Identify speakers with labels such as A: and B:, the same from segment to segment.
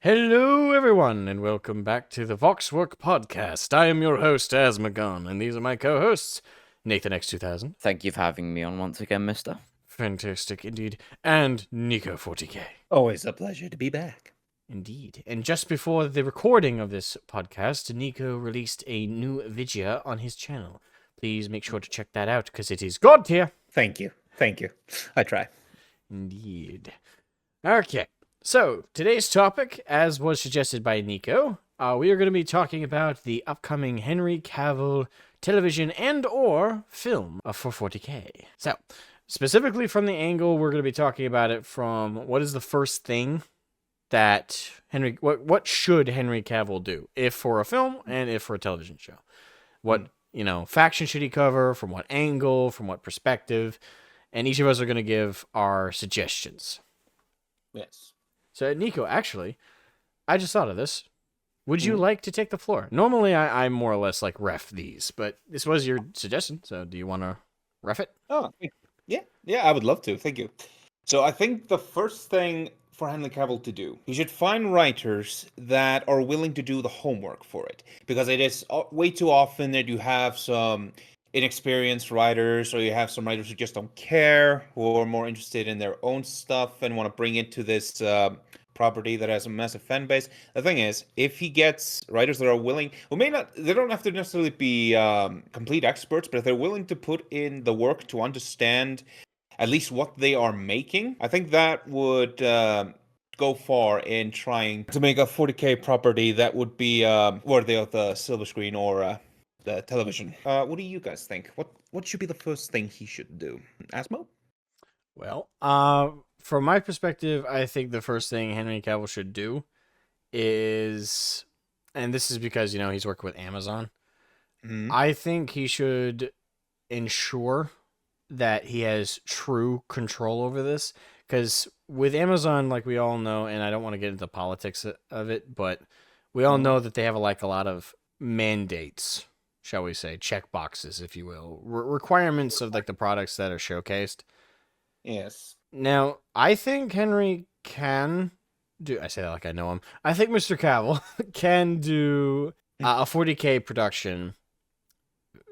A: Hello, everyone, and welcome back to the VoxWork podcast. I am your host, Asmogan, and these are my co-hosts, Nathan X2000.
B: Thank you for having me on once again, mister.
A: Fantastic indeed. And Nicho 40k.
C: Always a pleasure to be back.
A: Indeed. And just before the recording of this podcast, Nicho released a new video on his channel. Please make sure to check that out, because it is god tier.
C: Thank you. I try.
A: Indeed. Okay. So, today's topic, as was suggested by Nicho, we are going to be talking about the upcoming Henry Cavill television and or film for 40k. So, specifically from the angle, we're going to be talking about it from what is the first thing that what should Henry Cavill do, if for a film and if for a television show? What, faction should he cover, from what angle, from what perspective, and each of us are going to give our suggestions.
C: Yes.
A: So, Nicho, actually, I just thought of this. Would you like to take the floor? Normally, I more or less like ref these, but this was your suggestion, so do you want to ref it?
C: Oh, yeah, I would love to. Thank you. So I think the first thing for Henry Cavill to do, he should find writers that are willing to do the homework for it, because it is way too often that you have some inexperienced writers, or you have some writers who just don't care, who are more interested in their own stuff and want to bring it to this property that has a massive fan base. The thing is, if he gets writers that are willing, who they don't have to necessarily be complete experts, but if they're willing to put in the work to understand at least what they are making, I think that would go far in trying to make a 40k property that would be worthy of the silver screen or the television. What do you guys think? What should be the first thing he should do? Asmo?
A: Well, from my perspective, I think the first thing Henry Cavill should do is, and this is because, he's working with Amazon, I think he should ensure that he has true control over this, because with Amazon, like we all know, and I don't want to get into politics of it, but we all know that they have a lot of mandates, shall we say, check boxes, if you will, requirements of the products that are showcased.
C: Yes.
A: Now, I think Henry can do, I say that like I know him, I think Mr. Cavill can do a 40k production,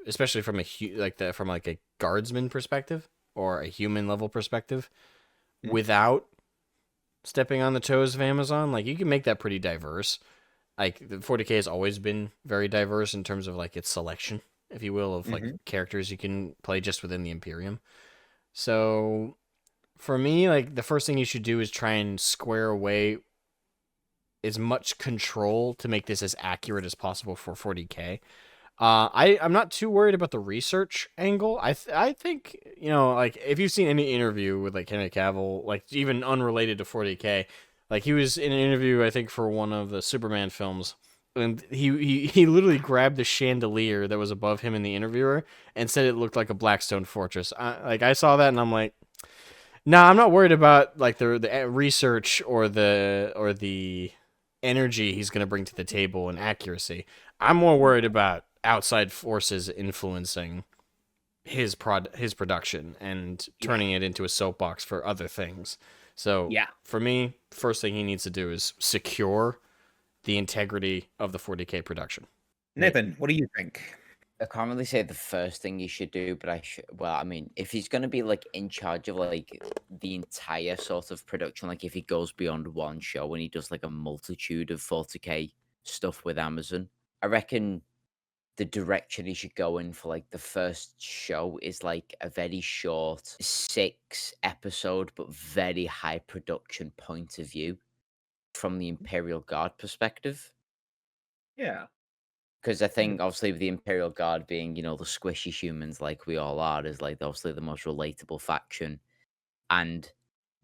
A: especially from a guardsman perspective or a human level perspective, without stepping on the toes of Amazon. Like, you can make that pretty diverse. Like, the 40k has always been very diverse in terms of its selection, if you will, of characters you can play just within the Imperium. So for me, the first thing you should do is try and square away as much control to make this as accurate as possible for 40k. I'm not too worried about the research angle. I think, if you've seen any interview with Henry Cavill, even unrelated to 40k, he was in an interview, I think, for one of the Superman films, and he literally grabbed the chandelier that was above him and the interviewer and said it looked like a Blackstone fortress. I saw that and I'm like, nah, I'm not worried about the research or the energy he's gonna bring to the table and accuracy. I'm more worried about outside forces influencing his production and turning it into a soapbox for other things. So for me, first thing he needs to do is secure the integrity of the 40k production.
C: Nathan, what do you think?
B: I can't really say the first thing you should do, but if he's going to be in charge of the entire sort of production, if he goes beyond one show and he does a multitude of 40k stuff with Amazon, I reckon the direction he should go in for the first show is a very short 6 episode but very high production point of view from the Imperial Guard perspective.
C: Yeah.
B: Because I think obviously with the Imperial Guard being, the squishy humans like we all are, is obviously the most relatable faction. And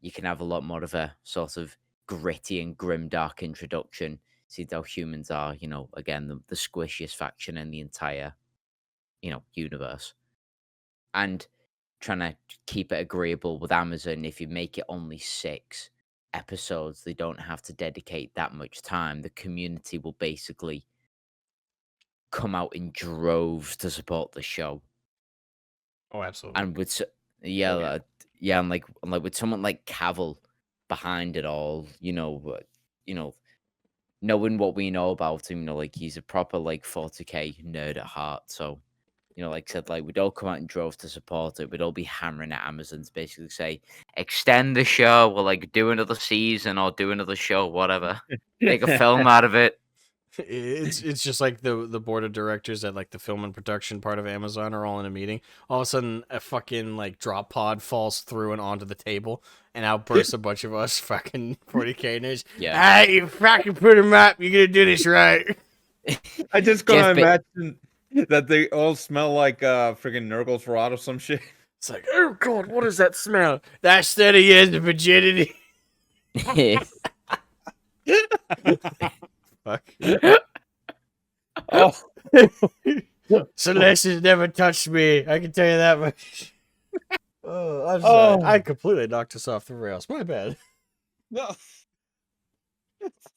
B: you can have a lot more of a sort of gritty and grim dark introduction. See how humans are, again, the squishiest faction in the entire, universe. And trying to keep it agreeable with Amazon, if you make it only 6 episodes, they don't have to dedicate that much time. The community will basically come out in droves to support the show.
A: Oh, absolutely.
B: And with and with someone like Cavill behind it all, knowing what we know about him, like he's a proper like 40k nerd at heart. So, like I said, like we'd all come out in droves to support it. We'd all be hammering at Amazon to basically say, extend the show, or like do another season, or do another show, whatever. Make a film out of it.
A: It's just like the board of directors at like the film and production part of Amazon are all in a meeting. All of a sudden, a fucking like drop pod falls through and onto the table, and out bursts a bunch of us fucking 40k nerds.
B: Yeah.
A: You fucking put him up. You're gonna do this right.
C: I just
B: Jeff
C: gonna imagine that they all smell like friggin' Nurgle's rot or some shit.
A: It's like, oh god, what does that smell? That's 30 years of virginity. Fuck.
C: Oh,
A: Celeste has never touched me. I can tell you that much. I'm sorry. I completely knocked us off the rails. My bad.
C: no.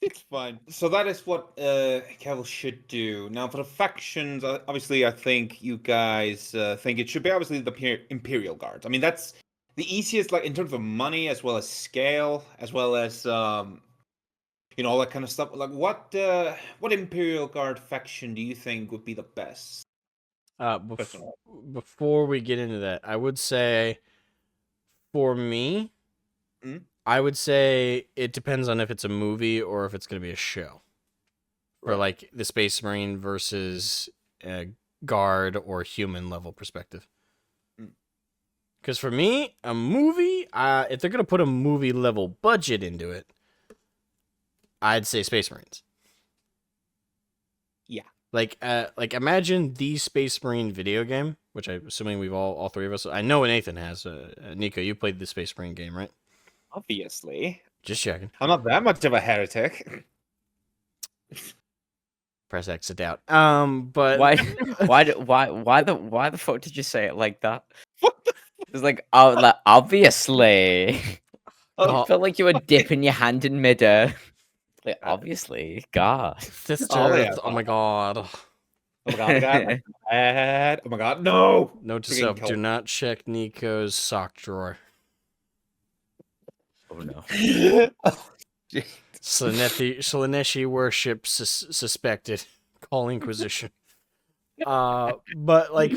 C: It's fine. So that is what Cavill should do. Now, for the factions, obviously, I think you guys think it should be obviously the Imperial Guards. I mean, that's the easiest, like in terms of money, as well as scale, as well as all that kind of stuff. Like, what Imperial Guard faction do you think would be the best?
A: Before we get into that, I would say, for me, I would say it depends on if it's a movie or if it's going to be a show. For like the Space Marine versus guard or human level perspective. Because for me, a movie, if they're going to put a movie level budget into it, I'd say Space Marines.
C: Yeah.
A: Like imagine the Space Marine video game, which I'm assuming we've all three of us. I know Nathan has. Nicho, you played the Space Marine game, right?
C: Obviously.
A: Just checking.
C: I'm not that much of a heretic.
A: Press exit out. But
B: why the fuck did you say it like that? It's like, oh, like, obviously. I felt like you were dipping your hand in midair. Like, obviously, God.
A: Oh my god.
C: Oh my god, oh my god, no!
A: Note to self, do not check Nico's sock drawer.
B: Oh no.
A: Slaneshi worship suspected. Call Inquisition. But like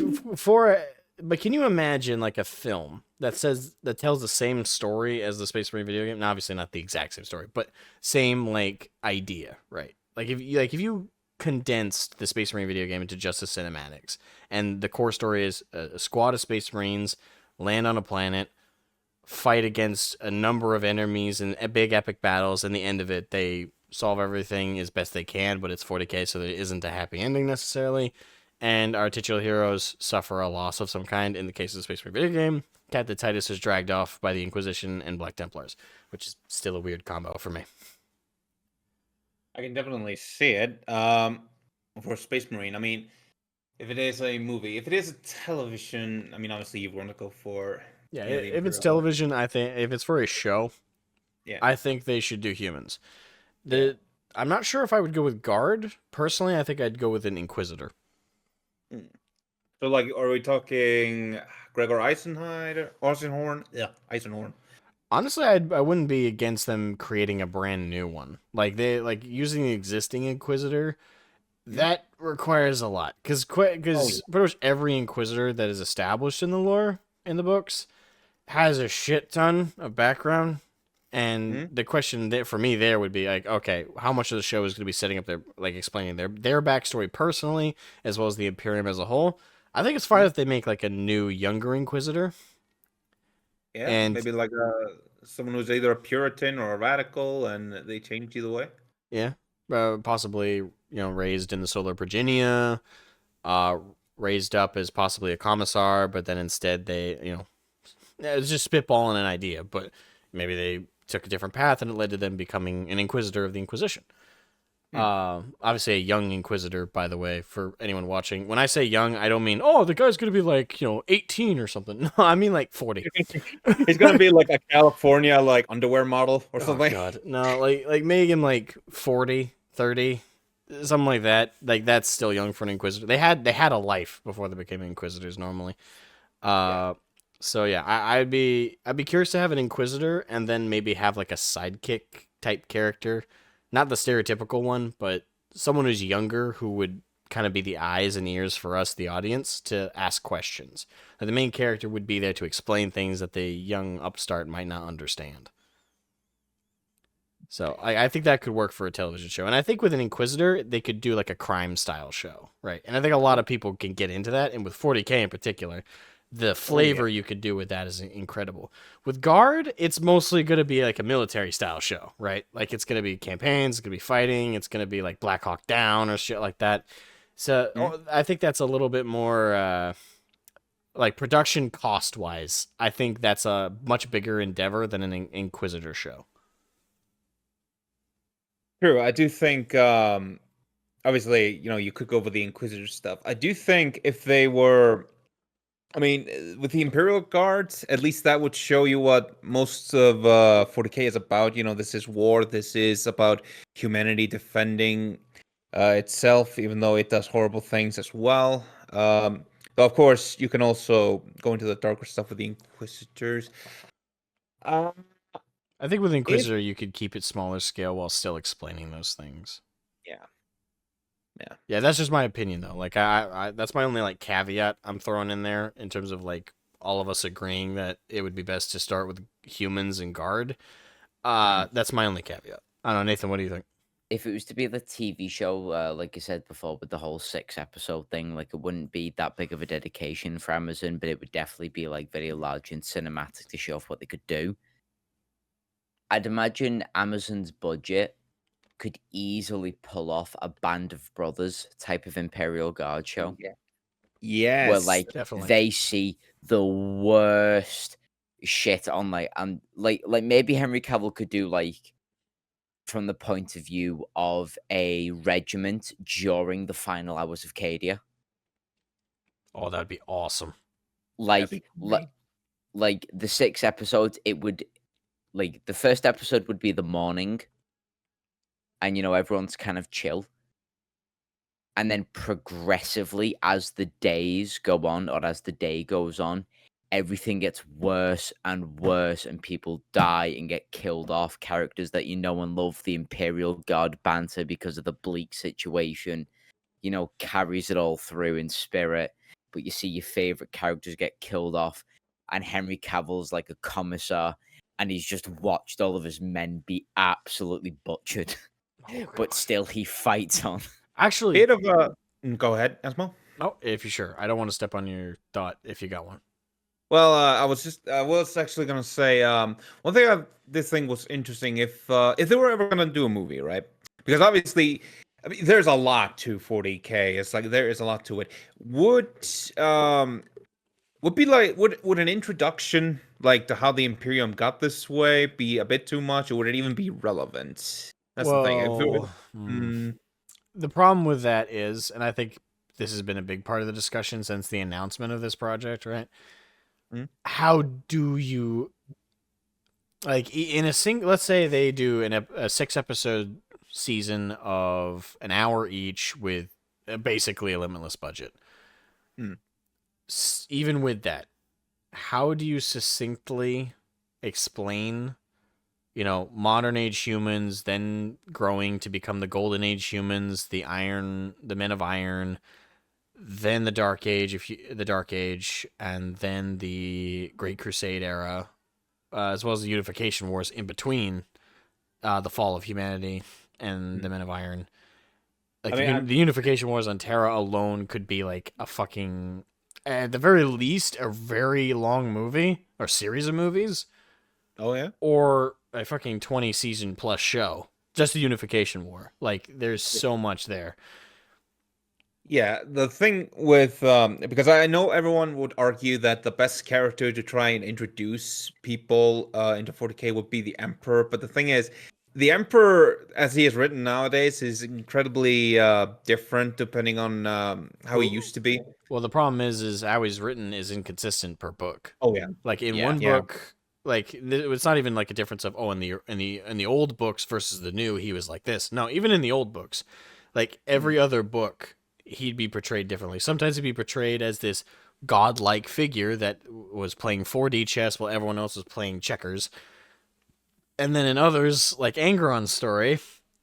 A: but can you imagine like a film that tells the same story as the Space Marine video game? Now, obviously not the exact same story, but same like idea, right? Like if you condensed the Space Marine video game into just the cinematics, and the core story is a squad of Space Marines land on a planet, fight against a number of enemies in big epic battles, and the end of it they solve everything as best they can, but it's 40k, so there isn't a happy ending necessarily, and our titular heroes suffer a loss of some kind. In the case of the Space Marine video game, Captain Titus is dragged off by the Inquisition and Black Templars, which is still a weird combo for me.
C: I can definitely see it. For Space Marine, I mean, if it is a movie, if it is a television, I mean, obviously you want to go for
A: if it's television, I think if it's for a show, I think they should do humans. I'm not sure if I would go with guard personally. I think I'd go with an Inquisitor.
C: So, like, are we talking Gregor Eisenhorn? Yeah, Eisenhorn.
A: Honestly, I wouldn't be against them creating a brand new one. Like using the existing Inquisitor. That requires a lot because pretty much every Inquisitor that is established in the lore in the books has a shit ton of background, and the question there for me would be like, okay, how much of the show is going to be setting up explaining their backstory personally as well as the Imperium as a whole. I think it's fine if they make like a new younger Inquisitor.
C: Yeah, and maybe like someone who's either a Puritan or a radical, and they change either way. Yeah,
A: possibly raised in the Solar Virginia, raised up as possibly a commissar, but then instead they it's just spitballing an idea, but maybe they took a different path and it led to them becoming an Inquisitor of the Inquisition. Obviously a young Inquisitor, by the way, for anyone watching. When I say young, I don't mean, oh, the guy's going to be like, 18 or something. No, I mean like 40.
C: He's going to be like a California, like, underwear model or something.
A: Oh, God. No, like make him like 40, 30, something like that. Like, that's still young for an Inquisitor. They had a life before they became Inquisitors normally. So yeah, I'd be curious to have an Inquisitor and then maybe have like a sidekick type character not the stereotypical one, but someone who's younger who would kind of be the eyes and ears for us, the audience, to ask questions. Like the main character would be there to explain things that the young upstart might not understand. So I think that could work for a television show. And I think with an Inquisitor, they could do like a crime style show, right? And I think a lot of people can get into that. And with 40K in particular, the flavor you could do with that is incredible. With Guard, it's mostly going to be like a military style show, right? Like it's going to be campaigns, it's going to be fighting, it's going to be like Black Hawk Down or shit like that. So I think that's a little bit more like production cost wise. I think that's a much bigger endeavor than an Inquisitor show.
C: True, I do think obviously, you could go with the Inquisitor stuff. I do think if they were, I mean, with the Imperial Guards, at least that would show you what most of 40K is about. This is war. This is about humanity defending itself, even though it does horrible things as well. But of course, you can also go into the darker stuff with the Inquisitors.
A: I think with Inquisitor, you could keep it smaller scale while still explaining those things. Yeah. That's just my opinion, though. Like, I that's my only like caveat I'm throwing in there in terms of like all of us agreeing that it would be best to start with humans and Guard. That's my only caveat. I don't know, Nathan. What do you think?
B: If it was to be the TV show, like you said before, with the whole 6-episode thing, like it wouldn't be that big of a dedication for Amazon, but it would definitely be like very large and cinematic to show off what they could do. I'd imagine Amazon's budget could easily pull off a Band of Brothers type of Imperial Guard show.
C: Yeah. Yes.
B: Where like
A: definitely.
B: They see the worst shit on like maybe Henry Cavill could do like from the point of view of a regiment during the final hours of Cadia.
A: Oh, that'd be awesome.
B: Like the 6 episodes, it would like the first episode would be the morning, and everyone's kind of chill. And then progressively, as the days go on, or as the day goes on, everything gets worse and worse, and people die and get killed off. Characters that and love, the Imperial Guard banter because of the bleak situation, carries it all through in spirit. But you see your favorite characters get killed off, and Henry Cavill's like a commissar, and he's just watched all of his men be absolutely butchered. But still, he fights on.
A: Actually,
C: bit of a go ahead, Asmo.
A: Oh, if you're sure. I don't want to step on your thought if you got one.
C: Well, I was actually gonna say one thing. This thing was interesting. If they were ever gonna do a movie, right? Because obviously, I mean, there's a lot to 40K. It's like there is a lot to it. Would an introduction like to how the Imperium got this way be a bit too much, or would it even be relevant? That's the thing.
A: The problem with that is, and I think this has been a big part of the discussion since the announcement of this project, right? How do you, like, in a single, let's say they do a 6-episode season of an hour each with basically a limitless budget. Even with that, how do you succinctly explain, modern age humans, then growing to become the golden age humans, the men of iron, then the dark age, and then the Great Crusade era, as well as the Unification Wars in between, the fall of humanity and the men of iron. Like the Unification Wars on Terra alone could be like a fucking, at the very least, a very long movie or series of movies.
C: Oh yeah.
A: Or a fucking 20-season plus show. Just the Unification War. Like, there's so much there.
C: Yeah, the thing with because I know everyone would argue that the best character to try and introduce people into 40K would be the Emperor, but the thing is, the Emperor, as he is written nowadays, is incredibly different depending on how he used to be.
A: Well, the problem is how he's written is inconsistent per book.
C: Oh yeah,
A: like in one book, like it's not even like a difference of in the old books versus the new, he was like this. No, even in the old books, like every other book, he'd be portrayed differently. Sometimes he'd be portrayed as this godlike figure that was playing 4D chess while everyone else was playing checkers. And then in others, like Angron's story,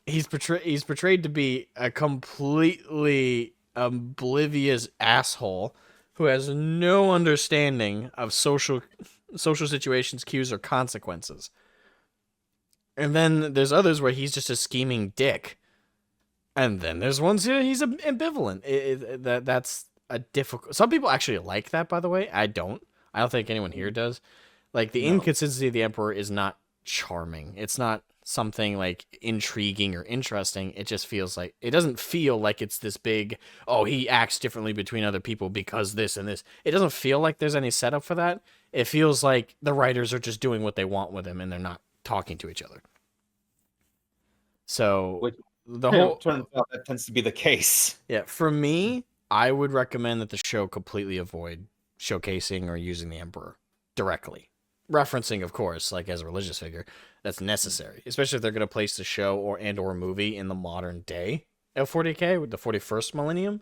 A: he's portrayed to be a completely oblivious asshole who has no understanding of social situations, cues, or consequences. And then there's others where he's just a scheming dick. And then there's ones here he's ambivalent. That's a difficult. Some people actually like that, by the way. I don't. I don't think anyone here does. Like the
C: No.
A: inconsistency of the Emperor is not charming. It's not something like intriguing or interesting. It just feels like it doesn't feel like it's this big. Oh, he acts differently between other people because this and this. It doesn't feel like there's any setup for that. It feels like the writers are just doing what they want with him and they're not talking to each other. So
C: Which
A: the whole
C: turns out that tends to be the case.
A: yeah, for me, I would recommend that the show completely avoid showcasing or using the Emperor directly. Referencing, of course, like as a religious figure, that's necessary, especially if they're going to place the show or movie in the modern day of 40k with the 41st millennium.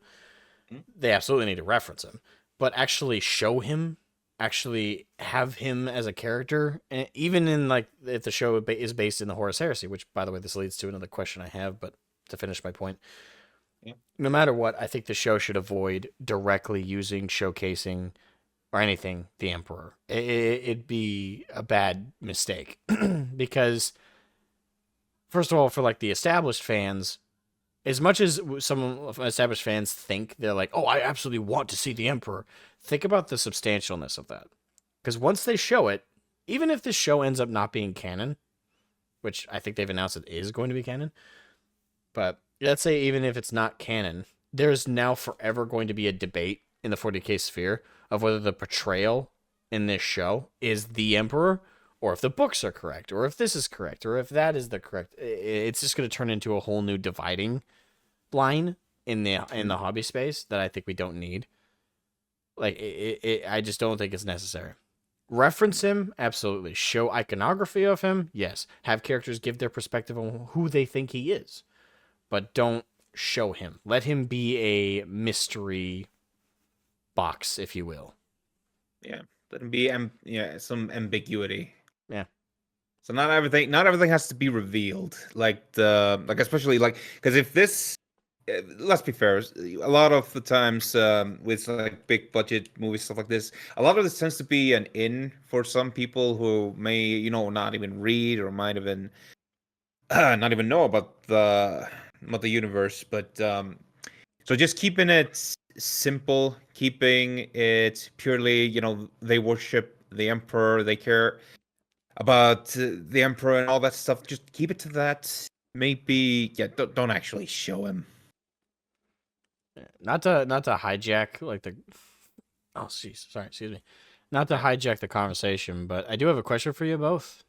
A: They absolutely need to reference him, but actually show him, actually have him as a character, and even in like if the show is based in the Horus Heresy, which by the way, this leads to another question I have, but to finish my point. No matter what, I think the show should avoid directly using, showcasing, or anything the Emperor. It'd be a bad mistake because, first of all, for like the established fans, as much as some established fans think they're like, oh, I absolutely want to see the Emperor, think about the substantialness of that. Because once they show it, even if this show ends up not being canon, which I think they've announced it is going to be canon, but let's say even if it's not canon, there's now forever going to be a debate in the 40k sphere of whether the portrayal in this show is the Emperor, or if the books are correct, or if this is correct, or if that is the correct. It's just going to turn into a whole new dividing line in the hobby space that I think we don't need. Like I just don't think it's necessary. Reference him, absolutely. Show iconography of him, yes. Have characters give their perspective on who they think he is, but don't show him. Let him be a mystery box, if you will.
C: Yeah, let him be some ambiguity.
A: Yeah.
C: So not everything has to be revealed. Like especially like because if this, let's be fair, a lot of the times with like big budget movies stuff like this, a lot of this tends to be an in for some people who may not even read or might even not even know about the universe, but so just keeping it simple, keeping it purely, they worship the Emperor, they care about the Emperor and all that stuff. Just keep it to that. Maybe, don't actually show him.
A: Not to hijack like the. Oh, jeez, sorry, excuse me. Not to hijack the conversation, but I do have a question for you both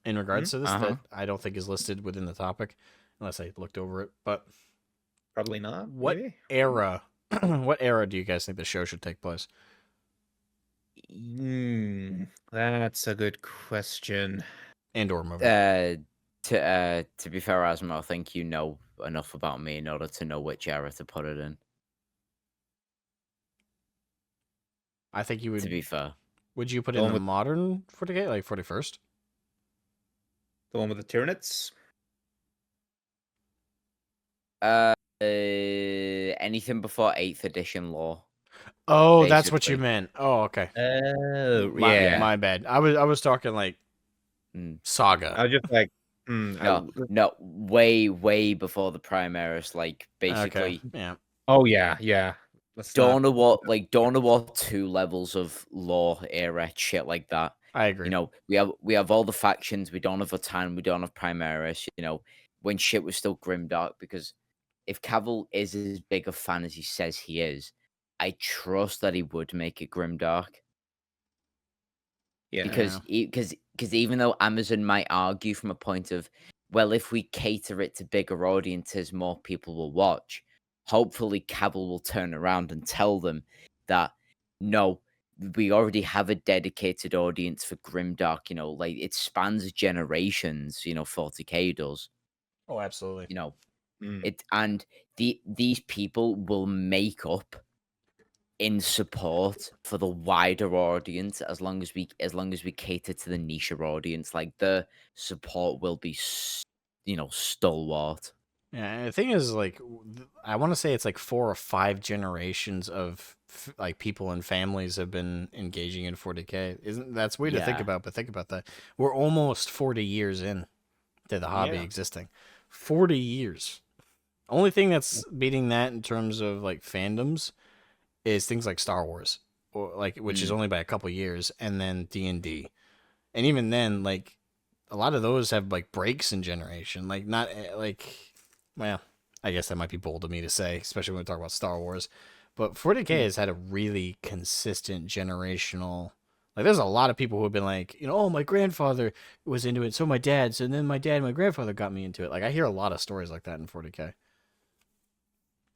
A: in regards to this that I don't think is listed within the topic, unless I looked over it. But
C: probably not.
A: What
C: maybe?
A: era? What era do you guys think the show should take place?
C: That's a good question.
A: And/or movie.
B: To be fair, Asmo, I think you know enough about me in order to know which era to put it in.
A: I think you would.
B: To be fair,
A: would you put it in the modern 40k, like 41st?
C: The one with the Tyranids?
B: Anything before 8th edition lore.
A: Oh, basically. That's what you meant. Oh, okay.
C: Yeah.
A: My bad. I was talking like Saga.
C: I was just like,
B: no, way before the Primaris, like basically.
A: Okay. Yeah.
C: Oh yeah.
B: Dawn of War 2 levels of lore era shit like that.
A: I agree.
B: We have all the factions. We don't have a time. We don't have Primaris. When shit was still grimdark, because if Cavill is as big a fan as he says he is, I trust that he would make it grimdark.
C: Yeah.
B: Because even though Amazon might argue from a point of, well, if we cater it to bigger audiences, more people will watch. Hopefully, Cavill will turn around and tell them that no, we already have a dedicated audience for grimdark. Like it spans generations. 40k does.
A: Oh, absolutely.
B: It and these people will make up in support for the wider audience as long as we cater to the niche audience. Like the support will be stalwart.
A: Yeah, and the thing is, like, I want to say it's like 4 or 5 generations of like people and families have been engaging in 40k. Isn't that's weird to think
B: Yeah.
A: about? But think about that. We're almost 40 years in to the hobby
C: Yeah.
A: existing. 40 years. Only thing that's beating that in terms of like fandoms is things like Star Wars, or like which is only by a couple years, and then D&D. And even then, like a lot of those have like breaks in generation. Like not like, well, I guess that might be bold of me to say, especially when we talk about Star Wars. But 40k has had a really consistent generational. Like, there's a lot of people who have been like, oh, my grandfather was into it, so my dad's, and then my dad and my grandfather got me into it. Like, I hear a lot of stories like that in 40k.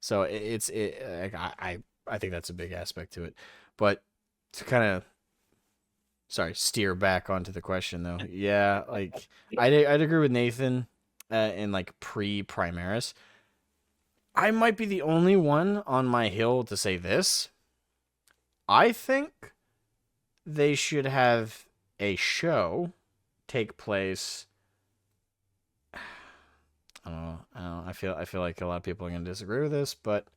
A: So like, I think that's a big aspect to it. But to kind of, sorry, steer back onto the question though. Yeah, like I'd agree with Nathan in like pre-Primaris. I might be the only one on my hill to say this. I think they should have a show take place. I don't know. I feel like a lot of people are going to disagree with this, but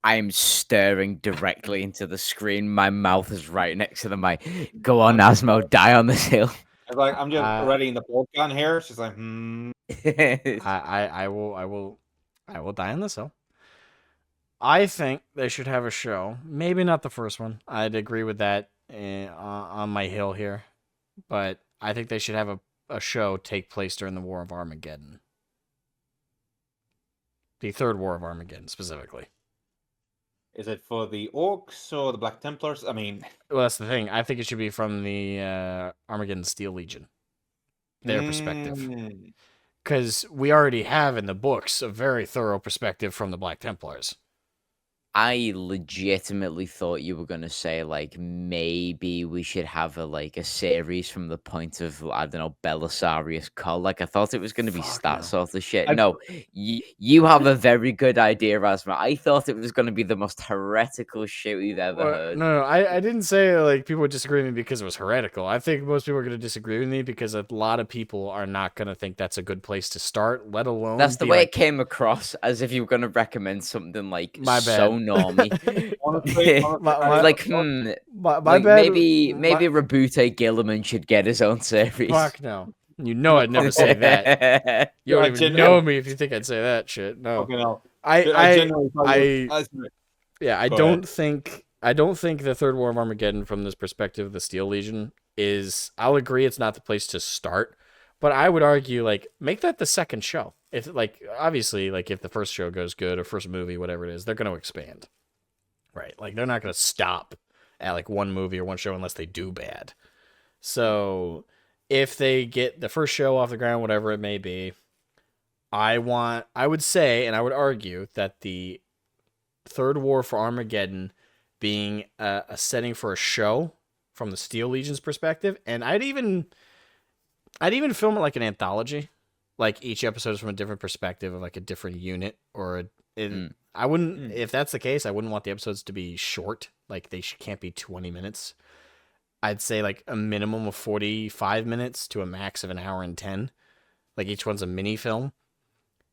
B: I'm staring directly into the screen. My mouth is right next to the mic. Go on, Asmo, die on this hill.
C: It's like I'm just ready in the bolt gun here. She's like,
A: I will die on this hill. I think they should have a show. Maybe not the first one. I'd agree with that on my hill here. But I think they should have a show take place during the War of Armageddon. The Third War of Armageddon, specifically.
C: Is it for the Orcs or the Black Templars? I mean...
A: Well, that's the thing. I think it should be from the Armageddon Steel Legion. Their perspective. Because we already have in the books a very thorough perspective from the Black Templars.
B: I legitimately thought you were gonna say like maybe we should have a series from the point of, I don't know, Belisarius Cull. Like I thought it was gonna be that sort of shit. No, you have a very good idea, Rasma. I thought it was gonna be the most heretical shit we've ever heard.
A: No, I didn't say like people would disagree with me because it was heretical. I think most people are gonna disagree with me because a lot of people are not gonna think that's a good place to start, let alone
B: that's the way it came across, as if you were gonna recommend something like
A: my bad.
B: so normie.
A: My bad.
B: Maybe Rabute Gilliman should get his own series.
A: Fuck no. You know I'd never say that. You don't even know me if you think I'd say that shit. No.
C: Okay, no.
A: I don't think the Third War of Armageddon from this perspective of the Steel Legion is, I'll agree it's not the place to start, but I would argue like make that the second show. If like obviously like if the first show goes good or first movie, whatever it is, they're going to expand. Right? Like they're not going to stop at like one movie or one show unless they do bad. So if they get the first show off the ground, whatever it may be, I would say, and I would argue that the Third War for Armageddon being a setting for a show from the Steel Legion's perspective, and I'd even film it like an anthology, like each episode is from a different perspective of like a different unit I wouldn't, if that's the case, I wouldn't want the episodes to be short. Like they can't be 20 minutes. I'd say like a minimum of 45 minutes to a max of an hour and 10. Like each one's a mini film,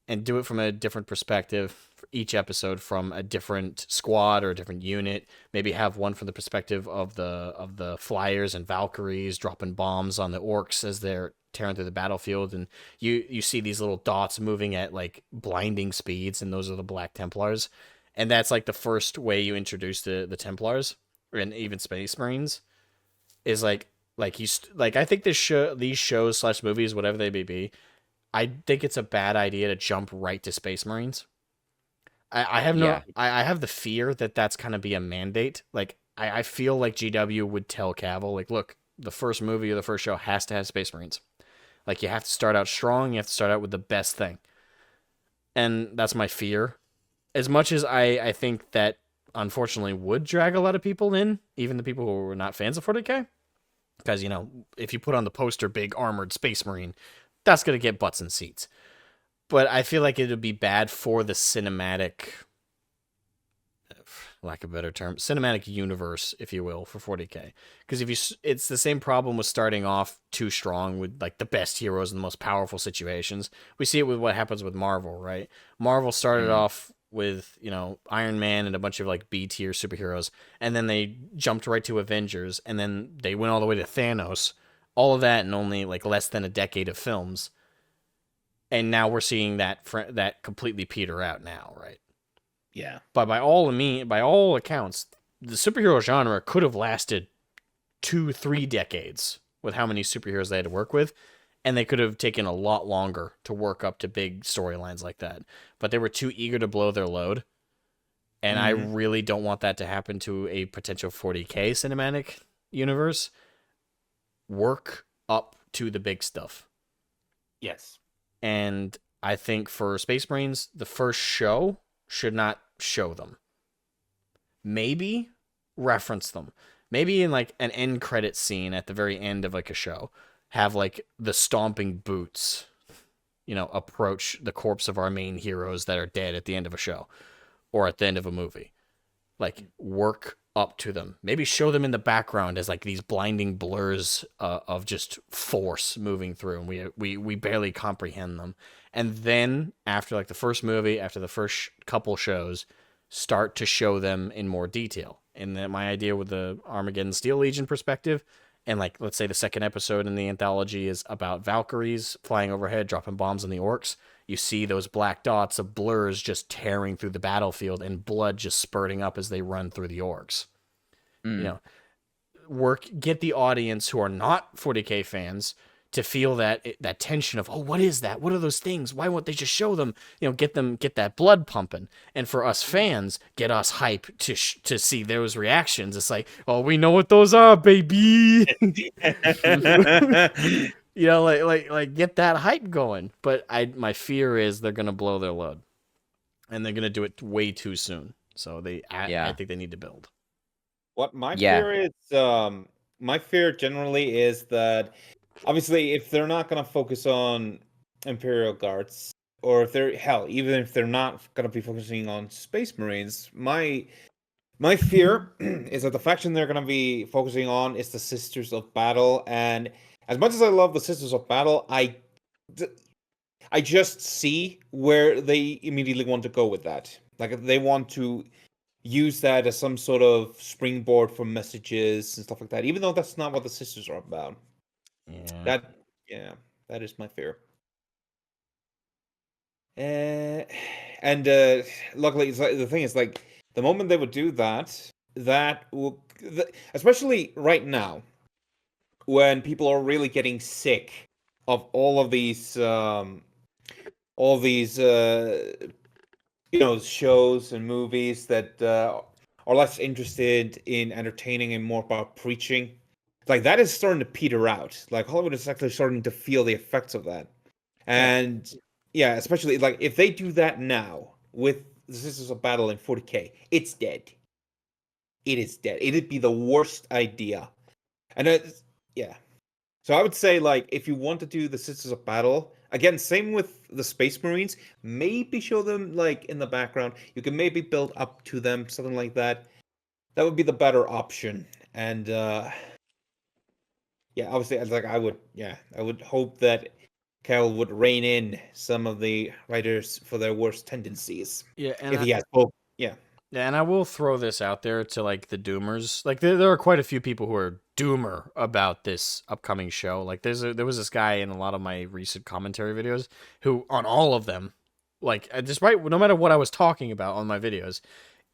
A: and do it from a different perspective for each episode, from a different squad or a different unit. Maybe have one from the perspective of the Flyers and Valkyries dropping bombs on the Orcs as they're tearing through the battlefield, and you see these little dots moving at like blinding speeds, and those are the Black Templars. And that's like the first way you introduce the Templars, and even Space Marines, is like I think these shows / movies, whatever they may be, I think it's a bad idea to jump right to Space Marines. I have the fear that that's kind of be a mandate. Like I feel like GW would tell Cavill, like, look, the first movie or the first show has to have Space Marines. Like you have to start out strong. You have to start out with the best thing. And that's my fear. As much as I think that unfortunately would drag a lot of people in, even the people who are not fans of 40k. Because, you know, if you put on the poster big armored Space Marine, that's going to get butts and seats. But I feel like it would be bad for the cinematic, lack of a better term, cinematic universe, if you will, for 40k. Because it's the same problem with starting off too strong with like the best heroes in the most powerful situations. We see it with what happens with Marvel, right? Marvel started off with, Iron Man and a bunch of like B tier superheroes, and then they jumped right to Avengers, and then they went all the way to Thanos. All of that in only like less than a decade of films. And now we're seeing that completely peter out now, right?
C: Yeah.
A: But by all accounts, the superhero genre could have lasted 2-3 decades with how many superheroes they had to work with, and they could have taken a lot longer to work up to big storylines like that. But they were too eager to blow their load, and I really don't want that to happen to a potential 40k cinematic universe. Work up to the big stuff.
C: Yes.
A: And I think for Space Marines, the first show should not show them. Maybe reference them. Maybe in like an end credit scene at the very end of like a show, have like the stomping boots, approach the corpse of our main heroes that are dead at the end of a show or at the end of a movie. Like, work up to them. Maybe show them in the background as like these blinding blurs of just force moving through, and we barely comprehend them. And then after like the first movie, after the first couple shows, start to show them in more detail. And then my idea with the Armageddon Steel Legion perspective, and like let's say the second episode in the anthology is about Valkyries flying overhead, dropping bombs on the orcs. You see those black dots of blurs just tearing through the battlefield and blood just spurting up as they run through the orcs. Get the audience who are not 40k fans to feel that tension of, oh, what is that? What are those things? Why won't they just show them? Get that blood pumping. And for us fans, get us hype to see those reactions. It's like, oh, we know what those are, baby. Like get that hype going. But my fear is they're gonna blow their load, and they're gonna do it way too soon. So I think they need to build.
C: What my fear is, my fear generally is that obviously if they're not gonna focus on Imperial Guards, or if they're even if they're not gonna be focusing on Space Marines, my fear is that the faction they're gonna be focusing on is the Sisters of Battle. And as much as I love the Sisters of Battle, I just see where they immediately want to go with that. Like, they want to use that as some sort of springboard for messages and stuff like that, even though that's not what the Sisters are about. That is my fear. And luckily, the thing is, like, the moment they would do that, especially right now, when people are really getting sick of all of these shows and movies that are less interested in entertaining and more about preaching. Like, that is starting to peter out. Like, Hollywood is actually starting to feel the effects of that. And especially like if they do that now with the Sisters of Battle in 40k, it's dead. It is dead. It'd be the worst idea. And so I would say, like, if you want to do the Sisters of Battle, again, same with the Space Marines, maybe show them like in the background. You can maybe build up to them, something like that. That would be the better option. And obviously, I would hope that Cavill would rein in some of the writers for their worst tendencies.
A: Yeah, and
C: if he has both. Yeah,
A: and I will throw this out there to like the doomers. Like, there are quite a few people who are doomer about this upcoming show. Like, there was this guy in a lot of my recent commentary videos who, on all of them, like, despite no matter what I was talking about on my videos,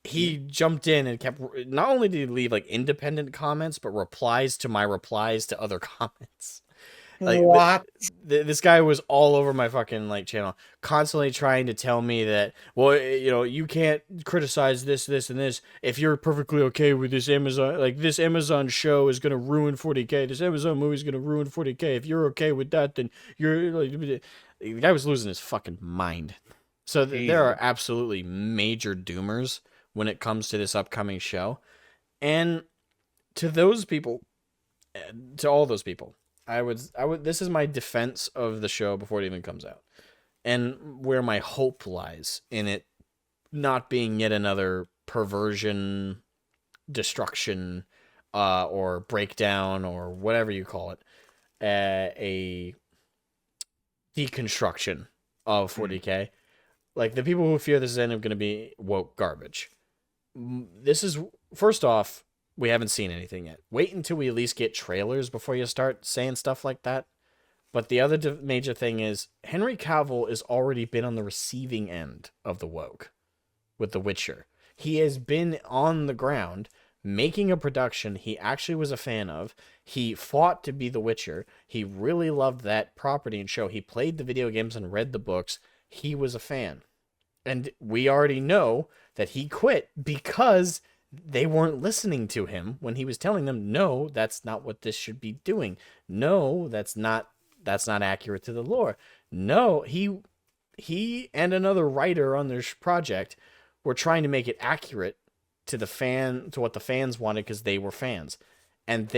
A: he jumped in and kept. Not only did he leave like independent comments, but replies to my replies to other comments. Like,
C: what?
A: This guy was all over my fucking like channel, constantly trying to tell me that, well, you can't criticize this, and this if you're perfectly okay with this Amazon. Like, this Amazon show is gonna ruin 40k. This Amazon movie is gonna ruin 40k. If you're okay with that, then you're like. The guy was losing his fucking mind. So there are absolutely major doomers when it comes to this upcoming show, and to those people, to all those people. I would. This is my defense of the show before it even comes out, and where my hope lies in it not being yet another perversion, destruction, or breakdown, or whatever you call it, a deconstruction of 40k. Like, the people who fear this is end up going to be woke garbage. This is, first off, we haven't seen anything yet. Wait until we at least get trailers before you start saying stuff like that. But the other major thing is Henry Cavill has already been on the receiving end of the woke with The Witcher. He has been on the ground making a production he actually was a fan of. He fought to be The Witcher. He really loved that property and show. He played the video games and read the books. He was a fan. And we already know that he quit because they weren't listening to him when he was telling them, no, that's not what this should be doing. No, that's not accurate to the lore. No, he and another writer on their project were trying to make it accurate to what the fans wanted because they were fans. And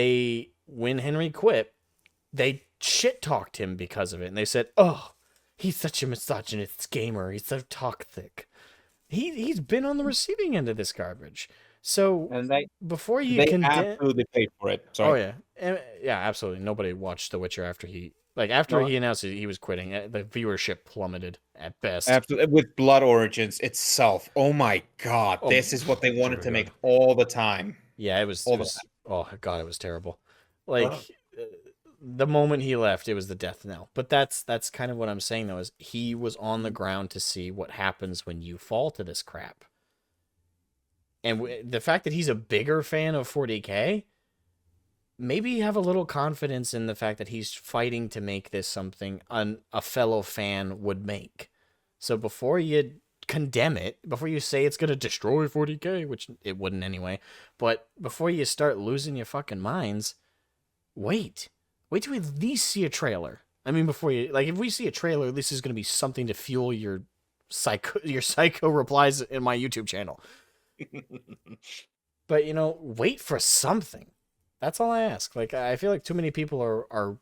A: when Henry quit, they shit talked him because of it. And they said, oh, he's such a misogynist gamer. He's so toxic. He's been on the receiving end of this garbage. So before you
C: absolutely paid for it. Sorry.
A: Oh yeah, absolutely. Nobody watched The Witcher after he announced he was quitting. The viewership plummeted at best.
C: Absolutely, with Blood Origins itself. Oh my god, this is what they wanted to make all the time.
A: Yeah, it was. Oh god, it was terrible. Like the moment he left, it was the death knell. But that's kind of what I'm saying though, is he was on the ground to see what happens when you fall to this crap. And the fact that he's a bigger fan of 40k, maybe have a little confidence in the fact that he's fighting to make this something a fellow fan would make. So before you condemn it, before you say it's going to destroy 40k, which it wouldn't anyway, but before you start losing your fucking minds, wait till we at least see a trailer. I mean, before you, like, if we see a trailer, at least there's going to be something to fuel your psycho replies in my YouTube channel. But, wait for something. That's all I ask. Like, I feel like too many people are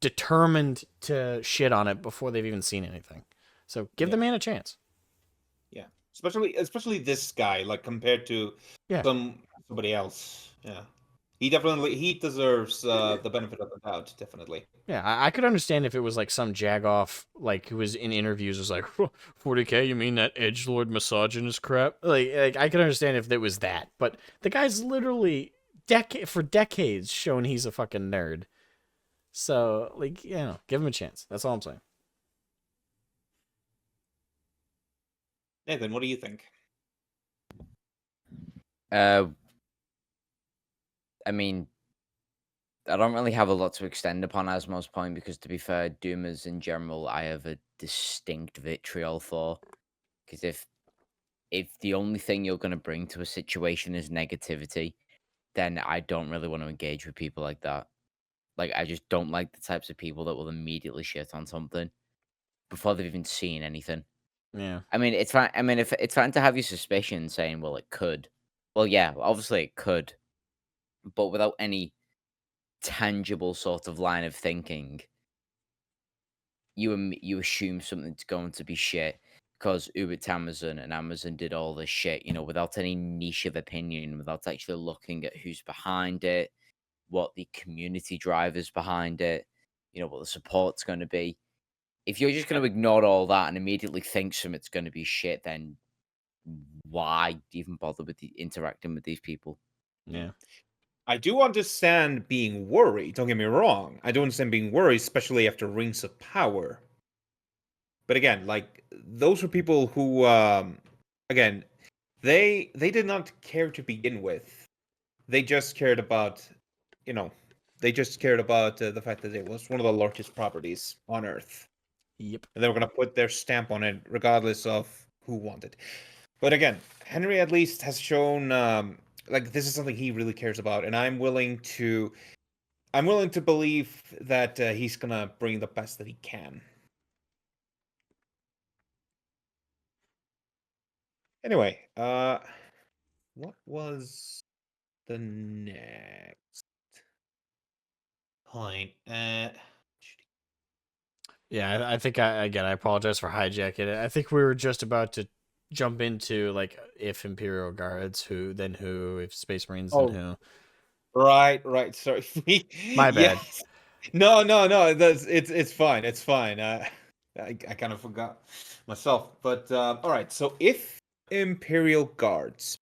A: determined to shit on it before they've even seen anything. So give the man a chance.
C: Yeah, especially this guy, like, compared to somebody else. Yeah, he deserves the benefit of the doubt. Definitely.
A: Yeah, I could understand if it was like some jagoff, like, who was in interviews was like, 40k, you mean that edgelord misogynist crap? Like I could understand if it was that, but the guy's literally for decades shown he's a fucking nerd. So, like, give him a chance. That's all I'm saying.
C: Nathan, what do you think?
B: I mean, I don't really have a lot to extend upon Asmo's point because, to be fair, Doomers in general, I have a distinct vitriol for. Because if the only thing you're going to bring to a situation is negativity, then I don't really want to engage with people like that. Like, I just don't like the types of people that will immediately shit on something before they've even seen anything.
A: Yeah.
B: I mean, it's fine. I mean, if it's fine to have your suspicion saying, well, it could. Well, yeah, obviously it could. But without any tangible sort of line of thinking, you assume something's going to be shit because Uber's Amazon and Amazon did all this shit, without any niche of opinion, without actually looking at who's behind it, what the community drivers behind it, what the support's going to be. If you're just going to ignore all that and immediately think something's going to be shit, then why even bother with interacting with these people?
A: Yeah.
C: I do understand being worried. Don't get me wrong. I do understand being worried, especially after Rings of Power. But again, like, those were people who, again, they did not care to begin with. They just cared about, the fact that it was one of the largest properties on Earth.
A: Yep.
C: And they were going to put their stamp on it, regardless of who wanted. But again, Henry at least has shown, like, this is something he really cares about, and I'm willing to believe that he's gonna bring the best that he can. Anyway, what was the next point?
A: Yeah, I think I apologize for hijacking it. I think we were just about to jump into like if Imperial Guards, who, then who, if Space Marines, then
C: Oh,
A: who.
C: right. Sorry.
A: My bad.
C: Yes. No. It's fine. It's fine. I kind of forgot myself. But all right. So if Imperial Guards,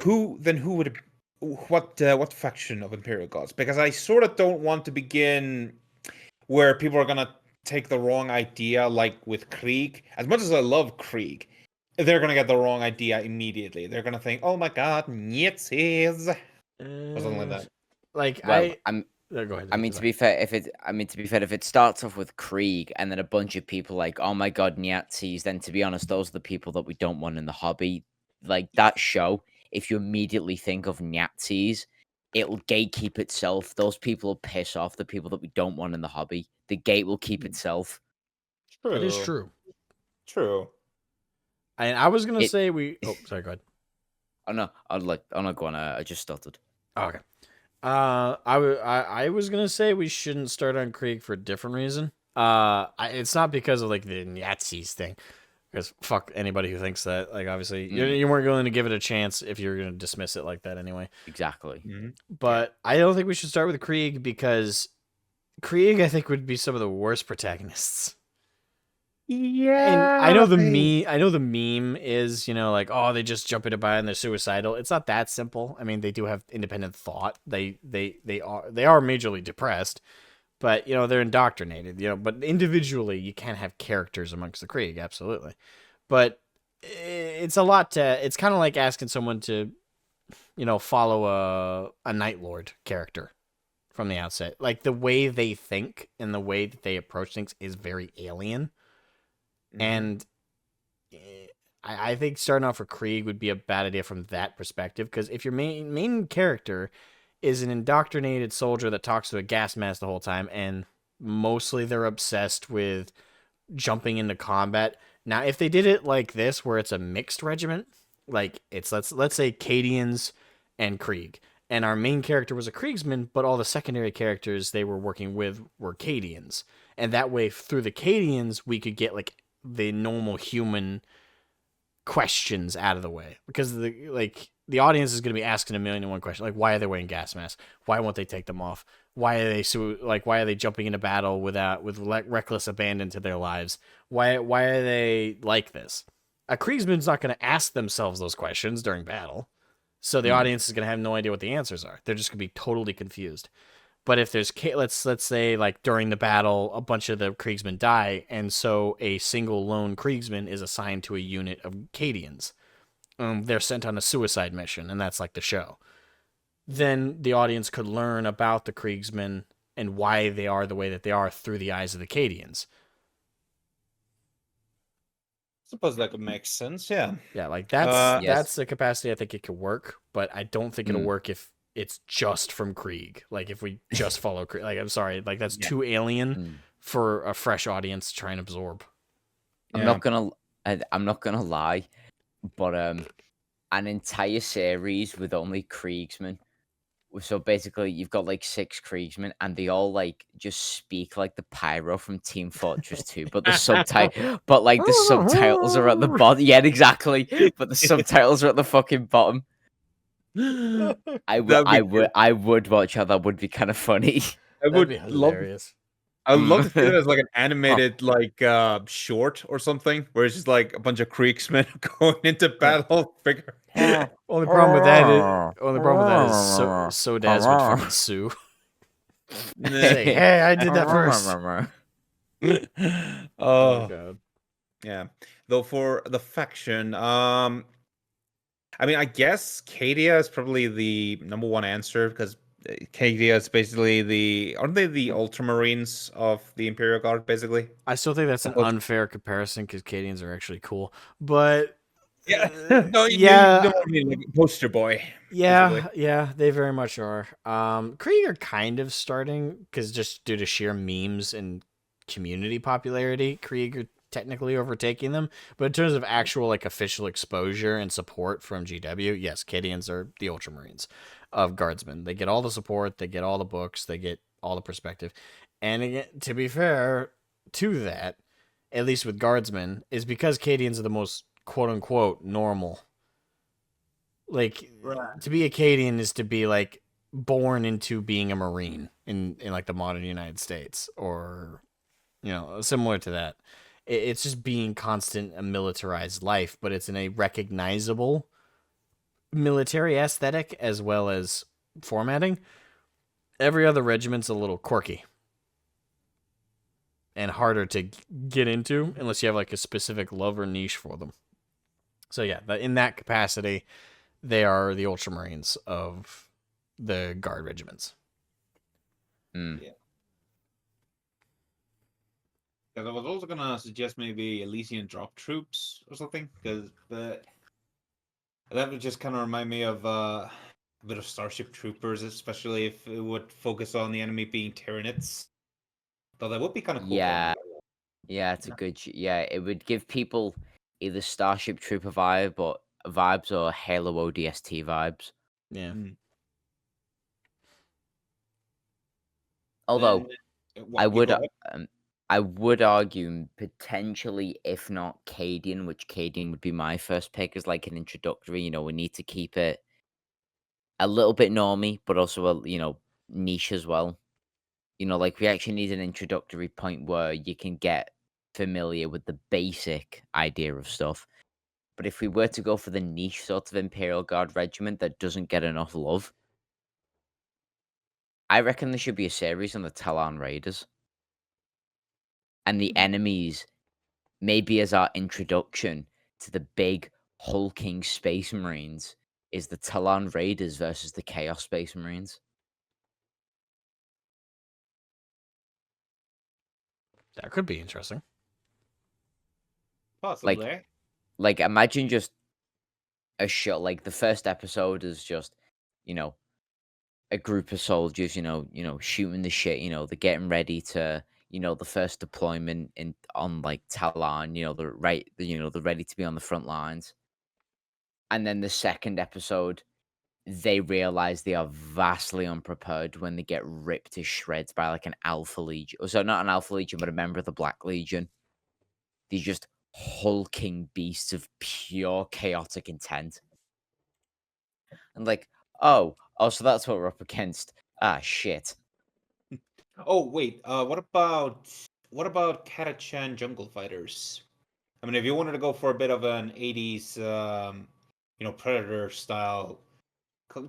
C: who would it, what faction of Imperial Guards? Because I sort of don't want to begin where people are gonna take the wrong idea, like with Krieg. As much as I love Krieg, they're gonna get the wrong idea immediately. They're gonna think, "Oh my God, Nazis," or something like that.
A: Like
B: Well,
A: go ahead.
B: I mean,
A: Sorry.
B: to be fair, if it starts off with Krieg and then a bunch of people like, oh my god, Nazis, then to be honest, those are the people that we don't want in the hobby. Like that show, if you immediately think of Nazis, it'll gatekeep itself. Those people will piss off the people that we don't want in the hobby. The gate will keep itself.
A: That is
C: True.
A: true. And I was gonna
B: It-
A: say we. Oh, sorry. Go ahead.
B: Oh no, I'm not going. I just stuttered.
A: Oh, okay. I was gonna say we shouldn't start on Krieg for a different reason. It's not because of like the Nazis thing, because fuck anybody who thinks that. Like, obviously, you weren't willing to give it a chance if you're gonna dismiss it like that anyway.
B: Exactly.
A: But I don't think we should start with Krieg, because Krieg, I think, would be some of the worst protagonists.
C: Yeah.
A: And I know the meme is, like, oh, they just jump into battle and they're suicidal. It's not that simple. I mean, they do have independent thought. They are majorly depressed, but they're indoctrinated. But individually, you can't have characters amongst the Krieg, absolutely. But it's a lot to. It's kind of like asking someone to, follow a Night Lord character from the outset. Like, the way they think and the way that they approach things is very alien. And I think starting off for Krieg would be a bad idea from that perspective, because if your main character is an indoctrinated soldier that talks to a gas mask the whole time, and mostly they're obsessed with jumping into combat. Now, if they did it like this, where it's a mixed regiment, like it's let's say Cadians and Krieg, and our main character was a Kriegsman, but all the secondary characters they were working with were Cadians, and that way through the Cadians we could get like the normal human questions out of the way, because the audience is going to be asking a million and one questions, like why are they wearing gas masks, why won't they take them off, why are they jumping into battle with reckless abandon to their lives, why are they like this. A Kriegsman's not going to ask themselves those questions during battle, so the audience is going to have no idea what the answers are. They're just going to be totally confused. But if there's let's say like during the battle a bunch of the Kriegsmen die, and so a single lone Kriegsman is assigned to a unit of Cadians, they're sent on a suicide mission, and that's like the show. Then the audience could learn about the Kriegsmen and why they are the way that they are through the eyes of the Cadians.
C: Suppose that could make sense. Yeah.
A: Yeah, like that's
B: Yes.
A: the capacity I think it could work, but I don't think it'll work if it's just from Krieg. Like if we just follow Krieg. Like, I'm sorry, like that's too alien for a fresh audience to try and absorb.
B: I'm not gonna lie, but an entire series with only Kriegsmen. So basically, you've got like 6 Kriegsmen, and they all like just speak like the Pyro from Team Fortress 2, but the subtitles are at the bottom. Yeah, exactly. But the subtitles are at the fucking bottom. I would watch how that would be kind of funny.
C: I
A: That'd be
C: would love.
A: hilarious.
C: I would love to see it as like an animated short or something, where it's just like a bunch of Kriegsmen going into battle.
A: Only problem with that is Sodaz would fucking sue. Say, hey, I did that first.
C: Oh
A: God.
C: yeah. Though for the faction, I mean, I guess Cadia is probably the number one answer, because Cadia is basically aren't they the Ultramarines of the Imperial Guard, basically?
A: I still think that's an unfair comparison, because Cadians are actually cool, but
C: Yeah, no, you know what I mean, like poster boy.
A: Yeah, yeah, they very much are. Krieg are kind of starting, because just due to sheer memes and community popularity, Krieg are technically overtaking them. But in terms of actual like official exposure and support from GW, yes, Cadians are the Ultramarines of Guardsmen. They get all the support, they get all the books, they get all the perspective. And again, to be fair to that, at least with Guardsmen, is because Cadians are the most quote unquote normal. Like
C: Right.
A: to be Acadian is to be like born into being a Marine in like the modern United States, or similar to that. It's just being constant a militarized life, but it's in a recognizable military aesthetic as well as formatting. Every other regiment's a little quirky and harder to get into unless you have like a specific love or niche for them. So yeah, in that capacity, they are the Ultramarines of the Guard regiments.
B: Mm.
C: Yeah. Because I was also gonna suggest maybe Elysian drop troops or something, because that would just kind of remind me of a bit of Starship Troopers, especially if it would focus on the enemy being Tyranids. Though that would be kind of cool.
B: Yeah, yeah, it's a good. Yeah, it would give people either Starship Trooper vibes or Halo ODST vibes.
A: Yeah.
B: Although I
C: You
B: would,
C: go ahead.
B: I would argue potentially, if not Cadian, which Cadian would be my first pick as like an introductory. We need to keep it a little bit normie, but also niche as well. Like we actually need an introductory point where you can get familiar with the basic idea of stuff. But if we were to go for the niche sort of Imperial Guard regiment that doesn't get enough love, I reckon there should be a series on the Talon Raiders. And the enemies, maybe as our introduction to the big hulking Space Marines, is the Talon Raiders versus the Chaos Space Marines.
A: That could be interesting.
C: Possibly.
B: Like imagine just a show, like the first episode is just, a group of soldiers, shooting the shit, they're getting ready to, the first deployment on like Talon, they're ready to be on the front lines. And then the second episode, they realize they are vastly unprepared when they get ripped to shreds by like an Alpha Legion. So not an Alpha Legion, but a member of the Black Legion. These just hulking beasts of pure chaotic intent. And like, oh, so that's what we're up against. Ah, shit.
C: Oh wait, what about Katachan Jungle Fighters? I mean, if you wanted to go for a bit of an '80s, Predator style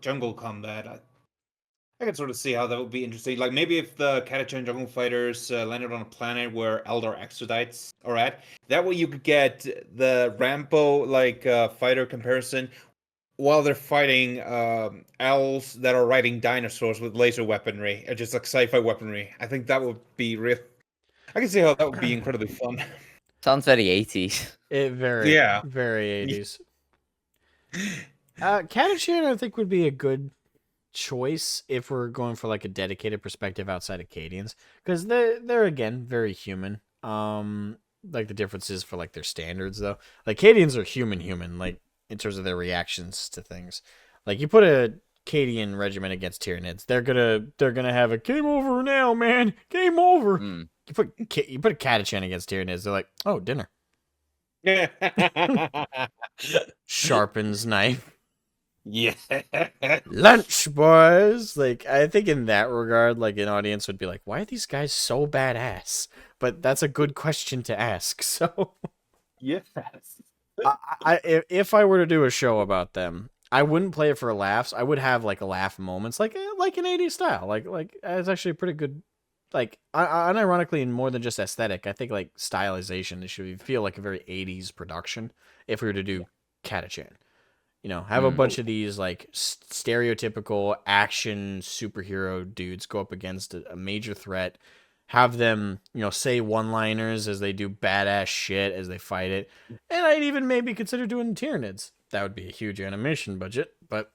C: jungle combat, I can sort of see how that would be interesting. Like maybe if the Katachan Jungle Fighters landed on a planet where Eldar Extradites are at, that way you could get the Rambo fighter comparison while they're fighting owls that are riding dinosaurs with laser weaponry, or just like sci-fi weaponry. I think that would be real. I can see how that would be incredibly fun.
B: Sounds very 80s.
A: It very,
C: Yeah.
A: very 80s. Catachan, I think, would be a good choice if we're going for like a dedicated perspective outside of Cadians, because they're again very human. Like the differences for like their standards though. Like Cadians are human, like in terms of their reactions to things. Like you put a Cadian regiment against Tyranids, they're gonna have a game over now, man, game over.
B: Mm.
A: You put a Catachan against Tyranids, they're like, oh, dinner.
C: Yeah.
A: Sharpens knife.
C: Yeah.
A: Lunch, boys. Like, I think in that regard, like an audience would be like, why are these guys so badass? But that's a good question to ask. So
C: Yes.
A: if I were to do a show about them, I wouldn't play it for laughs. I would have like a laugh moments, like an 80s style. Like it's actually a pretty good, like unironically, and more than just aesthetic. I think like stylization, it should feel like a very 80s production. If we were to do Catachan, have a bunch of these like stereotypical action superhero dudes go up against a major threat. Have them, say one-liners as they do badass shit as they fight it. And I'd even maybe consider doing Tyranids. That would be a huge animation budget, but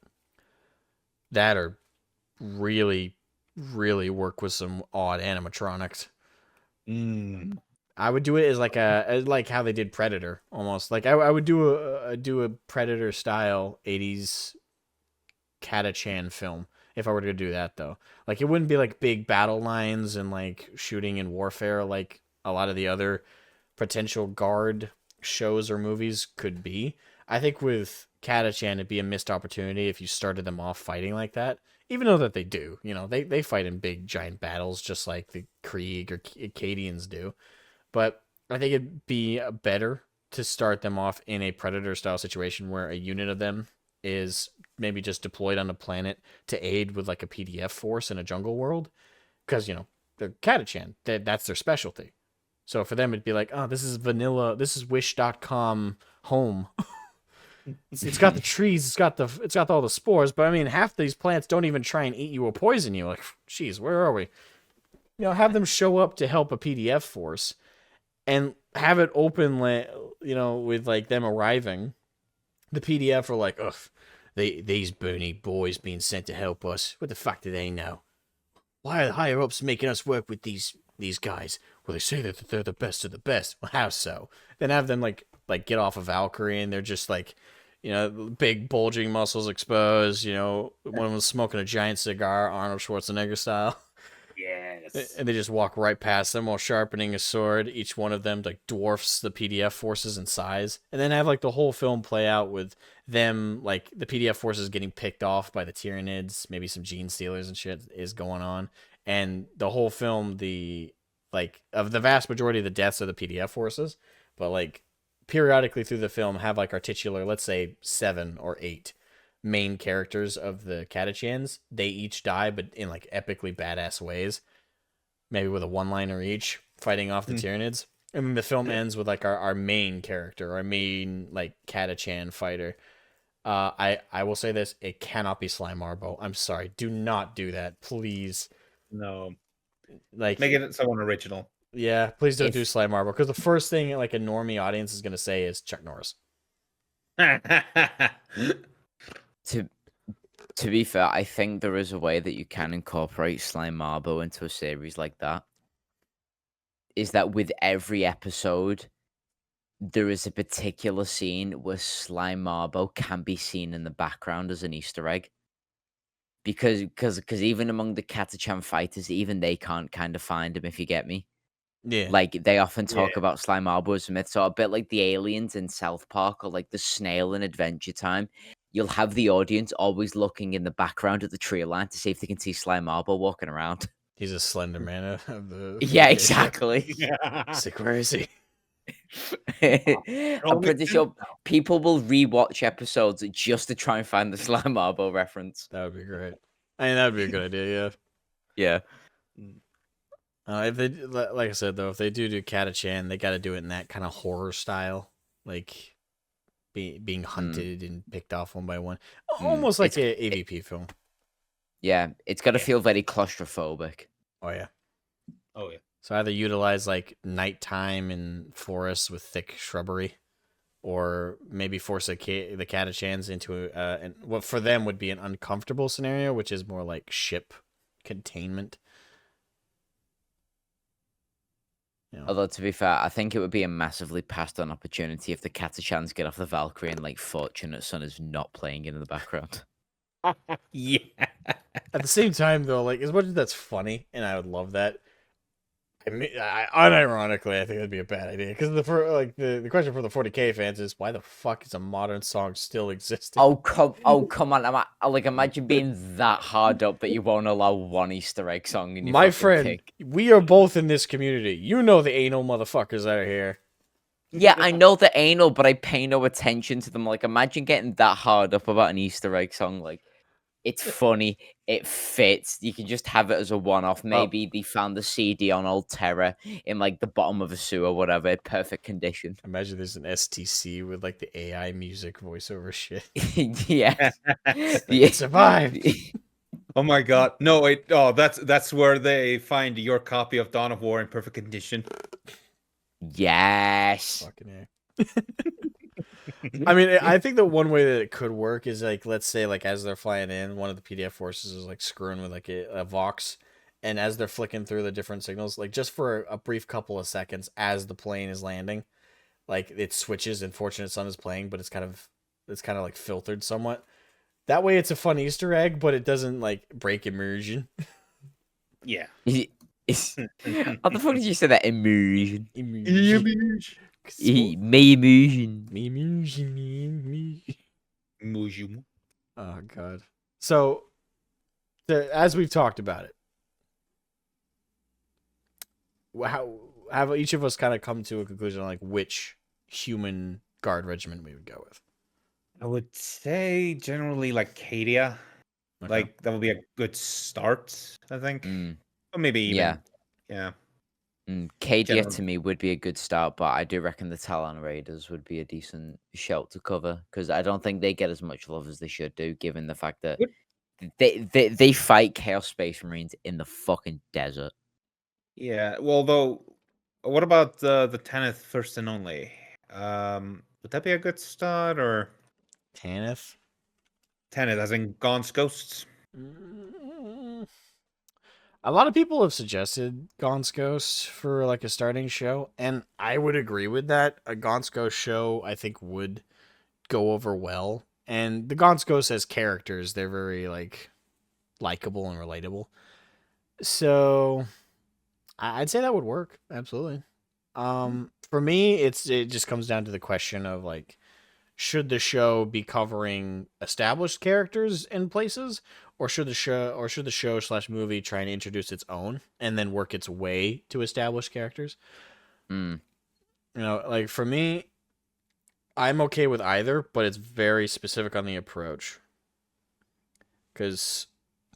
A: that or really, really work with some odd animatronics. I would do it as like how they did Predator almost. Like I would do a Predator style 80s Catachan film if I were to do that though. Like it wouldn't be like big battle lines and like shooting and warfare like a lot of the other potential guard shows or movies could be. I think with Catachan, it'd be a missed opportunity if you started them off fighting like that. Even though that they do, they fight in big giant battles just like the Krieg or Acadians do. But I think it'd be better to start them off in a Predator style situation where a unit of them is maybe just deployed on a planet to aid with like a PDF force in a jungle world. Because, they're Catachan. That's their specialty. So for them, it'd be like, oh, this is vanilla. This is Wish.com home. It's got the trees. It's got all the spores. But I mean, half these plants don't even try and eat you or poison you. Like, geez, where are we? Have them show up to help a PDF force, and have it open, with like them arriving. The PDF are like, ugh, these bony boys being sent to help us. What the fuck do they know? Why are the higher ups making us work with these guys? Well, they say that they're the best of the best. Well, how so? Then have them like get off of Valkyrie, and they're just like, big bulging muscles exposed. One of them smoking a giant cigar, Arnold Schwarzenegger style.
C: Yes.
A: And they just walk right past them while sharpening a sword. Each one of them like dwarfs the PDF forces in size, and then have like the whole film play out with them, like the PDF forces getting picked off by the Tyranids, maybe some gene stealers and shit is going on, and the whole film, of the vast majority of the deaths are the PDF forces, but like periodically through the film have like our titular, let's say 7 or 8 main characters of the Catachans. They each die, but in like epically badass ways, maybe with a one-liner each, fighting off the Tyranids. And then the film ends with like our main character, our main like Catachan fighter. I will say this: it cannot be Slime Marbo. I'm sorry, do not do that, please.
C: No,
A: like
C: make it someone original.
A: Yeah, please don't do Slime Marbo, because the first thing like a normie audience is gonna say is Chuck Norris.
B: To be fair, I think there is a way that you can incorporate Slime Marbo into a series like that. Is that with every episode, there is a particular scene where Slime Marbo can be seen in the background as an Easter egg. Because even among the Catachan fighters, even they can't kind of find him, if you get me.
A: Yeah.
B: Like, they often talk about Slime Marbo as a myth, so a bit like the aliens in South Park, or like the snail in Adventure Time. You'll have the audience always looking in the background at the tree line to see if they can see Slime Marbo walking around.
A: He's a Slender Man of the...
B: Yeah, exactly.
A: It's like, where is he?
B: I'm pretty sure people will rewatch episodes just to try and find the Slime Marbo reference.
A: That would be great. I mean, that would be a good idea, yeah.
B: Yeah.
A: If they, like I said, though, if they do Catachan, they got to do it in that kind of horror style, like being hunted and picked off one by one, almost like a AVP film.
B: Yeah, it's got to feel very claustrophobic.
A: Oh yeah.
C: Oh yeah.
A: So either utilize like nighttime in forests with thick shrubbery, or maybe force the Catachans into what for them would be an uncomfortable scenario, which is more like ship containment.
B: Although, to be fair, I think it would be a massively passed on opportunity if the Catachans get off the Valkyrie and like Fortunate Son is not playing in the background.
C: Yeah.
A: At the same time, though, like as much as that's funny, and I would love that, unironically, I think that'd be a bad idea. Because the question for the 40k fans is, why the fuck is a modern song still existing?
B: Oh come on! Imagine being that hard up that you won't allow one Easter egg song in your
A: My friend,
B: pick.
A: we are both in this community. You know the anal motherfuckers that are here.
B: Yeah, I know the anal, but I pay no attention to them. Like, imagine getting that hard up about an Easter egg song. Like, it's funny. It fits. You can just have it as a one-off. Maybe they found the CD on Old Terror in, like, the bottom of a sewer or whatever. Perfect condition.
A: Imagine there's an STC with, like, the AI music voiceover shit.
B: Yeah.
A: It survived.
C: Oh my god. No, wait. Oh, that's where they find your copy of Dawn of War in perfect condition.
B: Yes.
A: Fucking A. I mean, I think the one way that it could work is like, let's say, like as they're flying in, one of the PDF forces is like screwing with like a Vox, and as they're flicking through the different signals, like just for a brief couple of seconds as the plane is landing, like it switches and Fortunate Son is playing, but it's kind of like filtered somewhat. That way, it's a fun Easter egg, but it doesn't like break immersion.
C: Yeah.
B: How the fuck did you say that? Immersion. Me illusion.
A: Me.
C: Mujum.
A: Oh god. So, as we've talked about it, how have each of us kind of come to a conclusion on like which human guard regiment we would go with?
C: I would say generally like Cadia.
A: Okay.
C: Like that would be a good start, I think.
B: Mm,
C: Or maybe
B: yeah.
C: even yeah.
B: Cadia
C: General.
B: to me would be a good start, but I do reckon the Talon Raiders would be a decent shout to cover because I don't think they get as much love as they should do, given the fact that
C: Good.
B: they fight Chaos Space Marines in the fucking desert.
C: Yeah. Well, though, what about the Tanith first and only? Would that be a good start or
A: Tanith.
C: Tanith as in Gaunt's Ghosts?
A: Mm, a lot of people have suggested Gaunt's Ghost for like a starting show, and I would agree with that. A Gaunt's Ghost show, I think, would go over well. And the Gaunt's Ghost as characters, they're very like likable and relatable. So I'd say that would work. Absolutely. For me, it just comes down to the question of like, should the show be covering established characters and places, or should the show slash movie try and introduce its own and then work its way to established characters?
B: Mm.
A: You know, like for me, I'm okay with either, but it's very specific on the approach. Because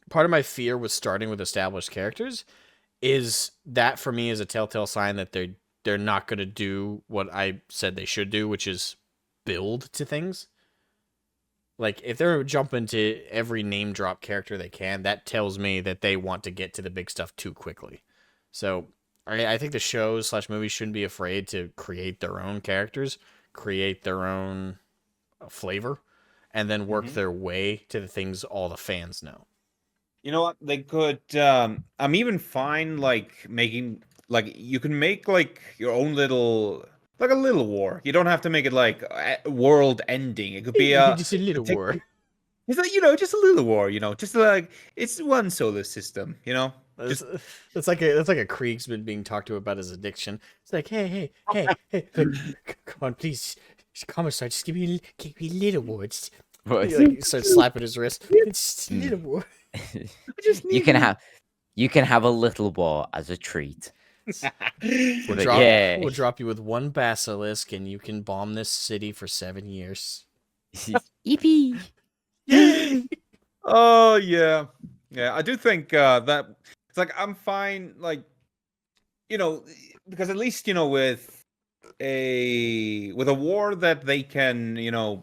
A: part of my fear with starting with established characters is that for me is a telltale sign that they're not going to do what I said they should do, which is build to things. Like if they're jumping to every name drop character they can, that tells me that they want to get to the big stuff too quickly. So I think the shows slash movies shouldn't be afraid to create their own characters, create their own flavor, and then work their way to the things all the fans know.
C: You know what? They could. I'm even fine like making like you can make like your own little like a little war. You don't have to make it like world ending. It could be
A: just a little war.
C: It's like just a little war. Just like it's one solar system.
A: That's,
C: Just
A: that's like a Kriegsman being talked to about his addiction. It's like, hey, come on, please, Commissar, just give me a little more. Just, he like starts slapping his wrist. It's just a little more.
B: You can have a little war as a treat.
A: We'll drop you with one basilisk, and you can bomb this city for 7 years.
B: Yippee!
A: Yay!
C: Oh yeah. I do think that it's like I'm fine, like because at least with a war that they can that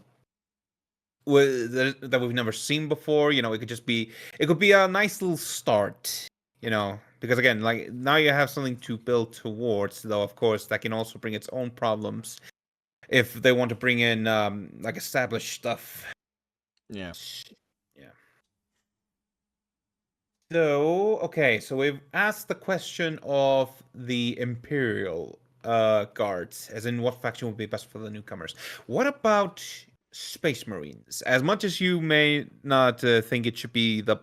C: we've never seen before. It could be a nice little start. Because again, like now you have something to build towards. Though of course that can also bring its own problems if they want to bring in like established stuff.
A: Yeah.
C: So, okay, so we've asked the question of the Imperial guards, as in what faction would be best for the newcomers. What about Space Marines? As much as you may not think it should be the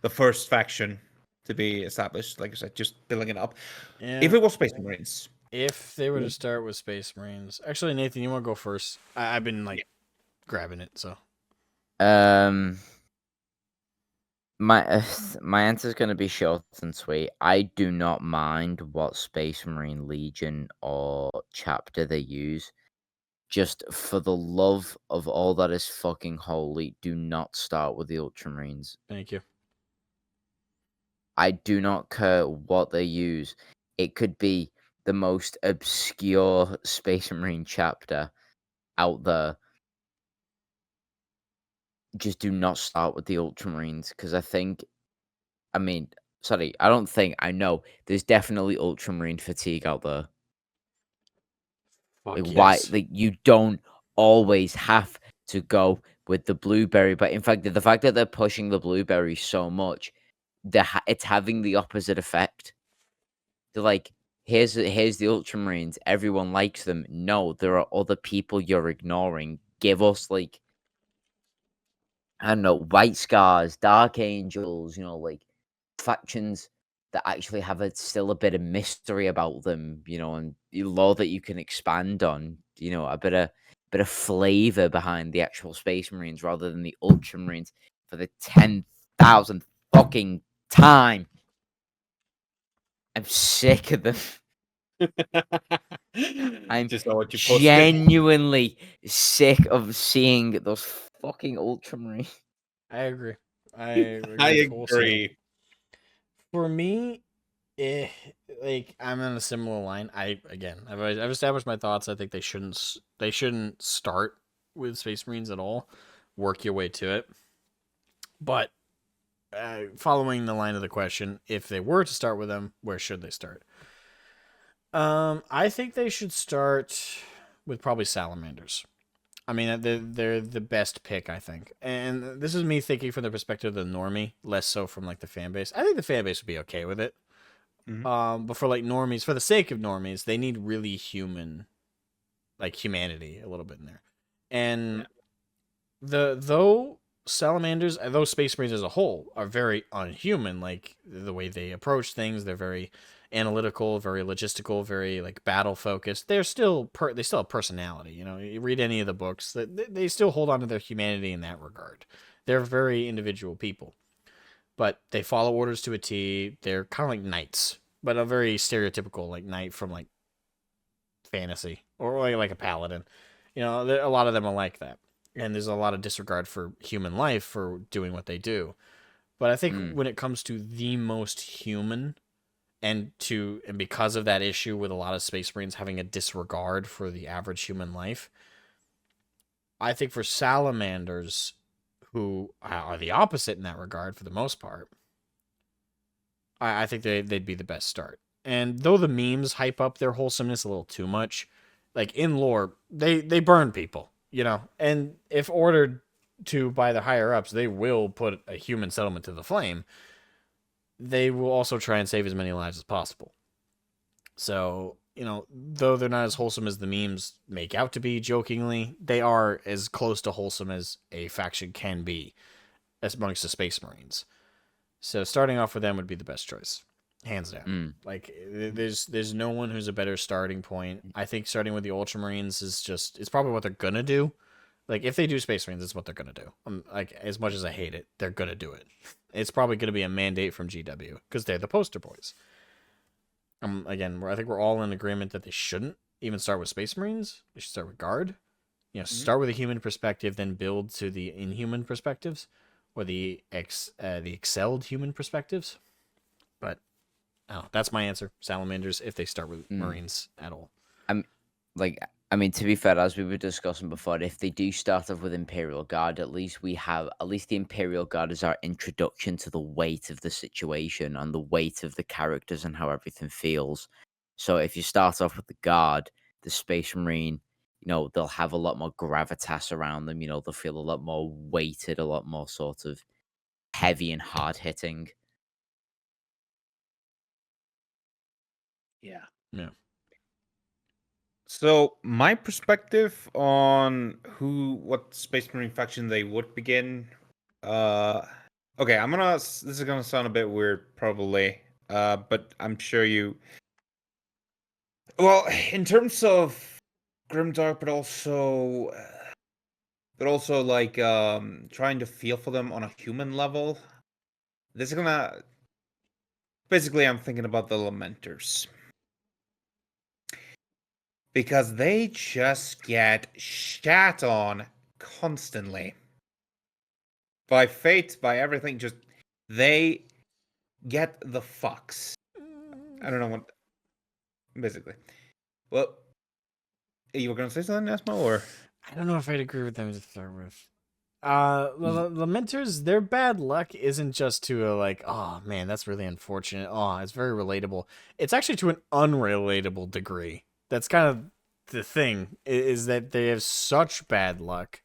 C: first faction to be established, like I said, just building it up.
A: Yeah.
C: If it was Space Marines.
A: If they were to start with Space Marines. Actually, Nathan, you want to go first? I've been like grabbing it, so.
B: My answer is going to be short and sweet. I do not mind what Space Marine Legion or chapter they use. Just for the love of all that is fucking holy, do not start with the Ultramarines.
A: Thank you.
B: I do not care what they use. It could be the most obscure Space Marine chapter out there. Just do not start with the Ultramarines, because I know there's definitely Ultramarine fatigue out there. Why? Like, you don't always have to go with the blueberry, but in fact, the fact that they're pushing the blueberry so much, it's having the opposite effect. They're like, here's the Ultramarines, everyone likes them. No, there are other people you're ignoring. Give us like, I don't know, White Scars, Dark Angels, like factions that actually have still a bit of mystery about them, and lore that you can expand on, a bit of flavor behind the actual Space Marines rather than the Ultramarines for the 10,000th fucking time. I'm sick of them. I'm
C: Just know what you posted.
B: genuinely sick of seeing those fucking Ultramarines.
A: I agree. I
C: I
A: agree. Full steam.
C: agree.
A: For me, like I'm on a similar line. I've established my thoughts. I think they shouldn't start with Space Marines at all. Work your way to it. But following the line of the question, if they were to start with them, where should they start? I think they should start with probably salamanders. I mean, they're the best pick, I think. And this is me thinking from the perspective of the normie, less so from like the fan base. I think the fan base would be okay with it.
C: Mhm.
A: But for like normies, for the sake of normies, they need really human, like humanity, a little bit in there. And though salamanders, though Space Marines as a whole are very unhuman, like the way they approach things, they're very analytical, very logistical, very like battle focused. They still have personality. You read any of the books, they still hold on to their humanity in that regard. They're very individual people, but they follow orders to a T. They're kind of like knights, but a very stereotypical like knight from like fantasy or like a paladin. A lot of them are like that, and there's a lot of disregard for human life for doing what they do. But I think when it comes to the most human, and because of that issue with a lot of Space Marines having a disregard for the average human life, I think for salamanders, who are the opposite in that regard for the most part, I think they'd be the best start. And though the memes hype up their wholesomeness a little too much, like in lore, they burn people, and if ordered to by the higher ups, they will put a human settlement to the flame. They will also try and save as many lives as possible. So, though they're not as wholesome as the memes make out to be jokingly, they are as close to wholesome as a faction can be as amongst the Space Marines. So starting off with them would be the best choice, hands down. Like there's no one who's a better starting point. I think starting with the Ultramarines it's probably what they're gonna do. Like if they do Space Marines, it's what they're gonna do. Like as much as I hate it, they're gonna do it. It's probably gonna be a mandate from GW because they're the poster boys. Again, I think we're all in agreement that they shouldn't even start with Space Marines. They should start with Guard. Start with a human perspective, then build to the inhuman perspectives, or the excelled human perspectives. But that's my answer. Salamanders, if they start with Marines at all.
B: To be fair, as we were discussing before, if they do start off with Imperial Guard, at least the Imperial Guard is our introduction to the weight of the situation and the weight of the characters and how everything feels. So if you start off with the Guard, the Space Marine, they'll have a lot more gravitas around them. They'll feel a lot more weighted, a lot more sort of heavy and hard hitting.
C: Yeah.
A: Yeah.
C: So my perspective on what Space Marine faction they would begin. Okay, this is gonna sound a bit weird, probably. But I'm sure you. Well, in terms of grimdark, but also like trying to feel for them on a human level. This is gonna. Basically, I'm thinking about the Lamenters. Because they just get shat on constantly. By fate, by everything, just they get the fucks. I don't know what. Basically. Well, you were going to say something, Asmo, or?
A: I don't know if I'd agree with them to start with. Lamenters, their bad luck isn't just to like, oh man, that's really unfortunate. Oh, it's very relatable. It's actually to an unrelatable degree. That's kind of the thing, is that they have such bad luck.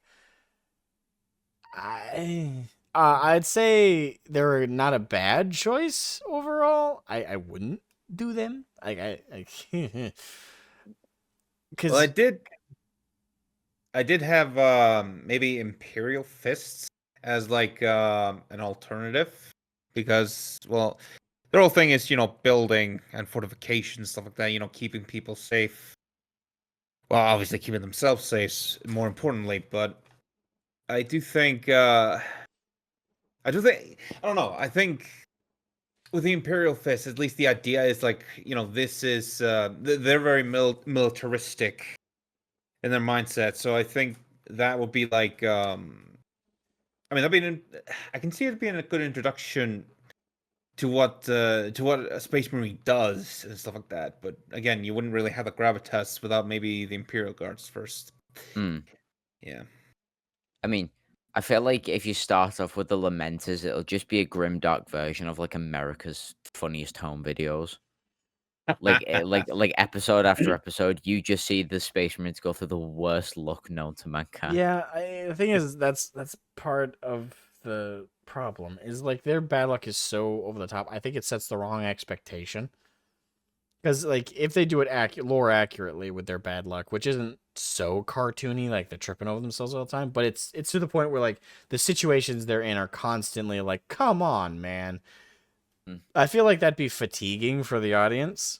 A: I'd say they're not a bad choice overall. I wouldn't do them. Because
C: Well, I did have maybe Imperial Fists as like an alternative because, well, Their whole thing is, building and fortification, stuff like that, keeping people safe. Well, obviously keeping themselves safe, more importantly, but I do think, I don't know, I think with the Imperial Fist, at least the idea is like, this is, they're very militaristic in their mindset, so I think that would be like, I mean, I can see it being a good introduction to what a Space Marine does and stuff like that. But again, you wouldn't really have the gravitas without maybe the Imperial Guards first.
B: Mm.
C: Yeah.
B: I mean, I feel like if you start off with the Lamenters, it'll just be a grimdark version of like America's funniest home videos. Like episode after episode, you just see the Space Marines go through the worst luck known to mankind.
A: Yeah, the thing is that's part of the problem is like their bad luck is so over the top. I think it sets the wrong expectation. Because like if they do it lore accurately with their bad luck, which isn't so cartoony, like they're tripping over themselves all the time, but it's to the point where like the situations they're in are constantly like, come on, man. I feel like that'd be fatiguing for the audience.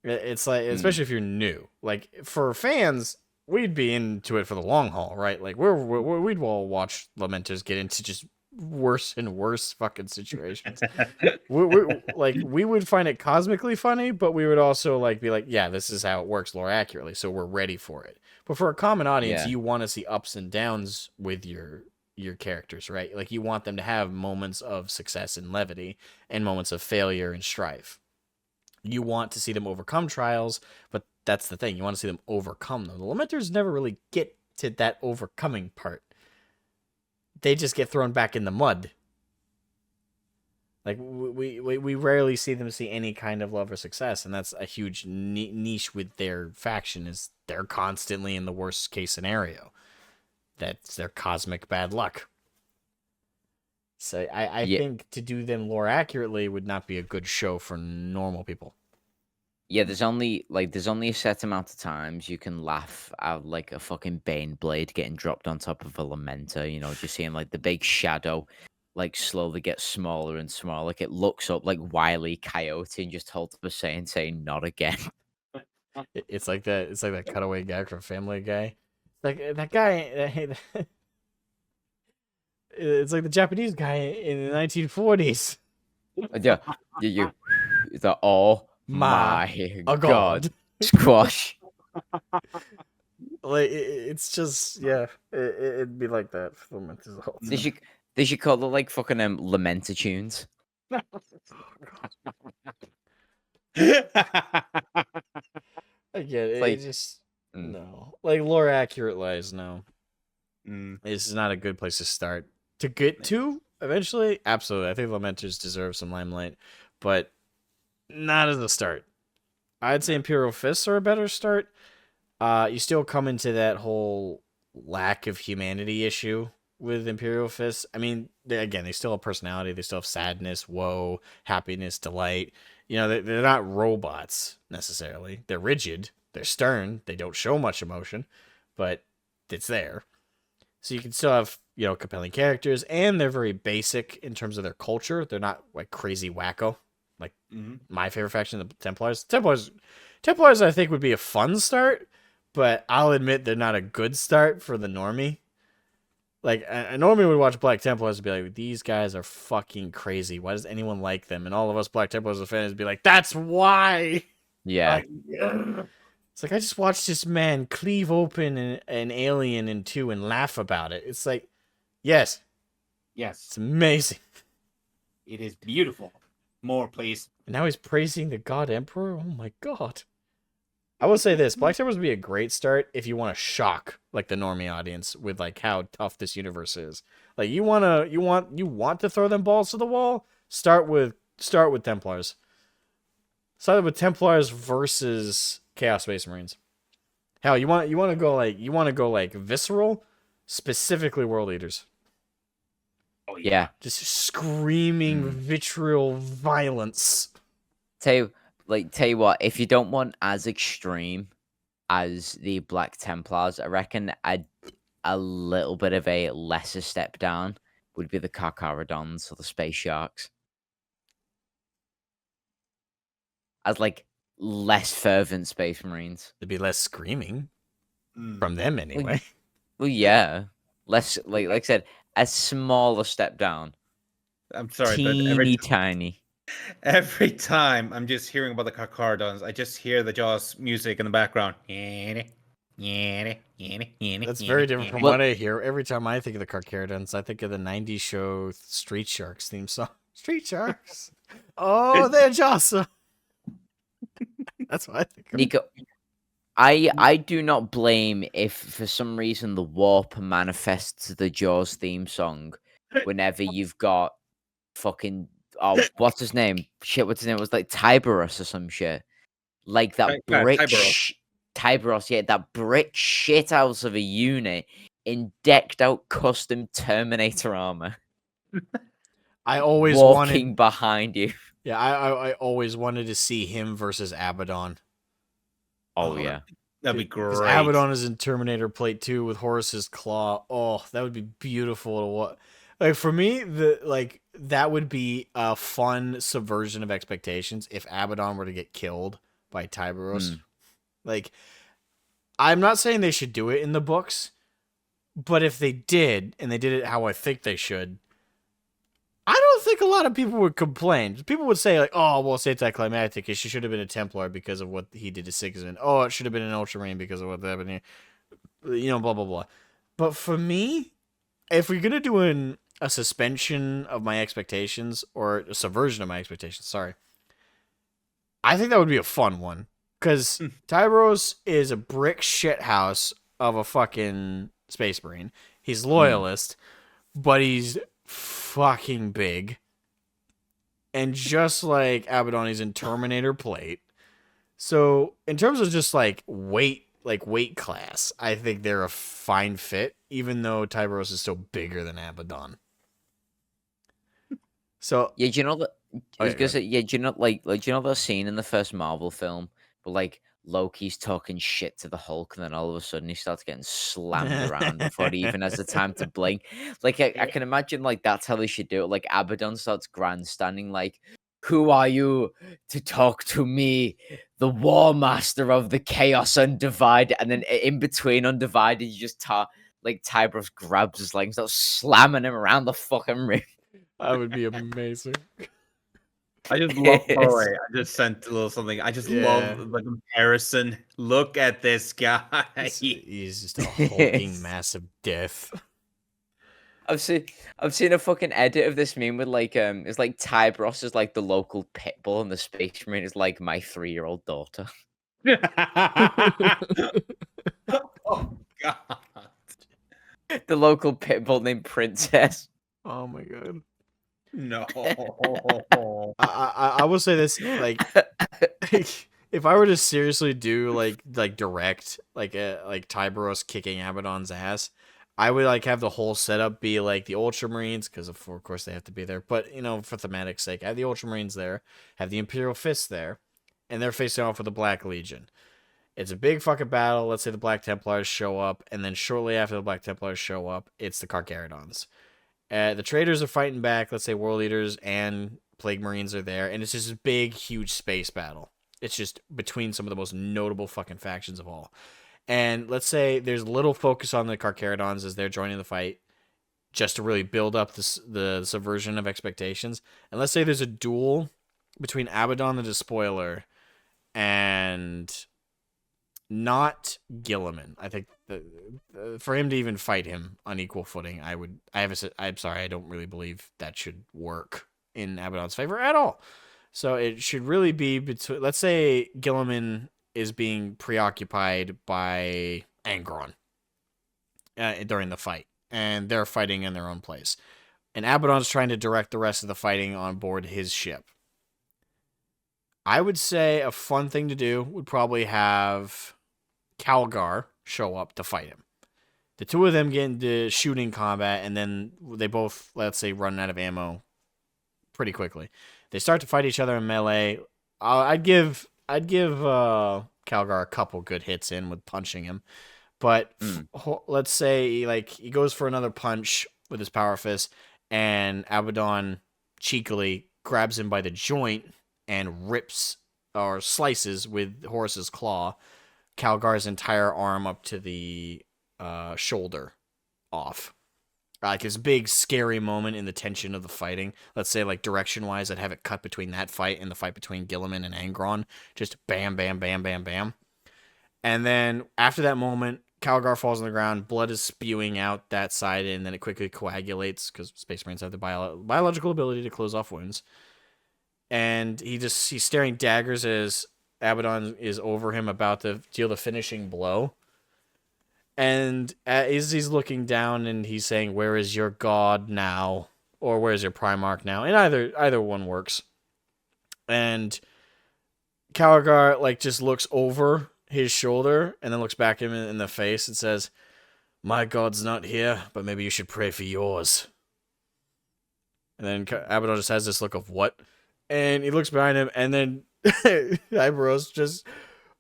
A: It's like, especially if you're new. Like for fans, we'd be into it for the long haul, right? Like we'd all watch Lamenters get into just worse and worse fucking situations. we would find it cosmically funny, but we would also like be like, yeah, this is how it works lore accurately, so we're ready for it. But for a common audience,
B: Yeah.
A: you want to see ups and downs with your characters, right? Like you want them to have moments of success and levity and moments of failure and strife. You want to see them overcome trials, but that's the thing. You want to see them overcome them. The Lamenters never really get to that overcoming part. They just get thrown back in the mud. Like we rarely see them see any kind of love or success, and that's a huge niche with their faction. Is they're constantly in the worst case scenario. That's their cosmic bad luck. So I think to do them lore accurately would not be a good show for normal people.
B: Yeah, there's only a set amount of times you can laugh at like a fucking Bane blade getting dropped on top of a Lamenter, just seeing like the big shadow like slowly get smaller and smaller. Like it looks up like Wile E. Coyote and just holds up a saying not again.
A: It's like that cutaway gag from Family Guy. Like that guy. It's like the Japanese guy in the 1940s.
B: Yeah, you the oh my god squash.
A: Like it's just it'd be like that for the Lamenters the whole time.
B: They should call it like fucking Lamenter tunes.
A: Again,
B: Like,
A: it just no. Like lore accurate lies, no.
C: Mm.
A: This is not a good place to start. To get to eventually, absolutely. I think Lamenters deserve some limelight, but not as a start. I'd say Imperial Fists are a better start. You still come into that whole lack of humanity issue with Imperial Fists. I mean, they still have personality. They still have sadness, woe, happiness, delight. They're not robots necessarily. They're rigid. They're stern. They don't show much emotion, but it's there. So you can still have, compelling characters, and they're very basic in terms of their culture. They're not like crazy wacko. Like my favorite faction, the Templars. Templars, I think, would be a fun start, but I'll admit they're not a good start for the normie. Like a normie would watch Black Templars and be like, "These guys are fucking crazy. Why does anyone like them?" And all of us Black Templars fans would be like, "That's why."
B: Yeah.
A: It's like I just watched this man cleave open an alien in two and laugh about it. It's like, yes, it's amazing.
D: It is beautiful. More, please.
A: And now he's praising the God Emperor. Oh my god! I will say this: Black Templars would be a great start if you want to shock like the normie audience with like how tough this universe is. Like you want to throw them balls to the wall. Start with Templars. Start with Templars versus Chaos Space Marines. Hell, you want to go like visceral, specifically World Eaters.
D: Oh
B: Yeah.
A: Just screaming vitriol violence.
B: Tell you what, if you don't want as extreme as the Black Templars, I reckon a little bit of a lesser step down would be the Carcharodons or the Space Sharks. as like less fervent Space Marines.
A: There'd be less screaming
C: Mm.
A: from them anyway.
B: Well, yeah, less like I said, a smaller step down,
C: I'm sorry, but
B: teeny tiny.
C: every time I'm just hearing about the Carcardons, I just hear the Jaws music in the background.
A: That's very different from
B: Well-
A: what I hear. Every time I think of the Carcharodons, I think of the 90s show Street Sharks theme song. Street Sharks. Oh, they're Jossa. That's what I think of.
B: Nico, I do not blame if for some reason the warp manifests the Jaws theme song whenever you've got fucking what's his name? Shit, what's his name? It was like Tiberus or some shit. Like that brick
C: Tiberus.
B: Tiberus, yeah, that brick shit house of a unit in decked out custom Terminator armor
A: I always
B: walking
A: wanted.
B: behind you.
A: Yeah, I always wanted to see him versus Abaddon.
B: Oh yeah.
C: That'd be great.
A: Because Abaddon is in Terminator Plate 2 with Horus's claw. Oh, that would be beautiful to watch. Like for me, that would be a fun subversion of expectations if Abaddon were to get killed by Tiberos. Like, I'm not saying they should do it in the books, but if they did, and they did it how I think they should, I don't think a lot of people would complain. People would say, like, oh, well, it's anticlimactic. She should have been a Templar because of what he did to Sigismund. Oh, it should have been an Ultramarine because of what happened here. You know, blah, blah, blah. But for me, if we're going to do a suspension of my expectations, or a subversion of my expectations, sorry, I think that would be a fun one. Because Tyros is a brick shithouse of a fucking Space Marine. He's loyalist, but he's fucking big. And just like Abaddon, he's in Terminator Plate. So, in terms of just weight class, I think they're a fine fit, even though Tyros is still bigger than Abaddon. So,
B: Yeah, do you know that? I was
A: yeah,
B: gonna say, yeah, do you know do you know that scene in the first Marvel film where Loki's talking shit to the Hulk, and then all of a sudden he starts getting slammed around before he even has the time to blink? I can imagine that's how they should do it. Abaddon starts grandstanding, "Who are you to talk to me, the War Master of the Chaos Undivided?" And then in between Undivided, you just Tybros grabs his leg and starts slamming him around the fucking ring.
A: that would be amazing.
C: I just love. By the way, I just sent a little something. I just love the comparison. Look at this guy.
A: He's just a hulking massive death.
B: I've seen a fucking edit of this meme with it's Tybros is the local pit bull and the Space Marine is my 3-year-old daughter.
C: Oh God.
B: The local pit bull named Princess.
A: Oh my god.
C: No.
A: I will say this, if I were to seriously do direct Tyberos kicking Abaddon's ass, I would have the whole setup be the Ultramarines, because of course they have to be there, but for thematic sake, have the Ultramarines there, have the Imperial Fist there, and they're facing off with the Black Legion. It's a big fucking battle. Let's say the Black Templars show up, and then shortly after the Black Templars show up, it's the Carcharodons. The traders are fighting back. Let's say World Eaters and Plague Marines are there, and it's just a big, huge space battle. It's just between some of the most notable fucking factions of all. And let's say there's little focus on the Carcharodons as they're joining the fight, just to really build up the subversion of expectations. And let's say there's a duel between Abaddon the Despoiler and not Gilliman. I think for him to even fight him on equal footing, I'm sorry, I don't really believe that should work in Abaddon's favor at all. So it should really be between, let's say Gilliman is being preoccupied by Angron during the fight, and they're fighting in their own place. And Abaddon's trying to direct the rest of the fighting on board his ship. I would say a fun thing to do would probably have Calgar show up to fight him. The two of them get into shooting combat, and then they both, let's say, run out of ammo pretty quickly. They start to fight each other in melee. I'd give Calgar a couple good hits in with punching him, but let's say he goes for another punch with his power fist, and Abaddon cheekily grabs him by the joint and rips or slices with Horus's claw Calgar's entire arm up to the shoulder off. Like this big scary moment in the tension of the fighting. Let's say like direction wise, I'd have it cut between that fight and the fight between Gilliman and Angron. Just bam, bam, bam, bam, bam. And then after that moment, Calgar falls on the ground. Blood is spewing out that side, and then it quickly coagulates because Space Marines have the biological ability to close off wounds. And he's staring daggers as Abaddon is over him about to deal the finishing blow. And as he's looking down and he's saying, "Where is your god now?" Or "Where is your Primarch now?" And either one works. And Calgar like just looks over his shoulder and then looks back at him in the face and says, "My god's not here, but maybe you should pray for yours." And then Abaddon just has this look of what? And he looks behind him, and then Ibros just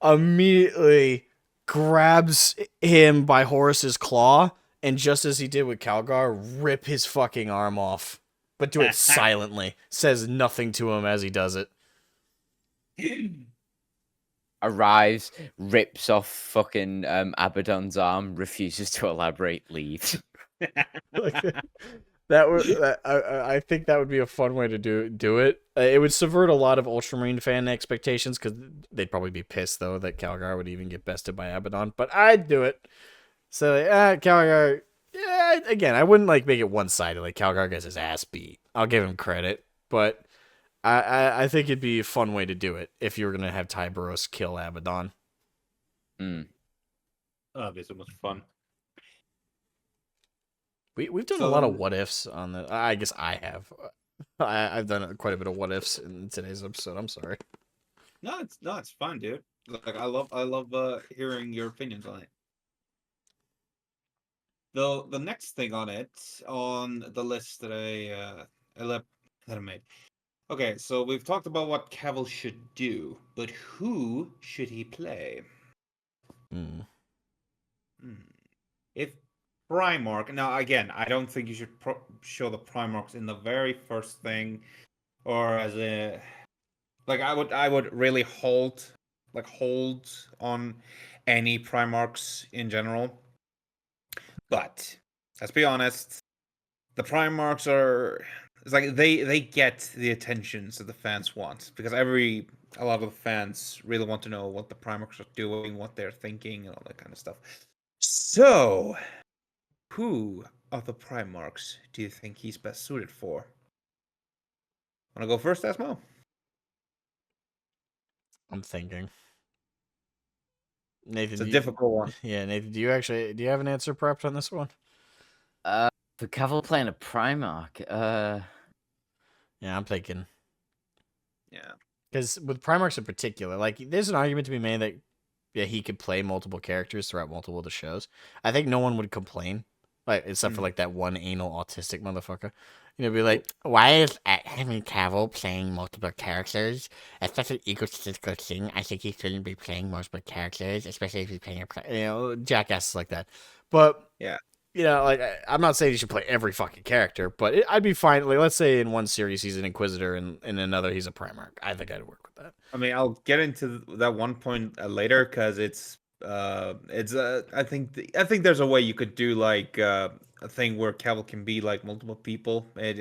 A: immediately grabs him by Horus's claw, and just as he did with Calgar, rip his fucking arm off. But do it silently. Says nothing to him as he does it.
B: Arrives, rips off fucking Abaddon's arm, refuses to elaborate, leaves.
A: I think that would be a fun way to do it. It would subvert a lot of Ultramarine fan expectations because they'd probably be pissed though that Calgar would even get bested by Abaddon. But I'd do it. So Calgar. Yeah, again, I wouldn't like make it one sided. Like Calgar gets his ass beat. I'll give him credit, but I think it'd be a fun way to do it if you were gonna have Tyberos kill Abaddon.
C: That'd be so much fun.
A: We've done a lot of what ifs on the. I guess I have. I've done quite a bit of what ifs in today's episode. I'm sorry.
C: No, it's fun, dude. Like I love hearing your opinions on it. The next thing on the list that I made. Okay, so we've talked about what Cavill should do, but who should he play? If Primarch. Now, again, I don't think you should show the Primarchs in the very first thing, or as a like. I would really hold on any Primarchs in general. But let's be honest, the Primarchs are. It's like they get the attentions that the fans want because a lot of the fans really want to know what the Primarchs are doing, what they're thinking, and all that kind of stuff. So, who of the Primarchs do you think he's best suited for? Want to go first, Asmo?
A: I'm thinking. Nathan,
C: It's a difficult one.
A: Yeah, Nathan, do you have an answer prepped on this one?
B: For Cavill playing a Primarch,
A: Yeah, I'm thinking.
C: Yeah.
A: Because with Primarchs in particular, like, there's an argument to be made that he could play multiple characters throughout multiple of the shows. I think no one would complain, like except for like that one anal autistic motherfucker. Be like, why is Henry Cavill playing multiple characters? It's such an egotistical thing. I think he shouldn't be playing multiple characters, especially if he's playing jackasses like that. But
C: yeah.
A: Like I'm not saying he should play every fucking character, but I'd be fine. Like, let's say in one series he's an Inquisitor, and in another he's a Primarch. I think I'd work with that.
C: I mean, I'll get into that one point later because I think there's a way you could do like a thing where Cavill can be like multiple people. It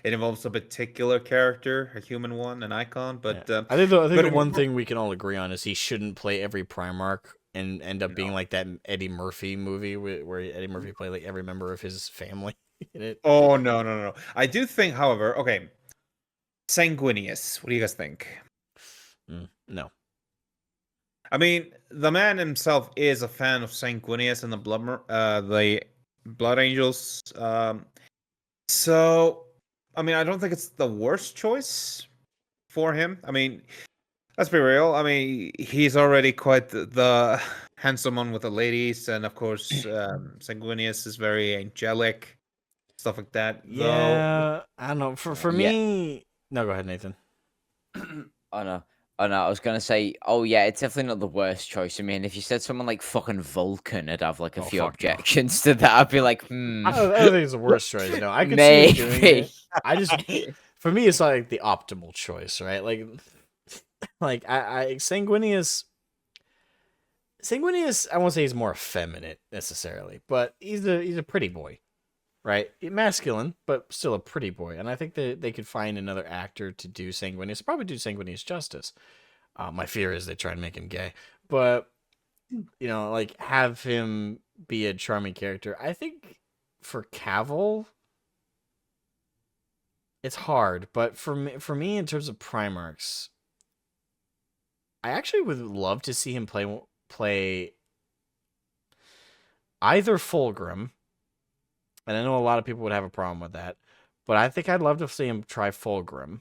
C: involves a particular character, a human one, an icon. But
A: I think the one thing we can all agree on is he shouldn't play every Primarch and end up being like that Eddie Murphy movie where Eddie Murphy played like every member of his family in it.
C: Oh no! I do think, however, okay, Sanguinius. What do you guys think?
A: No.
C: I mean, the man himself is a fan of Sanguinius and the Blood Angels. So, I mean, I don't think it's the worst choice for him. I mean, let's be real. I mean, he's already quite the handsome one with the ladies, and of course, Sanguinius is very angelic, stuff like that.
A: Yeah, I don't know. For me, no. Go ahead, Nathan.
B: Oh no, I was gonna say, it's definitely not the worst choice. I mean, if you said someone like fucking Vulcan, I'd have like a few objections to that. I'd be like,
A: I don't think it's the worst choice. No, I could see him doing it. For me, it's like the optimal choice, right? Like Like Sanguinius, I won't say he's more effeminate necessarily, but he's a pretty boy, right? Masculine, but still a pretty boy. And I think that they could find another actor to do Sanguinius, probably do Sanguinius justice. My fear is they try and make him gay, but like have him be a charming character. I think for Cavill, it's hard, but for me in terms of Primarchs, I actually would love to see him play either Fulgrim, and I know a lot of people would have a problem with that, but I think I'd love to see him try Fulgrim.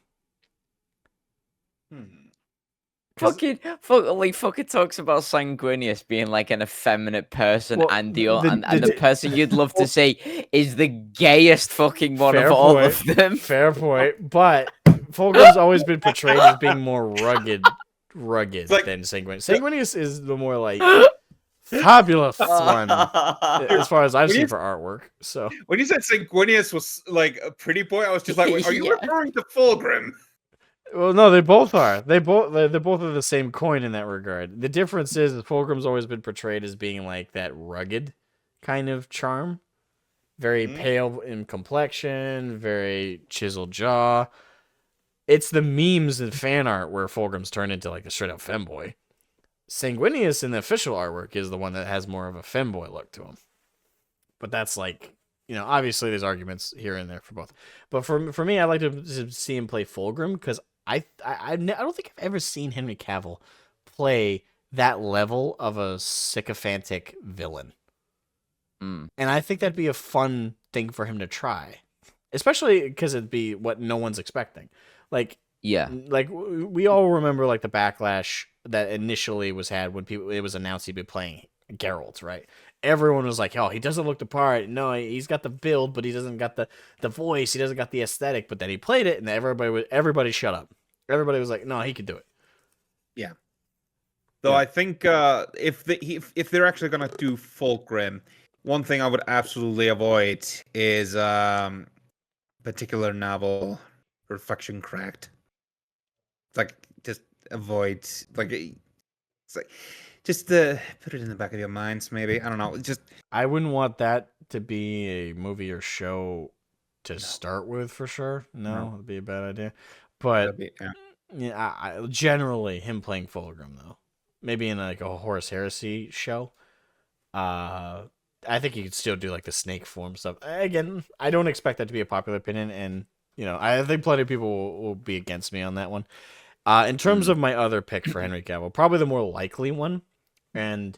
B: Fucking talks about Sanguinius being like an effeminate person,
A: Well,
B: and the person you'd love to see is the gayest fucking one
A: Fair
B: of all
A: point.
B: of them.
A: Fair point, but Fulgrim's always been portrayed as being more rugged
C: like-
A: than Sanguinius. Sanguinius is the more like fabulous one as far as I've seen for artwork. So
C: When you said Sanguinius was like a pretty boy, I was just like, wait, are you
B: Yeah.
C: referring to Fulgrim?
A: well, no, they both are. They're both of the same coin in that regard. The difference is that Fulgrim's always been portrayed as being like that rugged kind of charm, very pale in complexion, very chiseled jaw. It's the memes and fan art where Fulgrim's turned into like a straight up femboy. Sanguinius in the official artwork is the one that has more of a femboy look to him. But that's like, obviously there's arguments here and there for both. But for me, I'd like to see him play Fulgrim because I don't think I've ever seen Henry Cavill play that level of a sycophantic villain. And I think that'd be a fun thing for him to try, especially because it'd be what no one's expecting. Like we all remember like the backlash that initially was had when it was announced he'd be playing Geralt, right? Everyone was like, "Oh, he doesn't look the part. No, he's got the build, but he doesn't got the voice. He doesn't got the aesthetic." But then he played it, and everybody shut up. Everybody was like, "No, he could do it."
C: Yeah. Though I think if they're actually gonna do Fulgrim, one thing I would absolutely avoid is particular novel Reflection Cracked. Like just avoid it's like just put it in the back of your minds, maybe. I don't know. Just
A: I wouldn't want that to be a movie or show to start with for sure. No, it'd be a bad idea. But I generally him playing Fulgrim though, maybe in like a Horus Heresy show. I think you could still do like the snake form stuff. Again, I don't expect that to be a popular opinion, and I think plenty of people will be against me on that one. In terms of my other pick for Henry Cavill, probably the more likely one, and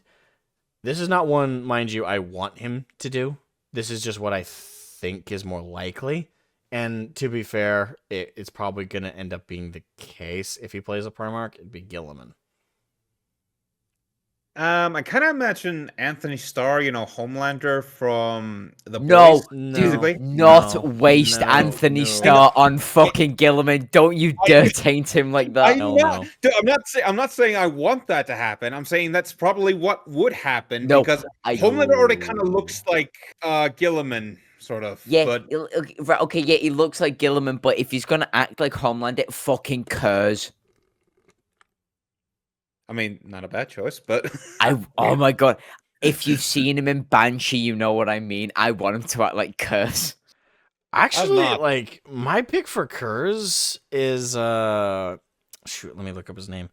A: this is not one, mind you, I want him to do. This is just what I think is more likely. And to be fair, it's probably going to end up being the case if he plays a Primarch. It'd be Gilliman.
C: I kind of imagine Anthony Starr, Homelander from the Boys. Basically.
B: Waste Anthony Starr on fucking Gilliman. Don't you dare taint him like that.
C: Dude, I'm not saying I want that to happen. I'm saying that's probably what would happen because Homelander already kind of looks like Gilliman, sort of.
B: Yeah,
C: but
B: okay, yeah, he looks like Gilliman, but if he's gonna act like Homelander, fucking Kurz.
C: I mean, not a bad choice, but
B: oh my god. If you've seen him in Banshee, you know what I mean. I want him to act like Kurz.
A: Actually, like my pick for Kurz is shoot, let me look up his name.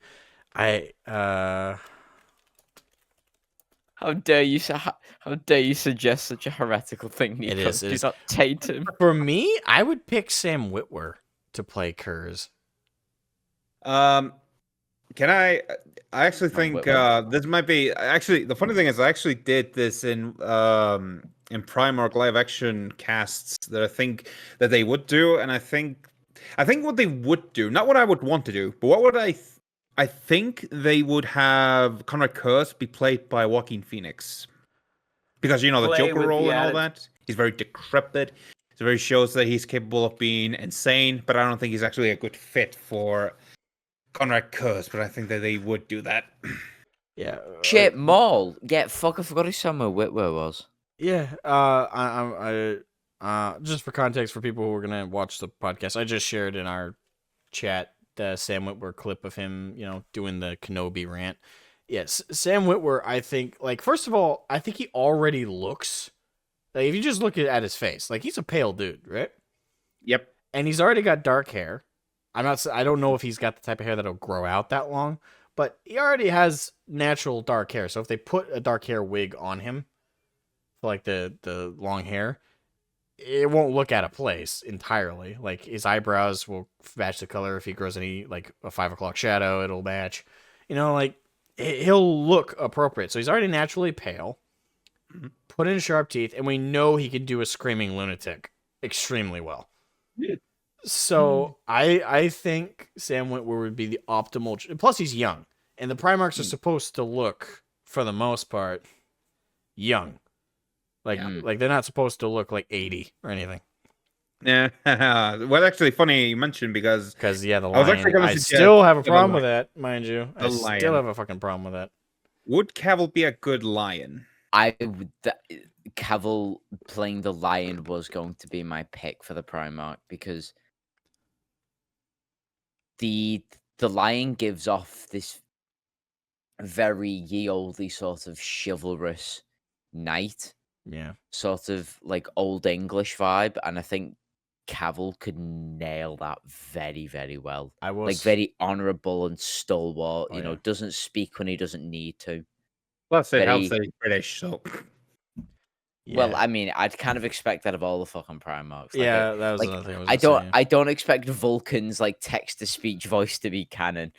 B: How dare you suggest such a heretical thing, Nicho?
A: It is.
B: Do not taint him.
A: For me, I would pick Sam Witwer to play Kurz.
C: Can I actually think this might be actually the funny thing is I actually did this in Primarch live action casts that I think that they would do, and I think what they would do, not what I would want to do, but what would I think they would have Conrad Kurz be played by Joaquin Phoenix, because the Joker role and all that. He's very decrepit. It very shows that he's capable of being insane, but I don't think he's actually a good fit for Conrad Kurz, but I think that they would do that.
A: Yeah.
B: Shit, Maul. Yeah, fuck, I forgot who Samuel Witwer was.
A: Yeah. Just for context for people who are gonna watch the podcast, I just shared in our chat the Sam Witwer clip of him, doing the Kenobi rant. Yes, Sam Witwer, I think, like, first of all, I think he already looks, like, if you just look at his face, like, he's a pale dude, right?
D: Yep.
A: And he's already got dark hair. I don't know if he's got the type of hair that'll grow out that long, but he already has natural dark hair. So if they put a dark hair wig on him, for like the long hair, it won't look out of place entirely. Like his eyebrows will match the color. If he grows any like a 5 o'clock shadow, it'll match. Like he'll look appropriate. So he's already naturally pale. Put in sharp teeth, and we know he can do a screaming lunatic extremely well. So I think Sam Witwer would be the optimal. Plus, he's young, and the Primarchs are supposed to look, for the most part, young. Like they're not supposed to look like 80 or anything.
C: Yeah. Well, actually, funny you mentioned because
A: the
C: I was
A: lion.
C: actually gonna
A: I
C: suggest
A: still have a
C: the
A: problem with
C: lion.
A: that, mind you.
C: The
A: I still
C: lion.
A: have a fucking problem with that.
C: Would Cavill be a good lion?
B: Cavill playing the lion was going to be my pick for the Primarch because the lion gives off this very ye olde sort of chivalrous knight, sort of like old English vibe, and I think Cavill could nail that very, very well. Like very honorable and stalwart. Doesn't speak when he doesn't need to.
C: Plus, it helps that he's British, so.
A: Yeah.
B: Well, I mean, I'd kind of expect that of all the fucking Primarchs. Like,
A: that was another thing I was gonna say.
B: I don't expect Vulcan's like text-to-speech voice to be canon.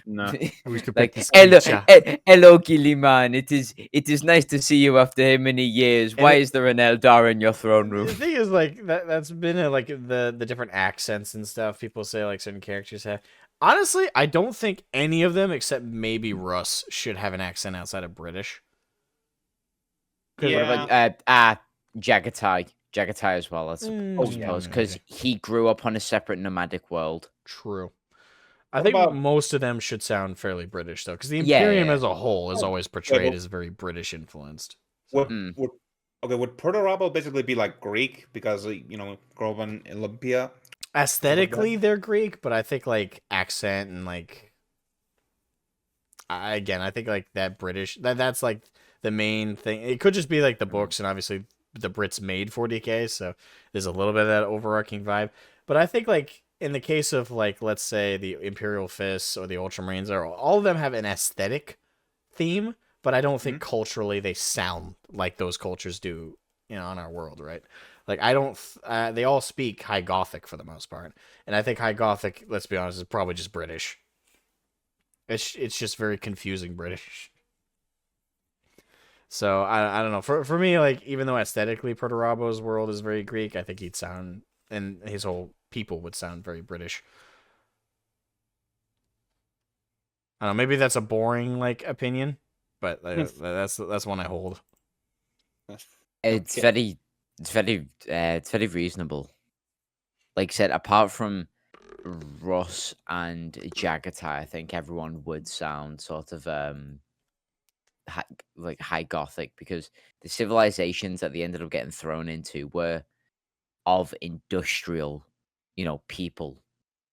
C: No.
B: Like, hello, Gilliman. It is nice to see you after how many years. Why is there an Eldar in your throne room?
A: The thing is, like, that's been like the different accents and stuff people say, like, certain characters have. Honestly, I don't think any of them, except maybe Russ, should have an accent outside of British.
B: What about Jagatai? Jagatai as well, I suppose, because he grew up on a separate nomadic world.
A: True. I think most of them should sound fairly British, though, because the Imperium as a whole is always portrayed as very British influenced. So.
C: Would Perturabo basically be like Greek because grew up in Olympia?
A: Aesthetically, they're Greek, but I think like accent and like I think like that British that's like the main thing. It could just be like the books, and obviously the Brits made 40k, so there's a little bit of that overarching vibe. But I think like in the case of like let's say the Imperial Fists or the Ultramarines, all of them have an aesthetic theme, but I don't think culturally they sound like those cultures do, in our world, right? Like I don't. They all speak High Gothic for the most part, and I think High Gothic, let's be honest, is probably just British. It's just very confusing British. So I don't know. For me, like even though aesthetically Perturabo's world is very Greek, I think he'd sound, and his whole people would sound very British. I don't know. Maybe that's a boring like opinion, but that's one I hold.
B: It's very reasonable. Like I said, apart from Russ and Jagatai, I think everyone would sound sort of like High Gothic, because the civilizations that they ended up getting thrown into were of industrial, people.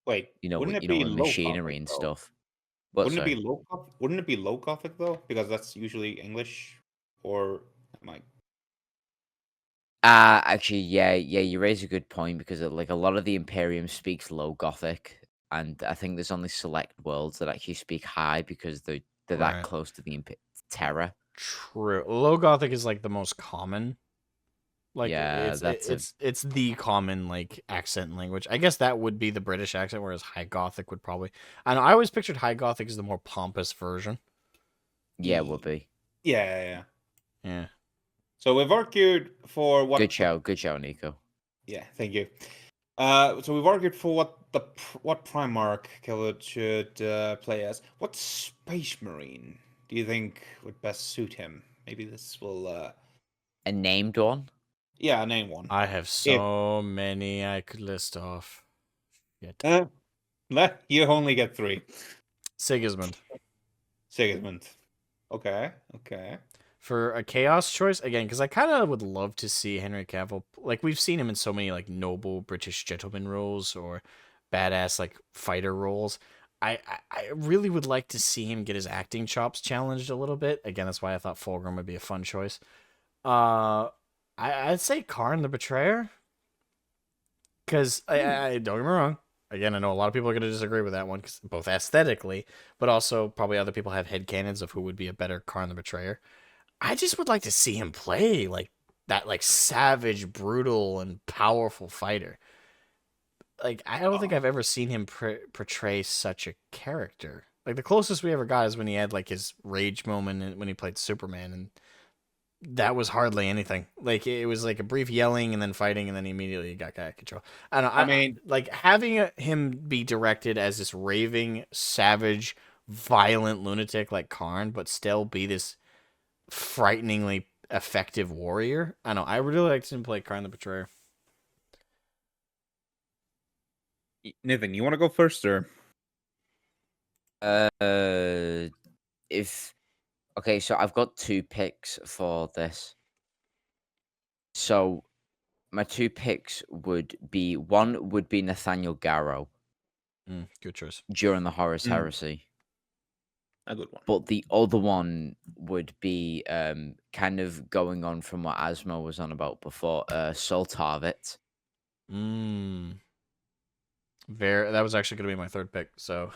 C: Wait,
B: with machinery and stuff.
C: Wouldn't it be low Gothic? Wouldn't it be low Gothic though? Because that's usually English, or am I?
B: Actually, yeah, you raise a good point, because like a lot of the Imperium speaks Low Gothic, and I think there's only select worlds that actually speak High because they're that close to the Terra.
A: True. Low Gothic is like the most common. Like it's the common like accent language. I guess that would be the British accent, whereas High Gothic would probably. I know. I always pictured High Gothic as the more pompous version.
B: Yeah, it would be.
C: Yeah.
A: Yeah.
C: So we've argued for what.
B: Good show, Nico.
C: Yeah, thank you. So we've argued for what Primarch Cavill should play as. What Space Marine do you think would best suit him? Maybe this will.
B: A named one.
C: Yeah, name one.
A: I have so many I could list off.
C: You only get 3.
A: Sigismund.
C: Okay.
A: For a chaos choice, again, because I kind of would love to see Henry Cavill. Like, we've seen him in so many, like, noble British gentleman roles, or badass like fighter roles. I really would like to see him get his acting chops challenged a little bit. Again, that's why I thought Fulgrim would be a fun choice. I'd say Karn the Betrayer, because I don't get me wrong. Again, I know a lot of people are going to disagree with that one, cause both aesthetically, but also probably other people have headcanons of who would be a better Karn the Betrayer. I just would like to see him play like that, like savage, brutal, and powerful fighter. Like I don't think I've ever seen him portray such a character. Like the closest we ever got is when he had like his rage moment when he played Superman, and that was hardly anything. Like it was like a brief yelling and then fighting, and then he immediately got out of control. I don't know.
C: I mean,
A: like having him be directed as this raving, savage, violent lunatic like Karn, but still be this frighteningly effective warrior. I don't know. I really liked him play Karn the Betrayer.
C: Nathan, you want to go first, or
B: If okay, so I've got 2 picks for this. So my 2 picks would be, one would be Nathaniel Garrow
A: Good choice.
B: during the Horus
C: Mm.
B: Heresy,
C: a good one?
B: but the other one would be kind of going on from what Asmo was on about before, Soltarvit.
A: That was actually going to be my third pick. So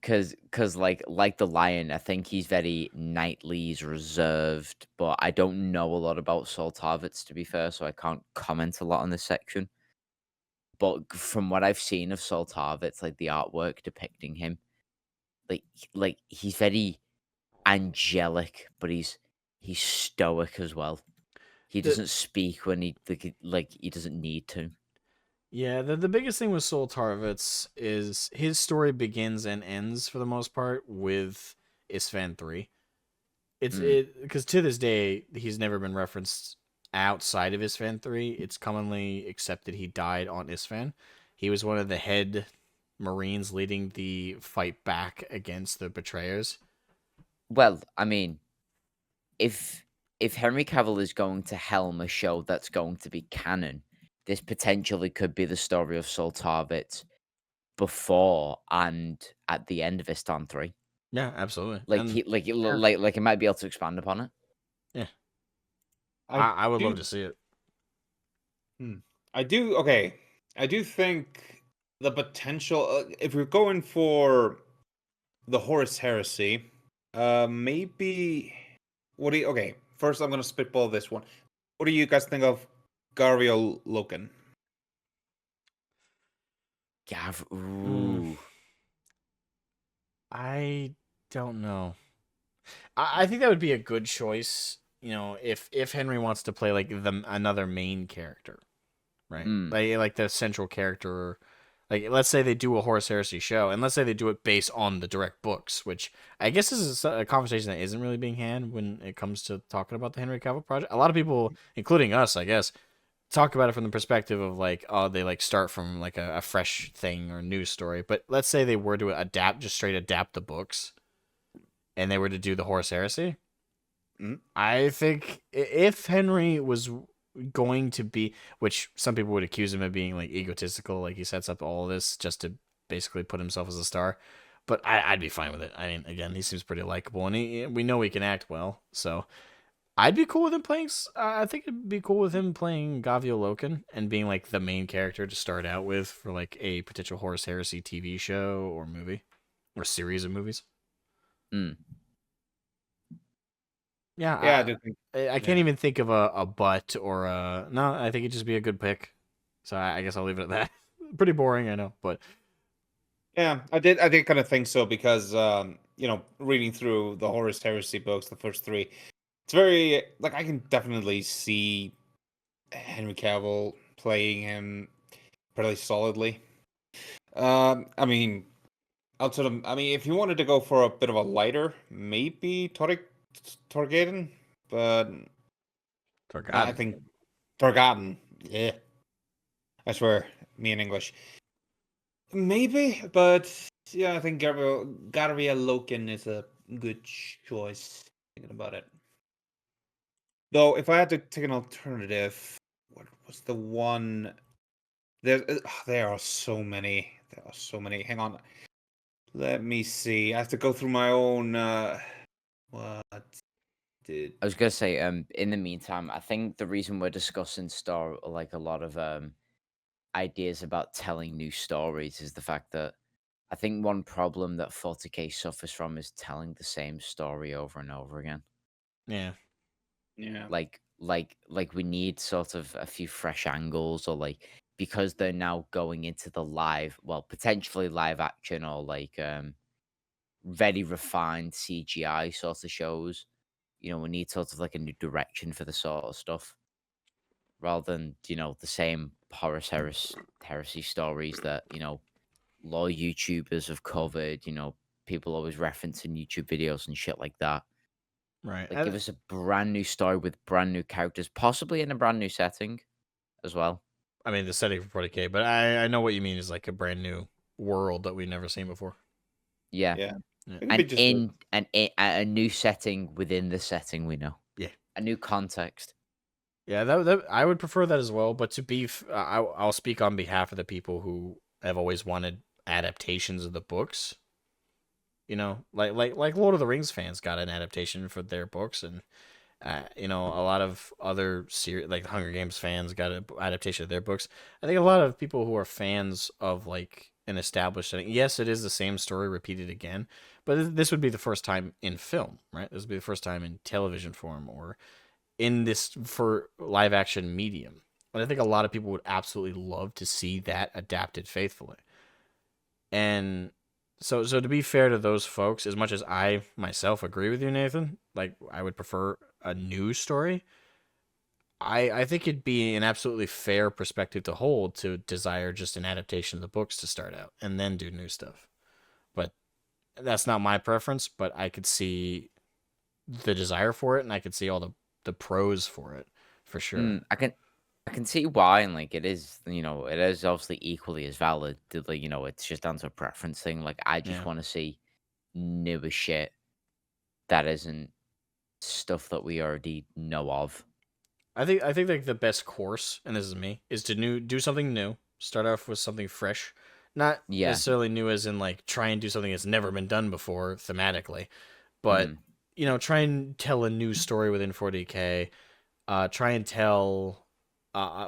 B: Cause like the Lion, I think he's very knightly, he's reserved, but I don't know a lot about Soltarvitz, to be fair, so I can't comment a lot on this section. But from what I've seen of Soltarvitz, like the artwork depicting him, like he's very angelic, but he's stoic as well. He
A: The-
B: doesn't speak when like he doesn't need to.
A: yeah, the biggest thing with Soul Tarvitz is his story begins and ends for the most part with Isfan 3. Because to this day he's never been referenced outside of Isfan 3. It's commonly accepted he died on Isfan. He was one of the head Marines leading the fight back against the betrayers.
B: Well, I mean, if Henry Cavill is going to helm a show that's going to be canon, this potentially could be the story of Soltarvitz before and at the end of Istan 3.
A: Yeah, absolutely.
B: Like
A: And
B: he like
A: yeah.
B: like he might be able to expand upon it.
A: Yeah. I would love
C: do-
A: to see it.
C: I do. Okay, I do think the potential. If we're going for the Horus Heresy, maybe. What do you? Okay, first I'm gonna spitball this one. What do you guys think of Gabriel Loken?
B: Gav,
A: Mm.
B: ooh.
A: I don't know. I think that would be a good choice. You know, if Henry wants to play like another main character, right? Like the central character. Like let's say they do a Horus Heresy show, and let's say they do it based on the direct books, which I guess is a conversation that isn't really being had when it comes to talking about the Henry Cavill project. A lot of people, including us, I guess, talk about it from the perspective of like, oh, they like start from like a fresh thing or news story. But let's say they were to just straight adapt the books, and they were to do the Horus Heresy. I think if Henry was going to be, which some people would accuse him of being like egotistical, like he sets up all of this just to basically put himself as a star, but I'd be fine with it. I mean, again, he seems pretty likable, and we know he can act well, so I'd be cool with him playing. I think it'd be cool with him playing Gavio Loken and being like the main character to start out with for like a potential Horus Heresy TV show or movie or series of movies. Yeah,
C: Yeah, I do think.
A: I can't even think of a butt or a no. I think it'd just be a good pick. So I guess I'll leave it at that. Pretty boring, I know, but
C: Yeah, I did kind of think so because reading through the Horus Heresy books, the first 3, it's very like I can definitely see Henry Cavill playing him pretty solidly. I mean, if you wanted to go for a bit of a lighter, maybe Torgaden, but I think Torgaden. Yeah, I swear, me in English. Maybe, but yeah, I think Gabriel Loken is a good choice. Thinking about it, though, if I had to take an alternative, what was the one There are so many. There are so many. Hang on. Let me see. I have to go through my own. What did?
B: I was gonna say, in the meantime, I think the reason we're discussing like a lot of ideas about telling new stories is the fact that I think one problem that 40k suffers from is telling the same story over and over again.
A: Yeah.
C: Yeah.
B: Like we need sort of a few fresh angles, or like, because they're now going into the live, well, potentially live action, or like very refined CGI sort of shows. We need sort of like a new direction for the sort of stuff, rather than the same heresy stories that a lot of YouTubers have covered. People always referencing YouTube videos and shit like that.
A: Right.
B: Like, give us a brand new story with brand new characters, possibly in a brand new setting as well.
A: I mean, the setting for 40k, but I know what you mean is like a brand new world that we've never seen before.
B: Yeah.
C: Yeah.
A: Yeah.
C: It could
B: And
C: be just
B: a new setting within the setting we know.
A: Yeah.
B: A new context.
A: Yeah, that I would prefer that as well. But to be, I'll speak on behalf of the people who have always wanted adaptations of the books. Like Lord of the Rings fans got an adaptation for their books, and a lot of other like Hunger Games fans got an adaptation of their books. I think a lot of people who are fans of like an established setting, yes, it is the same story repeated again, but this would be the first time in film, right? This would be the first time in television form or in this for live action medium. And I think a lot of people would absolutely love to see that adapted faithfully. And so to be fair to those folks, as much as I myself agree with you, Nathan, like I would prefer a new story. I think it'd be an absolutely fair perspective to hold to desire just an adaptation of the books to start out and then do new stuff. But that's not my preference, but I could see the desire for it and I could see all the pros for it for sure.
B: I can see why, and like it is obviously equally as valid. Like, it's just down to a preference thing. Like, I just
A: Yeah.
B: want to see newer shit that isn't stuff that we already know of.
A: I think like the best course, and this is me, is to do something new. Start off with something fresh, not
B: Yeah.
A: necessarily new as in like try and do something that's never been done before thematically, but try and tell a new story within 40k. Try and tell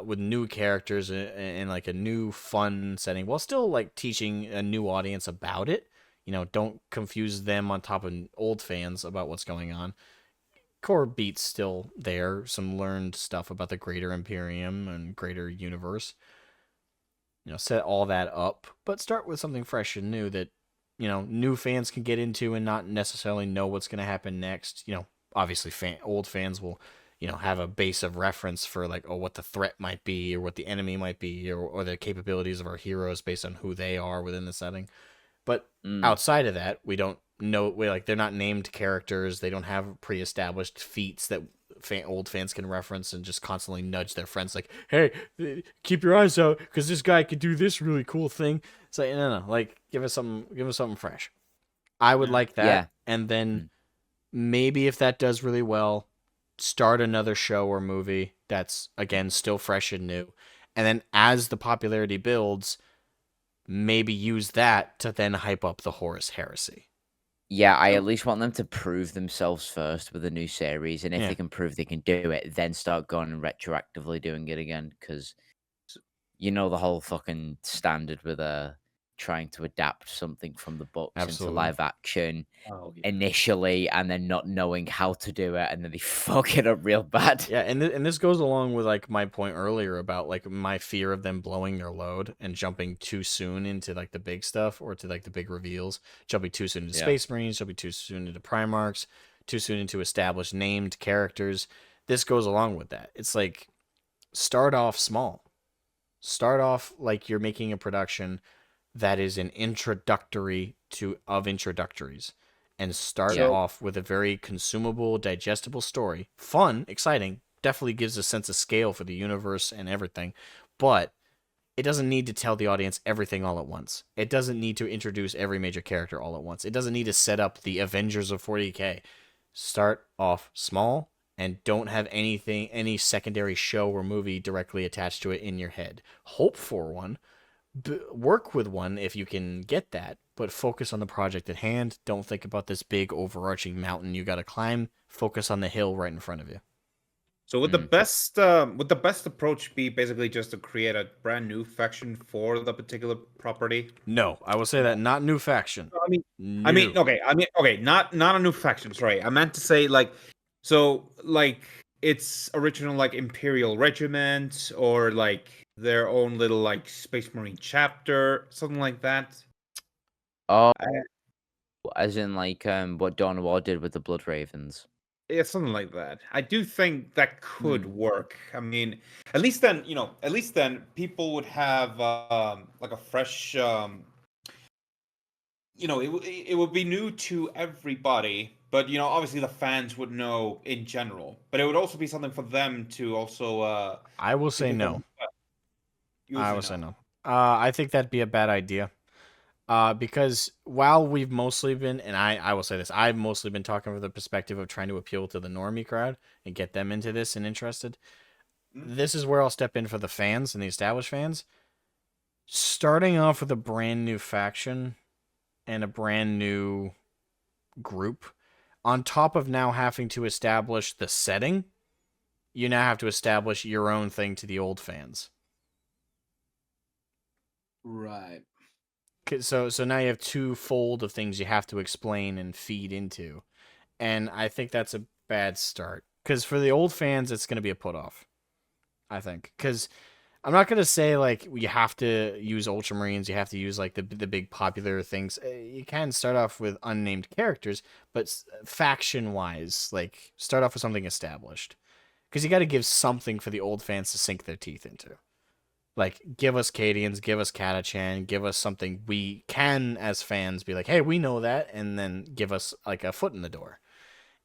A: with new characters in like a new fun setting, while still like teaching a new audience about it. Don't confuse them on top of old fans about what's going on. Core beats still there, some learned stuff about the greater Imperium and greater universe. Set all that up, but start with something fresh and new that, new fans can get into and not necessarily know what's going to happen next. Obviously old fans will, have a base of reference for like, oh, what the threat might be or what the enemy might be or the capabilities of our heroes based on who they are within the setting. But outside of that, we don't know. They're not named characters. They don't have pre-established feats that old fans can reference and just constantly nudge their friends like, "Hey, keep your eyes out because this guy could do this really cool thing." It's like, no, like give us something fresh. I would like that,
B: Yeah.
A: and then maybe if that does really well, start another show or movie that's again still fresh and new, and then as the popularity builds, maybe use that to then hype up the Horus Heresy.
B: Yeah, I at least want them to prove themselves first with a new series, and if
A: Yeah.
B: they can prove they can do it, then start going and retroactively doing it again. Because the whole fucking standard with trying to adapt something from the books
A: Absolutely.
B: into live action
C: Oh, yeah.
B: initially, and then not knowing how to do it, and then they fuck it up real bad.
A: Yeah, and this goes along with like my point earlier about like my fear of them blowing their load and jumping too soon into like the big stuff or to like the big reveals, jumping too soon into Space Marines, jumping too soon into Primarchs, too soon into established named characters. This goes along with that. It's like start off small. Start off like you're making a production that is an introductory of introductories, and start off with a very consumable, digestible story. Fun, exciting, definitely gives a sense of scale for the universe and everything, but it doesn't need to tell the audience everything all at once. It doesn't need to introduce every major character all at once. It doesn't need to set up the Avengers of 40k. Start off small and don't have any secondary show or movie directly attached to it in your head. Hope for one, work with one if you can get that, but focus on the project at hand. Don't think about this big overarching mountain you got to climb. Focus on the hill right in front of you.
C: So would the best approach be basically just to create a brand new faction for the particular property?
A: No, I will say that not new faction.
C: Okay, not a new faction. Sorry, I meant to say like its original like Imperial Regiment or like their own little like Space Marine chapter, something like that.
B: Oh, as in like what Dawn of War did with the Blood Ravens.
C: Yeah, something like that. I do think that could work. I mean, at least then people would have like a fresh it would be new to everybody, but obviously the fans would know in general. But it would also be something for them to also
A: I will say no. I will say no. I think that'd be a bad idea. Because while we've mostly been, and I will say this, I've mostly been talking from the perspective of trying to appeal to the normie crowd and get them into this and interested. This is where I'll step in for the fans and the established fans. Starting off with a brand new faction and a brand new group, on top of now having to establish the setting, you now have to establish your own thing to the old fans.
D: Right.
A: So now you have twofold of things you have to explain and feed into. And I think that's a bad start. Because for the old fans, it's going to be a put-off, I think. Because I'm not going to say, like, you have to use Ultramarines, you have to use, like, the big popular things. You can start off with unnamed characters, but faction-wise, like, start off with something established. Because you got to give something for the old fans to sink their teeth into. Like, give us Cadians, give us Catachan, give us something we can, as fans, be like, hey, we know that, and then give us, like, a foot in the door.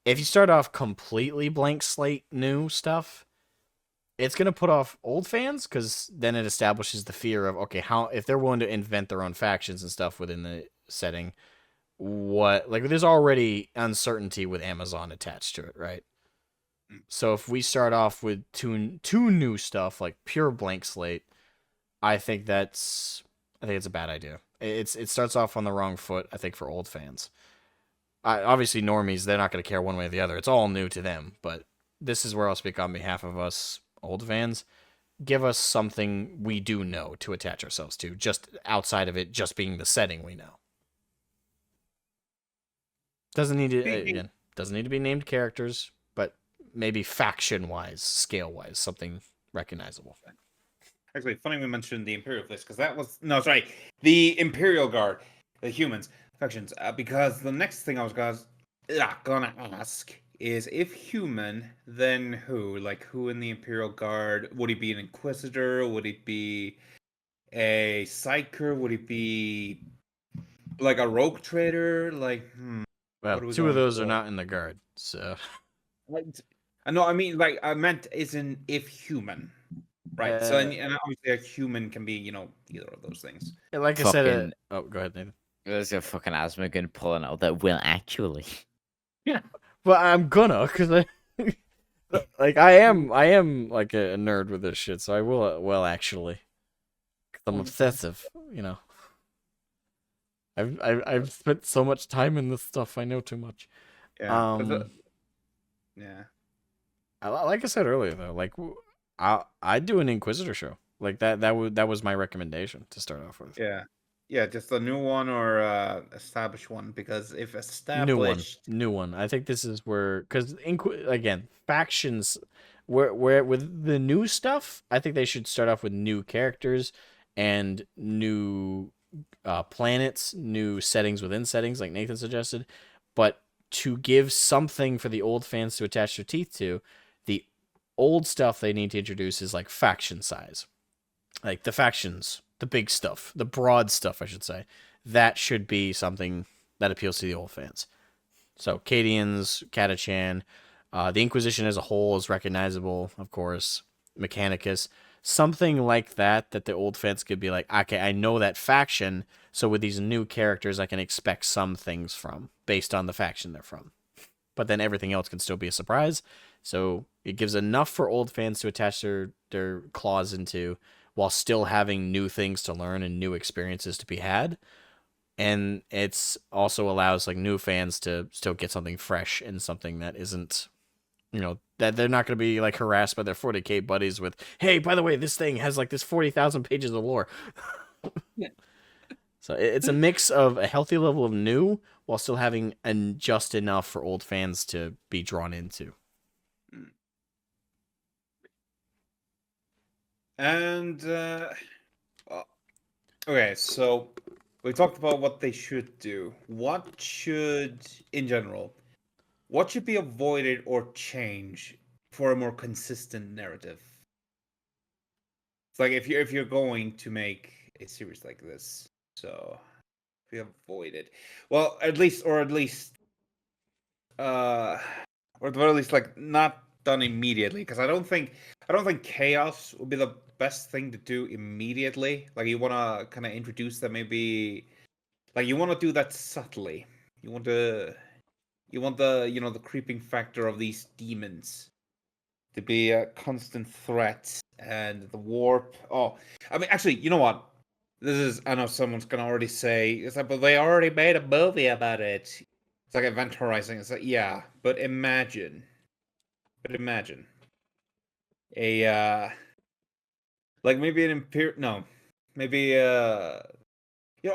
A: If you start off completely blank slate new stuff, it's going to put off old fans, because then it establishes the fear of, okay, how if they're willing to invent their own factions and stuff within the setting, there's already uncertainty with Amazon attached to it, right? So if we start off with two new stuff, like pure blank slate, I think it's a bad idea. It starts off on the wrong foot, I think, for old fans. Obviously, normies, they're not going to care one way or the other. It's all new to them. But this is where I'll speak on behalf of us old fans. Give us something we do know to attach ourselves to, just outside of it just being the setting we know. Doesn't need to be named characters, but maybe faction-wise, scale-wise, something recognizable.
C: Actually, funny we mentioned the Imperial Fist, because the Imperial Guard, the humans, factions. Because the next thing I was gonna ask is, if human, then who? Like, who in the Imperial Guard? Would he be an Inquisitor? Would he be a Psyker? Would he be like a Rogue Trader? Like,
A: Well, two of those are not in the Guard, so.
C: I mean, I meant if human. Right. So and obviously a human can be, either of those things.
A: Like I said, go ahead, Nathan.
B: There's a fucking Asmogan pulling out that will actually.
A: Yeah. Well, I'm gonna, because I am like a nerd with this shit, so I will actually. 'Cause I'm obsessive, I've spent so much time in this stuff. I know too much.
C: Yeah. Yeah.
A: Like I said earlier, though, like I'd do an Inquisitor show. Like that was my recommendation to start off with.
C: Yeah, just a new one or established one, because if established,
A: new one. I think this is where, because again, factions, where with the new stuff, I think they should start off with new characters and new planets, new settings within settings, like Nathan suggested. But to give something for the old fans to attach their teeth to, the old stuff they need to introduce is like faction size. Like the factions, the big stuff, the broad stuff, I should say. That should be something that appeals to the old fans. So Cadians, Catachan, the Inquisition as a whole is recognizable, of course. Mechanicus, something like that the old fans could be like, okay, I know that faction, so with these new characters, I can expect some things from, based on the faction they're from. But then everything else can still be a surprise. So it gives enough for old fans to attach their claws into, while still having new things to learn and new experiences to be had. And it's also allows like new fans to still get something fresh and something that isn't, that they're not going to be like harassed by their 40k buddies with, hey, by the way, this thing has like this 40,000 pages of lore.
C: Yeah.
A: So it's a mix of a healthy level of new while still having just enough for old fans to be drawn into.
C: And okay, so we talked about what they should do. What should, in general, what should be avoided or changed for a more consistent narrative? It's like if you're going to make a series like this, so if you avoid it, well, at least or at the very least, like not done immediately, because I don't think chaos would be the best thing to do immediately. Like you want to kind of introduce that, maybe like you want to do that subtly. You want the the creeping factor of these demons to be a constant threat, and the warp. Oh, I mean, actually, you know what? This is, I know someone's gonna already say, it's like, but they already made a movie about it. It's like Event Horizon. It's like, yeah, but imagine a like maybe an maybe a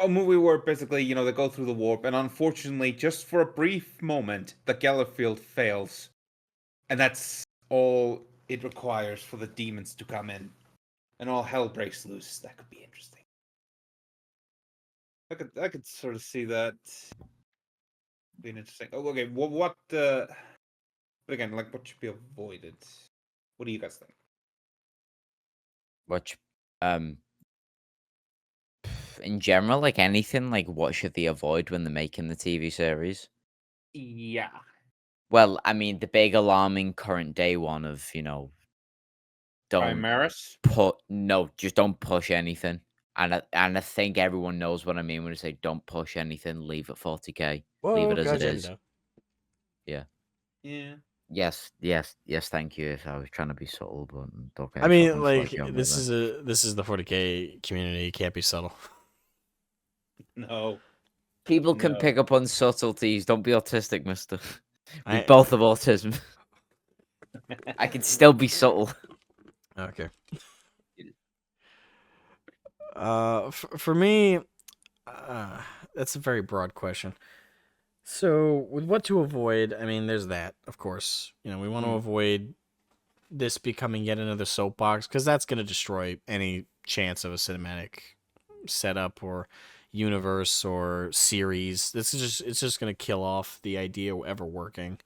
C: movie where basically, they go through the warp, and unfortunately, just for a brief moment, the Gellerfield fails, and that's all it requires for the demons to come in, and all hell breaks loose. That could be interesting. I could sort of see that being interesting. Oh, okay. But again, like, what should be avoided? What do you guys think?
B: Which, in general, like anything, like what should they avoid when they're making the TV series?
C: Yeah.
B: Well, I mean, the big alarming current day one of, don't
C: Primaris?
B: just don't push anything. And I think everyone knows what I mean when I say don't push anything, leave it 40k, leave it as it is. Yeah.
C: Yeah.
B: Yes, thank you. If I was trying to be subtle, but okay.
A: I mean,
B: fucking
A: like,
B: fuck you, I'm
A: this
B: with it.
A: this is the 40k community. You can't be subtle.
C: No.
B: People can
C: No.
B: pick up on subtleties. Don't be autistic, mister. We
A: I-
B: both have autism. I can still be subtle.
A: Okay. For me, that's a very broad question. So, with what to avoid, I mean, there's that, of course. We want to avoid this becoming yet another soapbox, because that's going to destroy any chance of a cinematic setup or universe or series. It's just going to kill off the idea of ever working,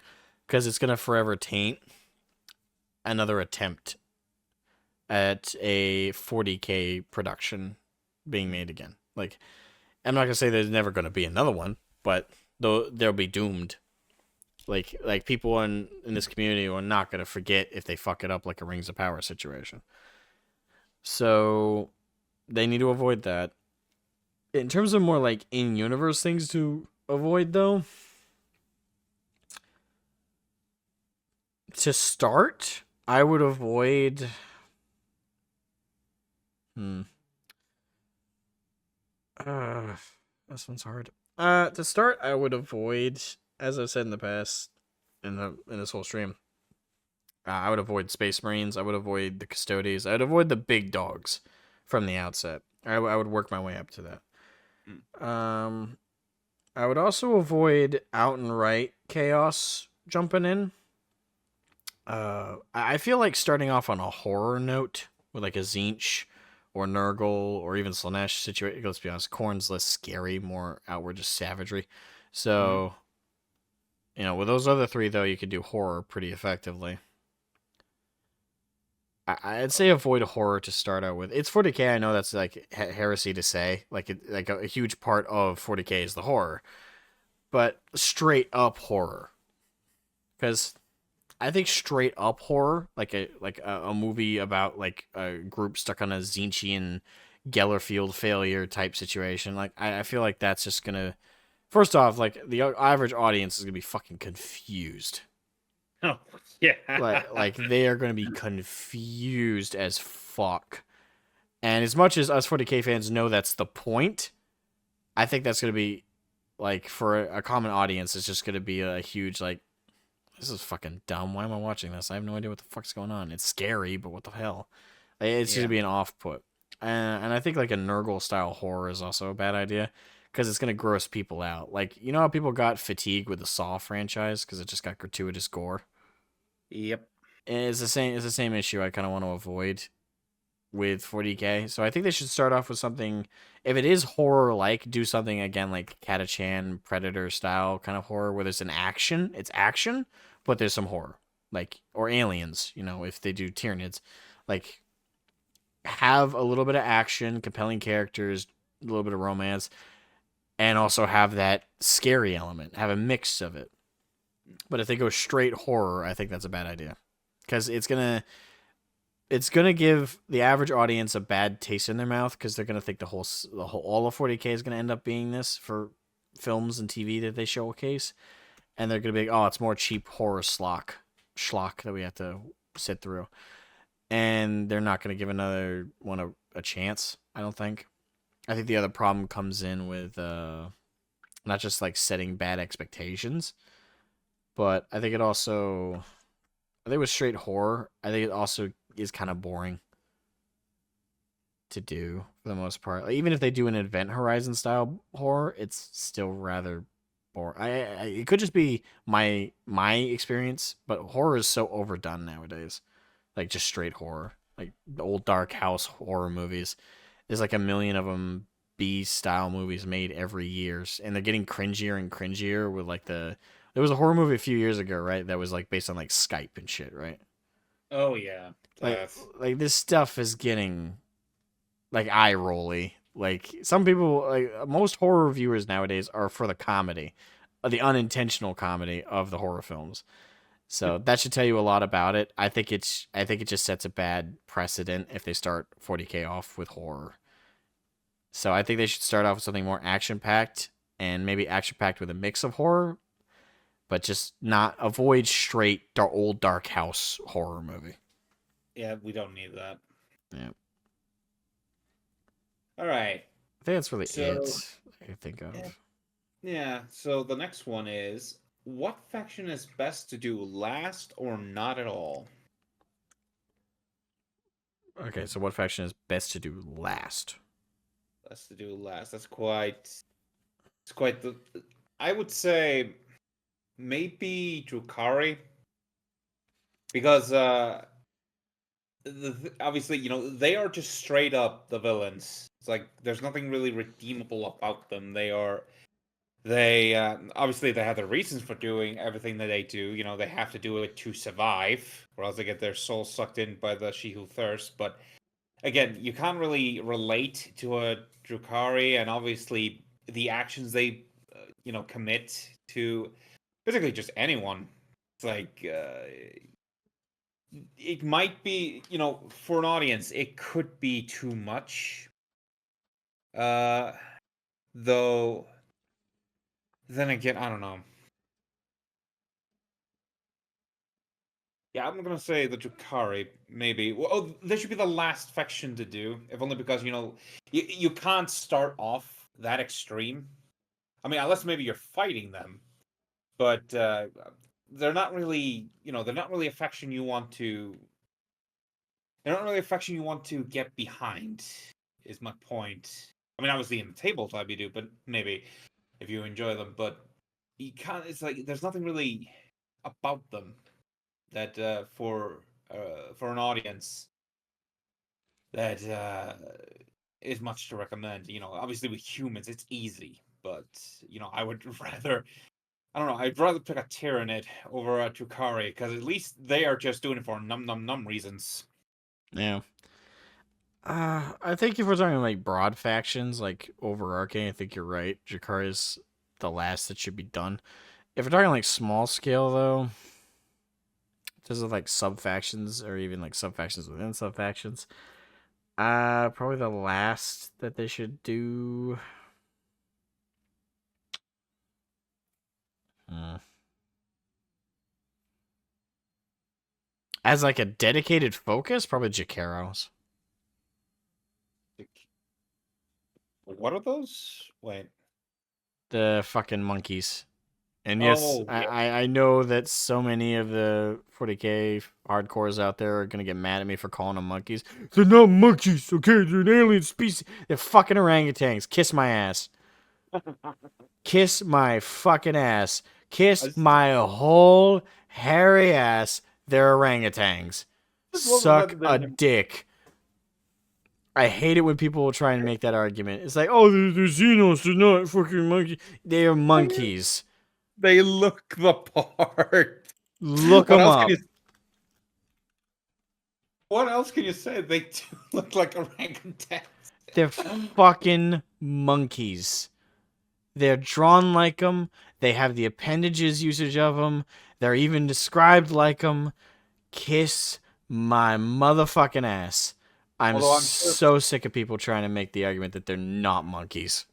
A: because it's going to forever taint another attempt at a 40k production being made again. Like, I'm not going to say there's never going to be another one, but they'll be doomed. Like people in this community are not going to forget if they fuck it up, like a Rings of Power situation. So they need to avoid that. In terms of more like in-universe things to avoid, though, to start, I would avoid. This one's hard. To start, I would avoid, as I've said in the past, in this whole stream, I would avoid Space Marines. I would avoid the Custodies. I would avoid the big dogs from the outset. I would work my way up to that. I would also avoid out and right chaos jumping in. I feel like starting off on a horror note with like a Zinch or Nurgle or even Slanesh situation. Let's be honest, Khorne's less scary, more outward just savagery. So, with those other three though, you could do horror pretty effectively. I'd say avoid horror to start out with. It's 40k. I know that's like heresy to say. Like a huge part of 40k is the horror, but straight up horror. Because I think straight up horror, like a movie about like a group stuck on a Zinchian Gellerfield failure type situation. Like I feel like that's just gonna. First off, like the average audience is gonna be fucking confused.
D: Oh, yeah.
A: Like they are going to be confused as fuck. And as much as us 40k fans know that's the point, I think that's going to be like for a common audience, it's just going to be a huge like, this is fucking dumb. Why am I watching this? I have no idea what the fuck's going on. It's scary, but what the hell? Like, it's going to be an off put. And I think like a Nurgle style horror is also a bad idea because it's going to gross people out. Like, you know how people got fatigued with the Saw franchise because it just got gratuitous gore?
D: Yep.
A: And it's the same issue I kind of want to avoid with 40k. So I think they should start off with something. If it is horror like, do something again like Katachan Predator style kind of horror where there's an action. It's action, but there's some horror. Like or aliens, you know, if they do Tyranids. Like have a little bit of action, compelling characters, a little bit of romance, and also have that scary element. Have a mix of it. But if they go straight horror, I think that's a bad idea. Because it's gonna give the average audience a bad taste in their mouth because they're gonna think the whole all of 40k is gonna end up being this for films and TV that they showcase, and they're gonna be like, oh, it's more cheap horror schlock that we have to sit through, and they're not gonna give another one a chance. I don't think. I think the other problem comes in with not just like setting bad expectations, but I think it also. I think with straight horror, I think it also is kind of boring to do for the most part. Like, even if they do an Event Horizon style horror, it's still rather boring. It could just be my experience, but horror is so overdone nowadays. Like just straight horror, like the old dark house horror movies. There's like a million of them B style movies made every year, and they're getting cringier and cringier with like there was a horror movie a few years ago, right? That was like based on like Skype and shit, right?
D: Oh, yeah.
A: Like this stuff is getting like eye rolly. Like some people, like most horror reviewers nowadays are for the comedy, the unintentional comedy of the horror films. So that should tell you a lot about it. I think it just sets a bad precedent if they start 40k off with horror. So I think they should start off with something more action packed and maybe action packed with a mix of horror, but just not avoid straight old dark house horror movie.
D: Yeah, we don't need that.
A: Yeah,
D: All right.
A: I think that's really
D: So-
A: it I can think of.
D: Yeah, so the next one is, what faction is best to do last or not at all?
A: Okay, so what faction is best to do last?
D: Best to do last. That's quite the, I would say maybe Drukhari, because obviously, they are just straight up the villains. It's like there's nothing really redeemable about them. They obviously they have their reasons for doing everything that they do. They have to do it to survive, or else they get their soul sucked in by the she who thirsts. But again, you can't really relate to a Drukhari, and obviously the actions they commit to basically just anyone. It's like it might be, for an audience, it could be too much. Though, then again, I don't know. Yeah, I'm gonna say the Drukhari, maybe. Well, they should be the last faction to do, if only because you can't start off that extreme. I mean, unless maybe you're fighting them, but they're not really, they're not really a faction you want to. They're not really a faction you want to get behind. Is my point. I mean, obviously in the tabletop you do, but maybe if you enjoy them, but you can't. It's like there's nothing really about them that for an audience that is much to recommend. Obviously with humans it's easy, but I would rather. I don't know. I'd rather pick a Tyranid over a Drukhari because at least they are just doing it for num num num reasons.
A: Yeah. I think if we're talking like broad factions, like overarching, I think you're right. Jakar is the last that should be done. If we're talking like small scale though, just of like sub factions or even like sub factions within sub factions, probably the last that they should do. As like a dedicated focus, probably Jacaros.
C: What are those? Wait.
A: The fucking monkeys. And yes,
C: Oh, yeah.
A: I know that so many of the 40k hardcores out there are gonna get mad at me for calling them monkeys. They're not monkeys, okay? They're an alien species. They're fucking orangutans. Kiss my ass. Kiss my fucking ass. Kiss my whole hairy ass. They're orangutans.
C: Just love
A: Suck
C: that they're-
A: a dick. I hate it when people will try and make that argument. It's like, oh, they're xenos. They're not fucking monkeys. They are monkeys.
C: They look the part.
A: Look
C: What
A: them
C: else
A: up.
C: can you? What else can you say? They do look like orangutans.
A: They're fucking monkeys. They're drawn like them. They have the appendages usage of them. They're even described like them. Kiss my motherfucking ass. I'm
C: Although I'm
A: so sick of people trying to make the argument that they're not monkeys.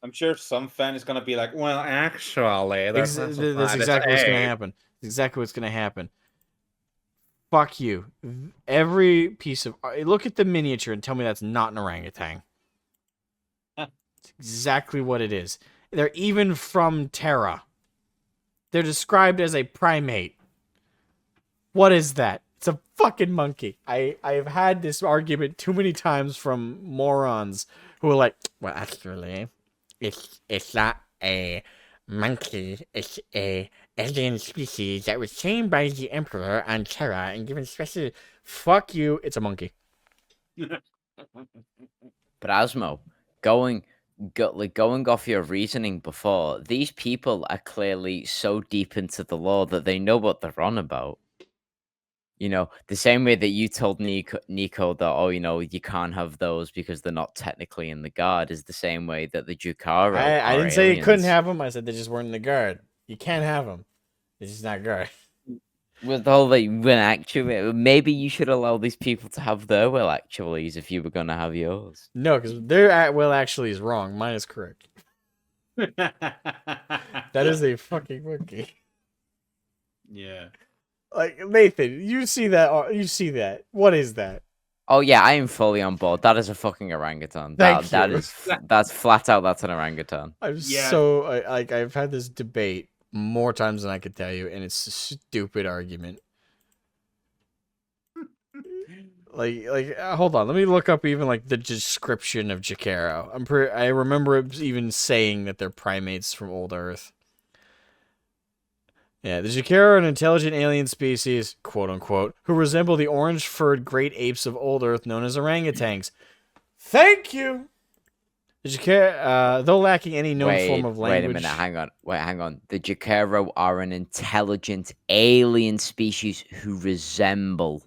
C: I'm sure some fan is gonna be like, "Well, actually, that's not so
A: That's
C: bad.
A: exactly what's going to
C: Hey."
A: happen. That's exactly what's going to happen. Fuck you. Every piece of... Look at the miniature and tell me that's not an orangutan. It's exactly what it is. They're even from Terra. They're described as a primate. What is that? It's a fucking monkey. I've had this argument too many times from morons who are like, well, actually, it's not a monkey. It's a alien species that was tamed by the Emperor on Terra and given special... Fuck you. It's a monkey.
B: But Asmo, going off your reasoning before, these people are clearly so deep into the lore that they know what they're on about. You know, the same way that you told Nico that, oh, you know, you can't have those because they're not technically in the guard, is the same way that the Jukaro
A: I
B: are
A: didn't say you couldn't
B: aliens.
A: have them. I said they just weren't in the guard. You can't have them. It's just not guard.
B: With the whole like will actually, maybe you should allow these people to have their will actuallys if you were gonna have yours.
A: No, because their will actually is wrong. Mine is correct. That is a fucking monkey.
C: Yeah.
A: Like, Nathan, you see that? You see that? What is that?
B: Oh yeah, I am fully on board. That is a fucking orangutan.
A: Thank
B: That
A: you.
B: is that's flat out. That's an orangutan.
A: I'm
C: Yeah.
A: so like I've had this debate more times than I could tell you, and it's a stupid argument. Hold on, let me look up even like the description of Jacaro. I remember it even saying that they're primates from old Earth. Yeah, the Jacaro are an intelligent alien species, quote unquote, who resemble the orange-furred great apes of old Earth known as orangutans. Thank you. The Jacaro, though lacking any known form of language.
B: Wait a minute, hang on. The Jacaro are an intelligent alien species who resemble.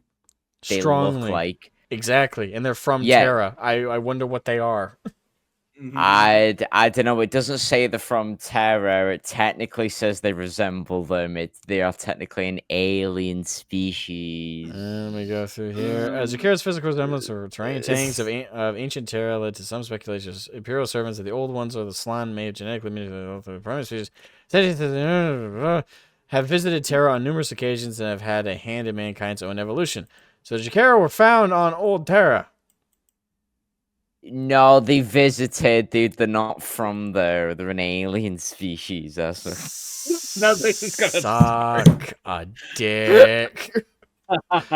B: They
A: Strongly.
B: look like
A: Exactly, and they're from
B: Yeah.
A: Terra. I wonder what they are.
B: I don't know. It doesn't say they're from Terra. It technically says they resemble them. They are technically an alien species.
A: Let me go through here. Jakaro's physical resemblance to orangutans of ancient Terra led to some speculations. Imperial servants of the old ones or the Slan may have genetically mutated the primate species. Have visited Terra on numerous occasions and have had a hand in mankind's own evolution. So the Jakaro were found on old Terra.
B: No, they visited. They're not from there. They're an alien species. That's
C: Nothing's gonna
A: Suck a dick.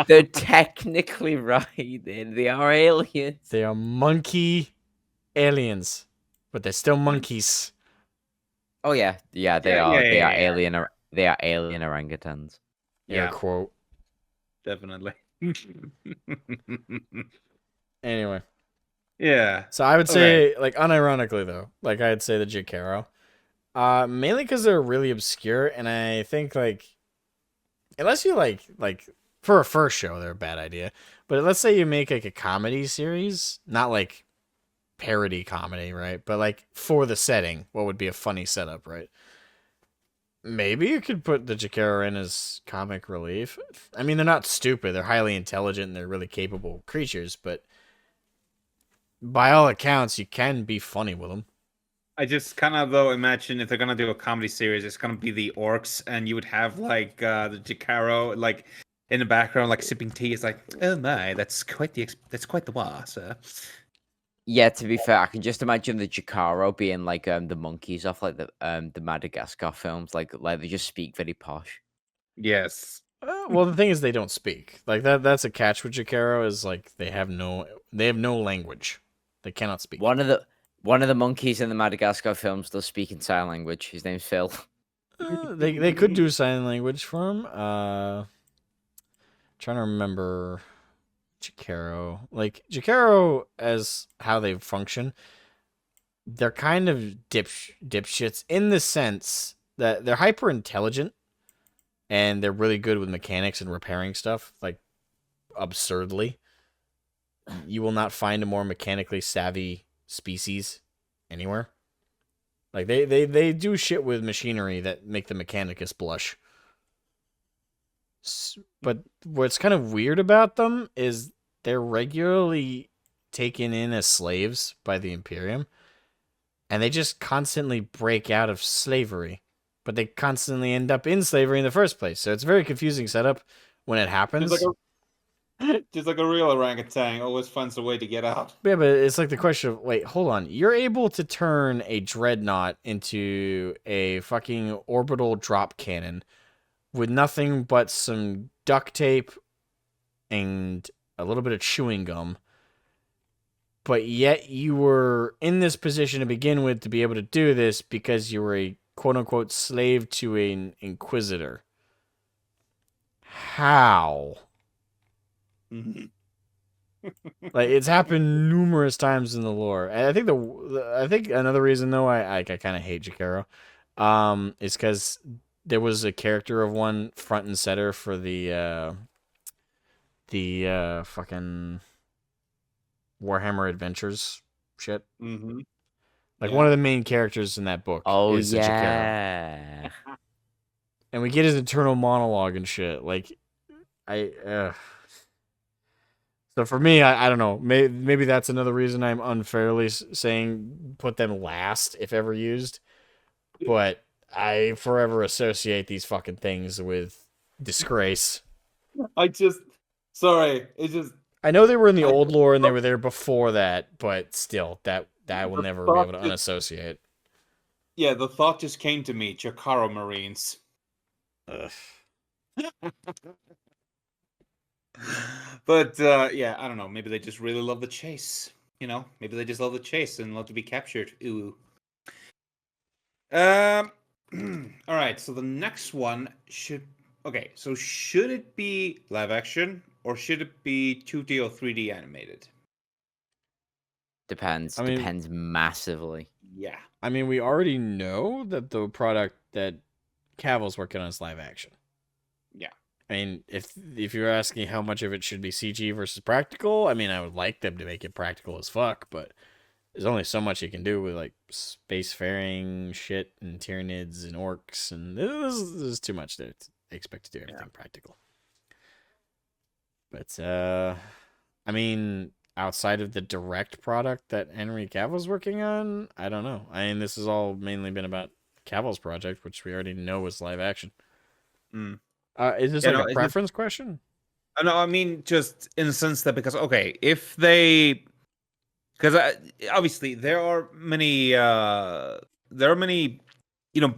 B: they're technically right. They are aliens.
A: They are monkey aliens, but they're still monkeys.
B: Oh yeah, they
C: Yeah,
B: are. They
C: yeah,
B: are
C: yeah.
B: alien. They are alien orangutans.
A: Air
C: Yeah.
A: quote.
C: Definitely.
A: Anyway.
C: Yeah.
A: So I would say, like, unironically though, like I'd say the Jacaro, mainly because they're really obscure, and I think like, unless you like for a first show, they're a bad idea. But let's say you make like a comedy series, not like parody comedy, right? But like for the setting, what would be a funny setup, right? Maybe you could put the Jacaro in as comic relief. I mean, they're not stupid; they're highly intelligent, and they're really capable creatures, but by all accounts, you can be funny with them.
C: I just kind of though imagine if they're gonna do a comedy series, it's gonna be the orcs, and you would have like the Jacaro, like in the background, like sipping tea. It's like, oh my, that's quite the war, sir.
B: Yeah, to be fair, I can just imagine the Jakaro being like the monkeys off like the Madagascar films, like they just speak very posh.
C: Yes.
A: Well, the thing is, they don't speak. Like that's a catch with Jakaro is like they have no language. They cannot speak.
B: One of the monkeys in the Madagascar films does speak in sign language. His name's Phil.
A: They could do sign language for him. Trying to remember Jakaro. Like Jakaro, as how they function, they're kind of dipshits in the sense that they're hyper intelligent and they're really good with mechanics and repairing stuff, like absurdly. You will not find a more mechanically savvy species anywhere. Like they do shit with machinery that make the Mechanicus blush. But what's kind of weird about them is they're regularly taken in as slaves by the Imperium, and they just constantly break out of slavery, but they constantly end up in slavery in the first place. So it's a very confusing setup when it happens.
C: Just like a real orangutan, always finds a way to get out.
A: Yeah, but it's like the question of, wait, hold on. You're able to turn a dreadnought into a fucking orbital drop cannon with nothing but some duct tape and a little bit of chewing gum. But yet you were in this position to begin with to be able to do this because you were a quote-unquote slave to an inquisitor. How? Like, it's happened numerous times in the lore. And I think another reason though I kind of hate Jakaro is because there was a character of one front and center for the fucking Warhammer Adventures shit.
C: Mm-hmm.
A: Like one of the main characters in that book is Jakaro.
B: Yeah.
A: And we get his internal monologue and shit. Like so for me, I don't know. Maybe that's another reason I'm unfairly saying put them last if ever used. But I forever associate these fucking things with disgrace.
C: Sorry, it's just.
A: I know they were in the old lore and they were there before that, but still, that I will never be able to unassociate.
C: Yeah, the thought just came to me: Jakaro Marines.
A: Ugh.
C: But yeah, I don't know. Maybe they just really love the chase. You know, maybe they just love the chase and love to be captured. Ooh. All right. So the next one should. Okay. So should it be live action or should it be 2D or 3D animated?
B: Depends.
A: I mean-
B: Depends massively.
C: Yeah.
A: I mean, we already know that the product that Cavill's working on is live action.
C: Yeah.
A: I mean, if you're asking how much of it should be CG versus practical, I mean, I would like them to make it practical as fuck, but there's only so much you can do with like spacefaring shit and Tyranids and orcs, and this is too much to expect to do everything practical. But I mean, outside of the direct product that Henry Cavill's working on, I don't know. I mean, this has all mainly been about Cavill's project, which we already know is live action.
C: Mm.
A: Is this like a preference question?
C: No, I mean just in the sense that because if they, because obviously there are many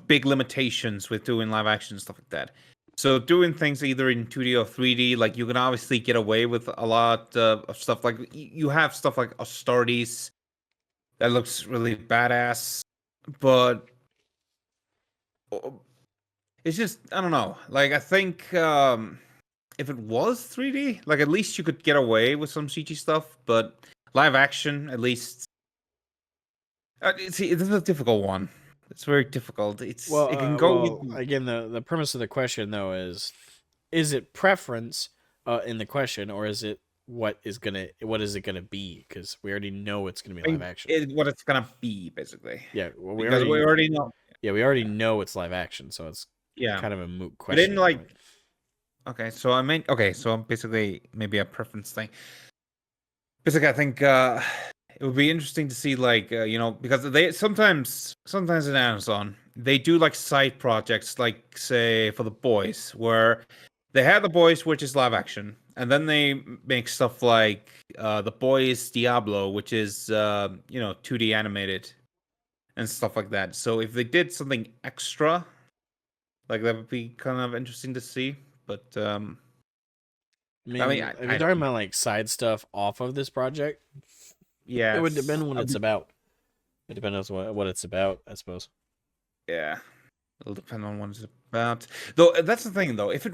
C: big limitations with doing live action and stuff like that. So doing things either in 2D or 3D, like you can obviously get away with a lot of stuff. Like you have stuff like Astartes that looks really badass, but it's just, I don't know. Like, I think if it was 3D, like, at least you could get away with some CG stuff, but live action, at least. See, this is a difficult one. It's very difficult. It can go with...
A: Again, the premise of the question, though, is it preference in the question, or is it what is it gonna be? Because we already know it's gonna be live action.
C: What it's gonna be, basically.
A: Yeah, well,
C: we already know.
A: Yeah, we already know it's live action, so it's kind of a moot question.
C: But didn't like. Okay, so I meant so basically maybe a preference thing. Basically, I think it would be interesting to see because they sometimes in Amazon they do like side projects, like say for the boys, where they had The Boys, which is live action, and then they make stuff like The Boys Diablo, which is 2D animated and stuff like that. So if they did something extra, like that would be kind of interesting to see. But
A: I mean,
C: I
A: if
C: don't
A: you're talking
C: know.
A: about like side stuff off of this project,
C: Yeah,
A: it would depend what
C: I'll
A: it's
C: be-
A: about. It depends on what it's about, I suppose.
C: Yeah, it'll depend on what it's about. Though that's the thing, though. If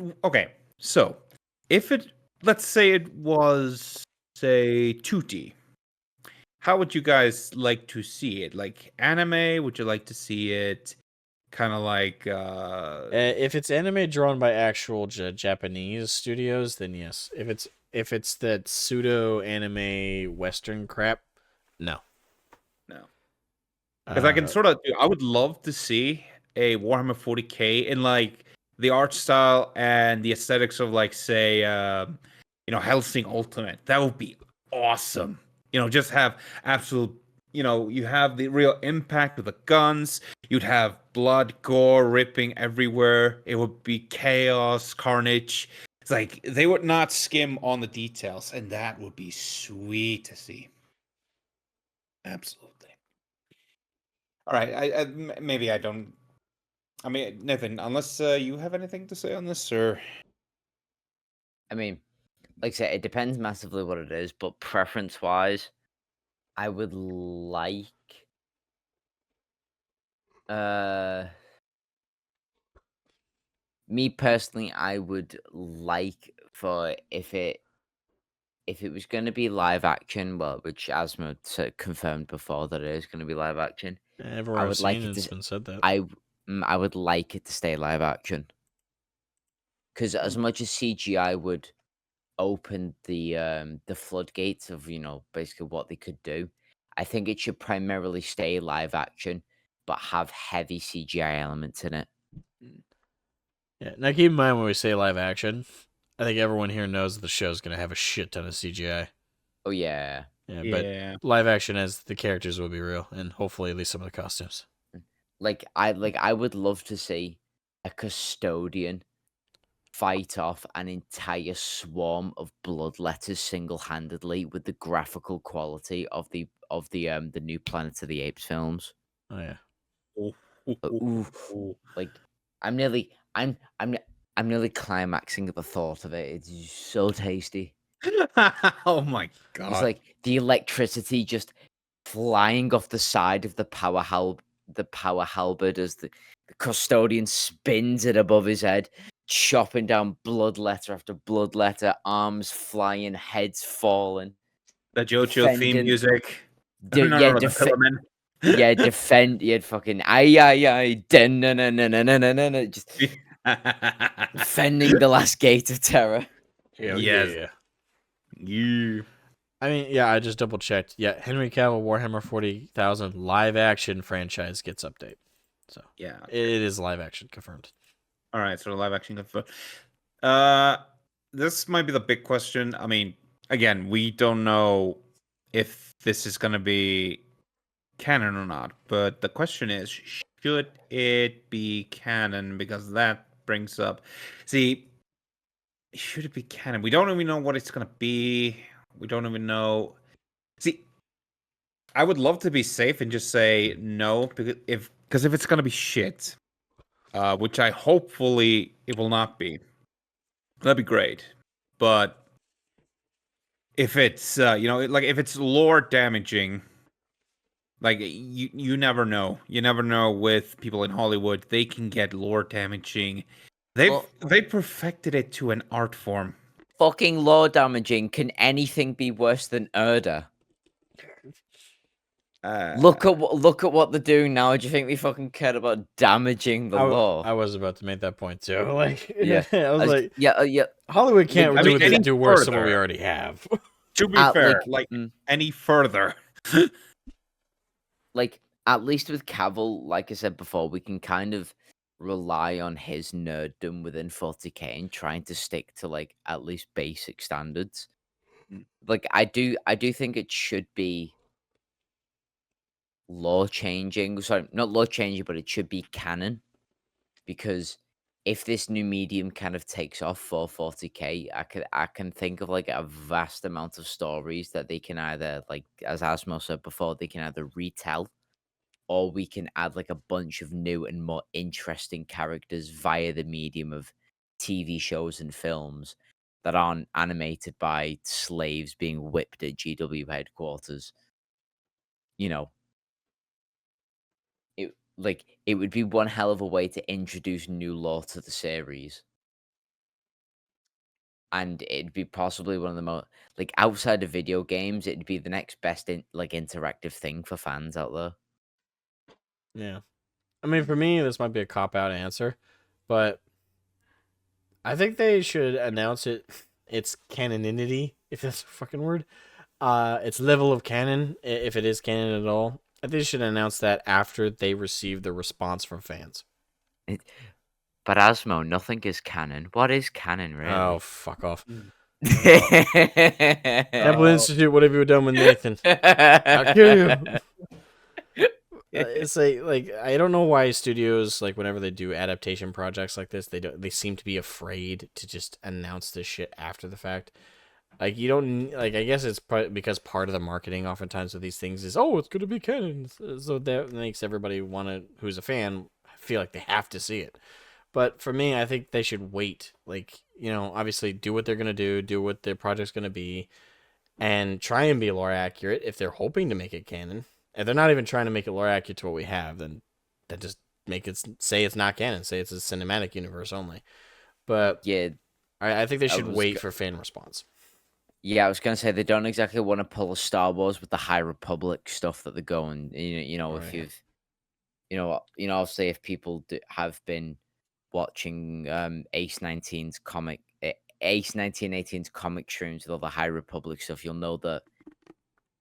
C: it, let's say it was, say, 2D, how would you guys like to see it? Like anime? Would you like to see it kind of like
A: If it's anime drawn by actual Japanese studios, then yes. If it's that pseudo anime Western crap, no.
C: no? Because I can
A: Uh,
C: sort of, I would love to see a Warhammer 40k in like the art style and the aesthetics of like, say, Hellsing Ultimate. That would be awesome. Just have absolute, you have the real impact of the guns. You'd have blood, gore, ripping everywhere. It would be chaos, carnage. It's like they would not skim on the details, and that would be sweet to see. Absolutely. All right, maybe I don't. I mean, Nathan, unless you have anything to say on this, or
B: I mean, like I said, it depends massively what it is, but preference-wise, I would like uh me personally, I would like for if it was going to be live action, well, which Asmo confirmed before that it is going to be live action.
A: everywhere
B: I
A: I've
B: would like
A: seen
B: it
A: it's
B: to.
A: been said that.
B: I would like it to stay live action because as much as CGI would open the floodgates of basically what they could do, I think it should primarily stay live action, but have heavy CGI elements in it.
A: Yeah. Now keep in mind when we say live action, I think everyone here knows that the show's gonna have a shit ton of CGI.
B: Oh yeah.
A: Yeah,
C: yeah,
A: but live action as the characters will be real, and hopefully at least some of the costumes.
B: I would love to see a custodian fight off an entire swarm of bloodletters single-handedly with the graphical quality of the new Planet of the Apes films.
A: Oh yeah.
B: Ooh, like I'm nearly I'm nearly climaxing at the thought of it. It's so tasty.
C: oh my
B: It's
C: god,
B: like the electricity just flying off the side of the power halberd as the custodian spins it above his head, chopping down blood letter after blood letter, arms flying, heads falling,
C: the JoJo theme
B: defending.
C: music.
B: De-
C: no,
B: yeah,
C: no, the Filament.
B: yeah, defend. Yeah, fucking ay, just defending the last gate of terror.
A: Yeah,
C: Yes.
A: yeah.
C: You.
A: I mean, yeah, I just double checked. Yeah, Henry Cavill Warhammer 40,000 live action franchise gets update. So
C: Yeah.
A: it is live action confirmed.
C: All right, so live action confirmed. This might be the big question. I mean, again, we don't know if this is gonna be canon or not, but the question is, should it be canon? Because that brings up, see, should it be canon? We don't even know what it's gonna be. We don't even know. See, I would love to be safe and just say no, because if it's gonna be shit, which I hopefully it will not be, that'd be great. But if it's like if it's lore damaging, like you never know. You never know with people in Hollywood. They can get lore damaging.
B: Well,
C: They perfected it to an art form.
B: fucking lore damaging. Can anything be worse than Erda? Look at what they're doing now. Do you think they fucking cared about damaging the lore?
A: I was about to make that point too. Like,
B: Yeah.
A: I was like,
B: yeah.
A: Hollywood can't
C: I
A: do
C: mean,
A: anything
C: any
A: do worse than what we
C: further.
A: already have.
C: To be
B: At,
C: fair,
B: like,
C: any further.
B: like at least with Cavill, like I said before, we can kind of rely on his nerddom within 40k and trying to stick to like at least basic standards. Like I do think it should be law changing. Sorry, not law changing, but it should be canon because if this new medium kind of takes off for 40k, I can think of like a vast amount of stories that they can either, like as Asmo said before, they can either retell, or we can add like a bunch of new and more interesting characters via the medium of TV shows and films that aren't animated by slaves being whipped at GW headquarters. You know, it would be one hell of a way to introduce new lore to the series. And it'd be possibly one of the most, like, outside of video games, it'd be the next best interactive thing for fans out there.
A: Yeah. I mean, for me, this might be a cop-out answer, but I think they should announce its canonity, if that's a fucking word. Its level of canon, if it is canon at all. I think they should announce that after they receive the response from fans.
B: But Asmo, nothing is canon. What is canon, really?
A: Oh, fuck off.
B: Temple
A: Temple Institute, what have you done with Nathan? I'll kill you. It's like I don't know why studios, like, whenever they do adaptation projects like this, they seem to be afraid to just announce this shit after the fact. Like, you don't, like, I guess it's because part of the marketing oftentimes with these things is, oh, it's going to be canon. So that makes everybody who's a fan feel like they have to see it. But for me, I think they should wait. Like, obviously do what they're going to do what their project's going to be, and try and be lore accurate if they're hoping to make it canon. If they're not even trying to make it lore accurate to what we have, then that just make it say it's not canon. Say it's a cinematic universe only. But
B: yeah,
A: I think they should wait for fan response.
B: Yeah, I was gonna say they don't exactly want to pull a Star Wars with the High Republic stuff that they're going. If you've, obviously if people have been watching Ace 19's comic, Ace 1918's comic streams with all the High Republic stuff, you'll know that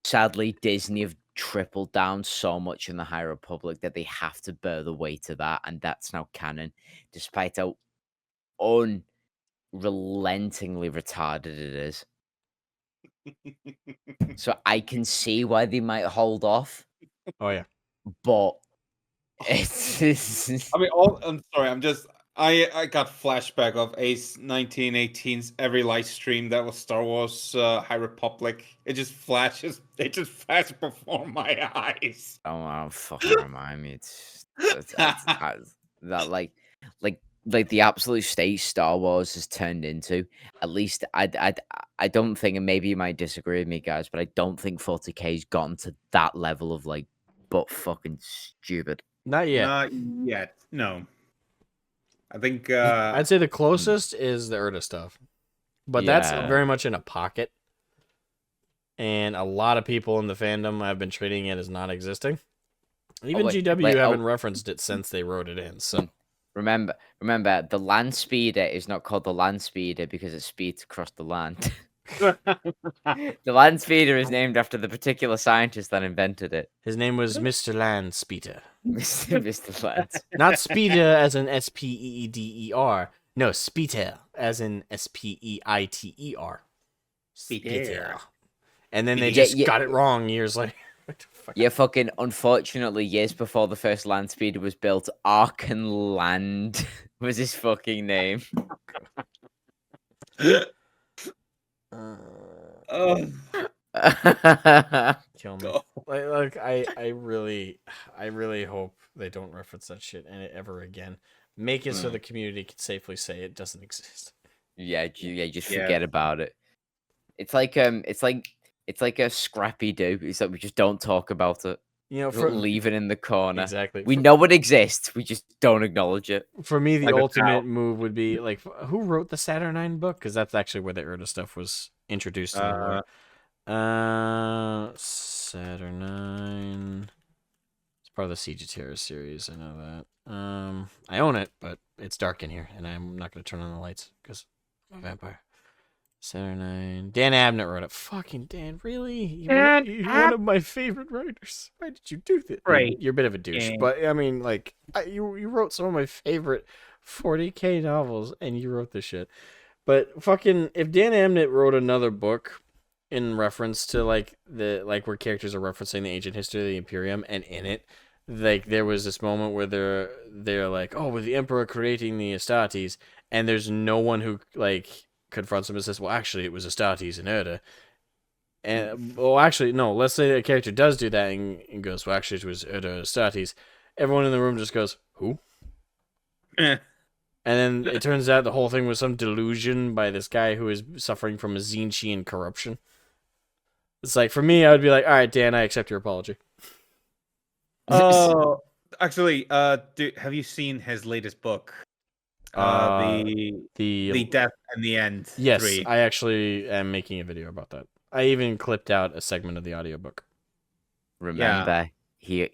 B: sadly Disney have tripled down so much in the High Republic that they have to bear the weight of that, and that's now canon, despite how unrelentingly retarded it is. So I can see why they might hold off.
A: Oh yeah,
B: but it's.
C: I mean, I'm sorry. I got flashback of Ace 1918's every live stream that was Star Wars High Republic. It just flashes before my eyes.
B: Oh, fucking remind me. It's that like the absolute state Star Wars has turned into. At least I don't think, and maybe you might disagree with me, guys, but I don't think 40k's gotten to that level of but fucking stupid.
A: Not yet.
C: Not yet. No. I think
A: I'd say the closest is the Erda stuff, but that's very much in a pocket, and a lot of people in the fandom have been treating it as non-existing. Even GW haven't referenced it since they wrote it in. So
B: remember, the land speeder is not called the land speeder because it speeds across the land. The land speeder is named after the particular scientist that invented it.
A: His name was Mr. Land Speeder.
B: Mr. Land.
A: Not Speeder as in Speeder. No, Speeder as in Speiter. Speeder. And then they just got it wrong years later.
B: Yeah, fucking unfortunately, years before the first land speeder was built, Arkenland was his fucking name.
A: Kill me. Like I really hope they don't reference that shit ever again. Make it so the community can safely say it doesn't exist.
B: Yeah, just forget about it. It's like a Scrappy Doo. It's like we just don't talk about it. Leave it in the corner.
A: Exactly.
B: We know it exists. We just don't acknowledge it.
A: For me, the ultimate move would be like, who wrote the Saturnine book? Because that's actually where the Erda stuff was introduced. Saturnine. It's part of the Siege of Terror series. I know that. I own it, but it's dark in here, and I'm not going to turn on the lights because I'm a vampire. Saturnine. Dan Abnett wrote it. Fucking Dan, really? You're one of my favorite writers. Why did you do this?
E: Right.
A: You're a bit of a douche, but I mean, like, you wrote some of my favorite 40k novels, and you wrote this shit. But fucking, if Dan Abnett wrote another book in reference to where characters are referencing the ancient history of the Imperium, and in it like there was this moment where they're like, oh, with the Emperor creating the Astartes, and there's no one who like confronts him and says, well, actually, it was Astartes and Erda. And well, actually, no. Let's say a character does do that and goes, well, actually, it was Erda Astartes. Everyone in the room just goes, who?
C: Eh.
A: And then it turns out the whole thing was some delusion by this guy who is suffering from a Zinchian corruption. It's like, for me, I would be like, all right, Dan, I accept your apology.
C: Oh, actually, have you seen his latest book? The Death and the End.
A: Yes,
C: 3.
A: I actually am making a video about that. I even clipped out a segment of the audiobook.
B: Remember, he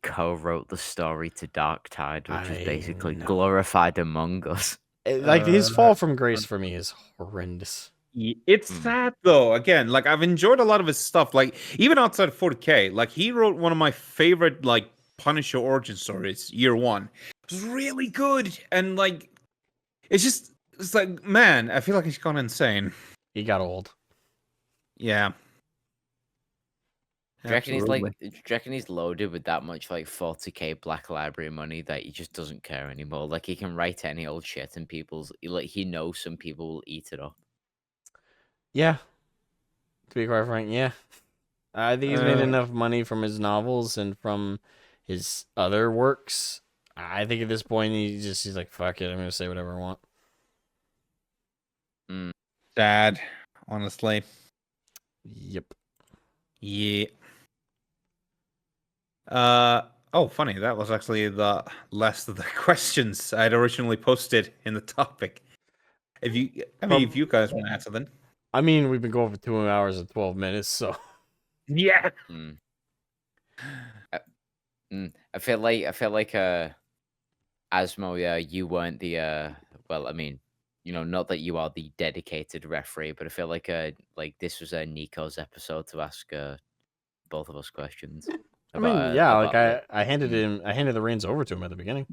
B: co-wrote the story to Dark Tide, which was basically glorified Among Us.
A: Like his fall from grace for me is horrendous.
C: It's sad though. Again, like I've enjoyed a lot of his stuff. Like even outside of 40k, like he wrote one of my favorite like Punisher origin stories, Year One. It was really good, and like it's like, man, I feel like he's gone insane.
A: He got old.
C: Yeah.
B: Do you reckon he's loaded with that much like 40k Black Library money that he just doesn't care anymore? Like he can write any old shit and he knows some people will eat it up.
A: Yeah. To be quite frank, yeah. I think he's made enough money from his novels and from his other works. I think at this point he's like, fuck it, I'm gonna say whatever I want.
C: Sad, honestly.
A: Yep.
C: Yeah. Oh, funny. That was actually the last of the questions I'd originally posted in the topic. If you guys want to answer them.
A: I mean, we've been going for 2 hours and 12 minutes, so.
C: Yeah.
B: I feel like Asmo, yeah, you weren't the well, I mean, not that you are the dedicated referee, but I feel like this was Nico's episode to ask both of us questions.
A: I mean, yeah, like I handed the reins over to him at the beginning.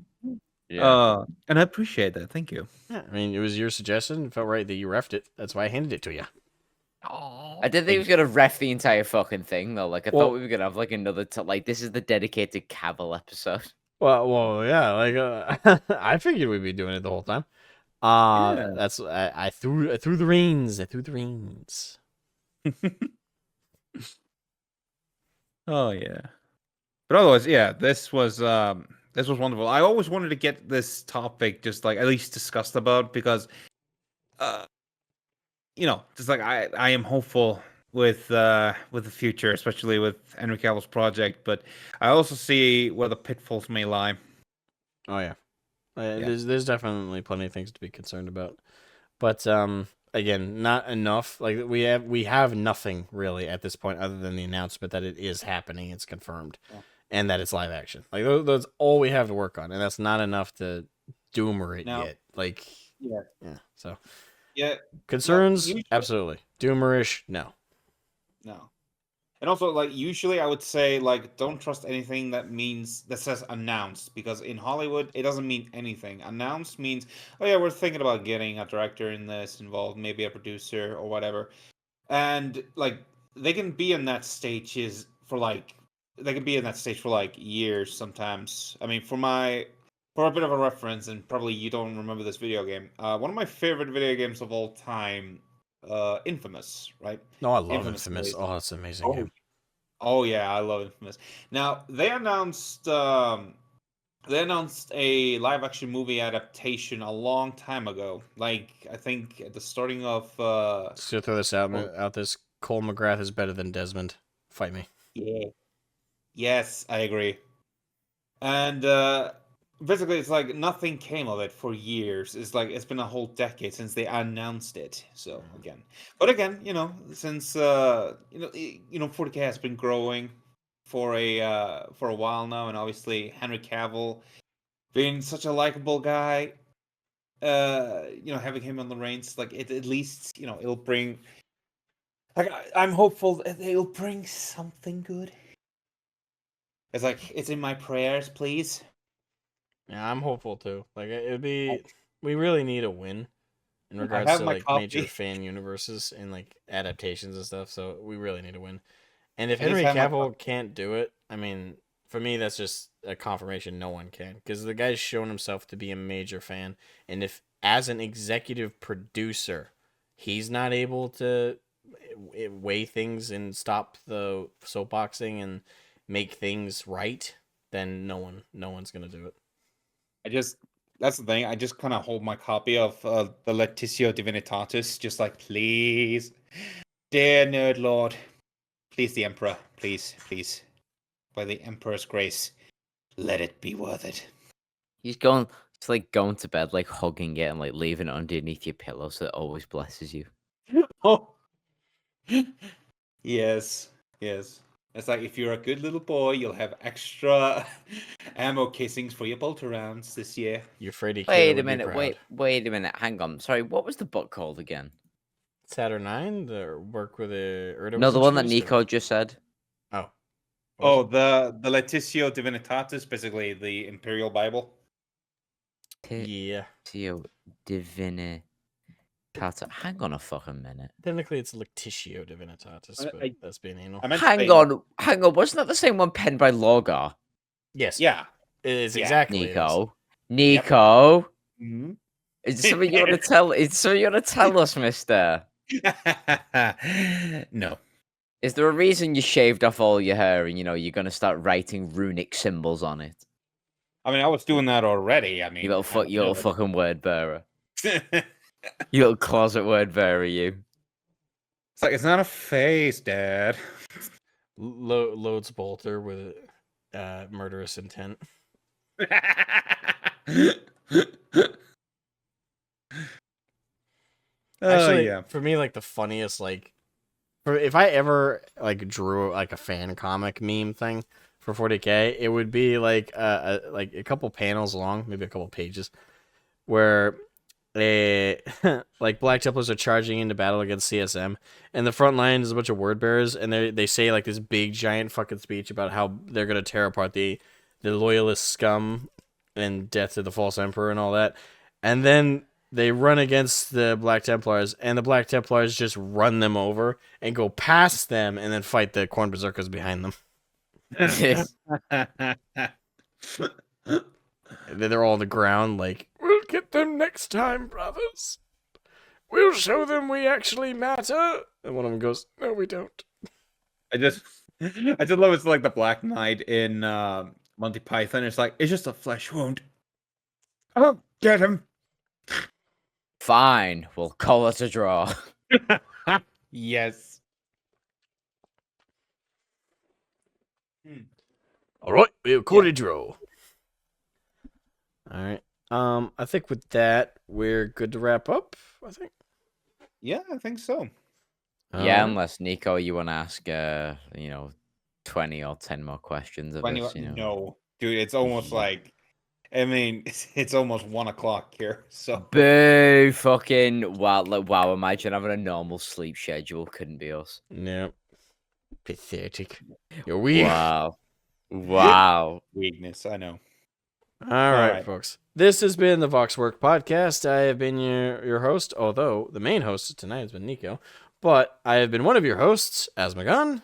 B: Yeah.
C: And I appreciate that. Thank you.
A: Yeah, I mean, it was your suggestion. It felt right that you refed it. That's why I handed it to you.
B: I didn't think he was gonna ref the entire fucking thing though. Like I thought we were gonna have like another like this is the dedicated Cavill episode.
A: Well, yeah. Like I figured we'd be doing it the whole time. That's I threw the reins. I threw the reins.
C: Oh yeah. But otherwise, yeah, this was wonderful. I always wanted to get this topic just like at least discussed about because just like I am hopeful with the future, especially with Henry Cavill's project, but I also see where the pitfalls may lie.
A: Oh yeah. There's definitely plenty of things to be concerned about. But again, not enough. Like we have nothing really at this point other than the announcement that it is happening, it's confirmed. Yeah. And that it's live action. Like that's all we have to work on, and that's not enough to doomer it yet. Like yeah. So
C: yeah,
A: concerns absolutely. Doomerish no.
C: And also, like usually, I would say like don't trust anything that says announced, because in Hollywood it doesn't mean anything. Announced means, oh yeah, we're thinking about getting a director in this involved, maybe a producer or whatever, and like they can be in that stages for like. They can be in that stage for like years sometimes. I mean, for a bit of a reference, and probably you don't remember this video game. One of my favorite video games of all time, Infamous, right?
A: No, I love Infamous. Oh, it's an amazing game.
C: Oh yeah, I love Infamous. Now they announced a live action movie adaptation a long time ago. Like I think at the starting of.
A: Just to throw this out this Cole McGrath is better than Desmond. Fight me.
C: Yeah. Yes, I agree. And basically, it's like nothing came of it for years. It's like it's been a whole decade since they announced it. So again, since 40k has been growing for a while now, and obviously Henry Cavill being such a likable guy, having him on the reins, like it at least it'll bring. Like I'm hopeful that it'll bring something good. It's like it's in my prayers, please.
A: Yeah, I'm hopeful too. Like it'd be, we really need a win in regards to like major fan universes and like adaptations and stuff. So we really need a win. And if Henry Cavill can't do it, I mean, For me, that's just a confirmation no one can. Because the guy's shown himself to be a major fan. And if, as an executive producer, he's not able to weigh things and stop the soapboxing and make things right, then no one's going to do it.
C: That's the thing. I just kind of hold my copy of the Letitio Divinitatis, just like, please, dear nerd lord, please, the emperor, please, by the emperor's grace, let it be worth it.
B: He's going. It's like going to bed, like hugging it and like leaving it underneath your pillow, so it always blesses you.
C: Oh, yes. It's like, if you're a good little boy, you'll have extra ammo casings for your bolter rounds this year.
A: Your Freddy killer
B: Wait a
A: would be
B: minute.
A: proud.
B: Wait a minute. Hang on. Sorry. What was the book called again?
A: Saturnine, the work with the
B: No, the one that Nicho just said.
A: Oh.
C: Oh, the Letitio Divinitatis, basically the Imperial Bible.
A: Yeah.
B: Tio Divine. Hang on a fucking minute.
A: Technically, it's Lectitio Divinitatis, but that's being anal.
B: Hang on. Wasn't that the same one penned by Logar?
A: Yes.
C: Yeah.
A: It is
C: Yeah.
A: exactly.
B: Nicho.
C: Mm-hmm.
B: Is there something you want to tell? Is there something you want to tell us, Mister?
C: No.
B: Is there a reason you shaved off all your hair and you're gonna start writing runic symbols on it?
C: I mean, I was doing that already. I mean,
B: You little fucking word bearer.
C: It's
B: You little closet word bearer, you.
C: like, it's not a face, Dad.
A: Loads Bolter with murderous intent. Actually,
C: yeah.
A: for me, like the funniest, like, if I ever like drew like a fan comic meme thing for 40k, it would be like a couple panels long, maybe a couple pages, where like Black Templars are charging into battle against CSM, and the front line is a bunch of word bearers, and they say like this big giant fucking speech about how they're gonna tear apart the loyalist scum and death to the false emperor and all that, and then they run against the Black Templars, and the Black Templars just run them over and go past them, and then fight the Corn Berserkers behind them. They're all on the ground, like, we'll get them next time, brothers. We'll show them we actually matter. And one of them goes, no, we don't.
C: I just love it's like the Black Knight in Monty Python. It's like, it's just a flesh wound. Oh, get him.
B: Fine, we'll call it a draw.
C: Yes.
A: All right, we'll call it a draw. All right. I think with that, we're good to wrap up, I think.
C: Yeah, I think so.
B: Yeah, unless Nicho, you want to ask 20 or 10 more questions of us,
C: No, dude, it's almost like, I mean, it's almost 1 o'clock here. So
B: Boo! Fucking wow! Imagine having a normal sleep schedule. Couldn't be us.
A: Yep. Pathetic. You're weak.
B: Wow.
C: weakness, I know.
A: All right, folks. This has been the VoxWork podcast. I have been your host, although the main host tonight has been Nicho. But I have been one of your hosts, Asmogan.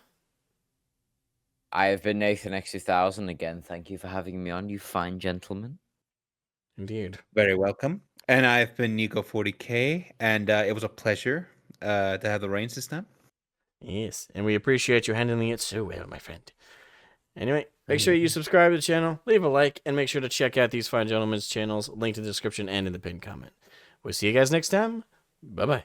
B: I have been Nathan X2000 again. Thank you for having me on, you fine gentlemen.
A: Indeed.
C: Very welcome. And I've been Nicho 40k, and it was a pleasure to have the reins this time.
A: Yes, and we appreciate you handling it so well, my friend. Anyway, make sure you subscribe to the channel, leave a like, and make sure to check out these fine gentlemen's channels, linked in the description and in the pinned comment. We'll see you guys next time. Bye-bye.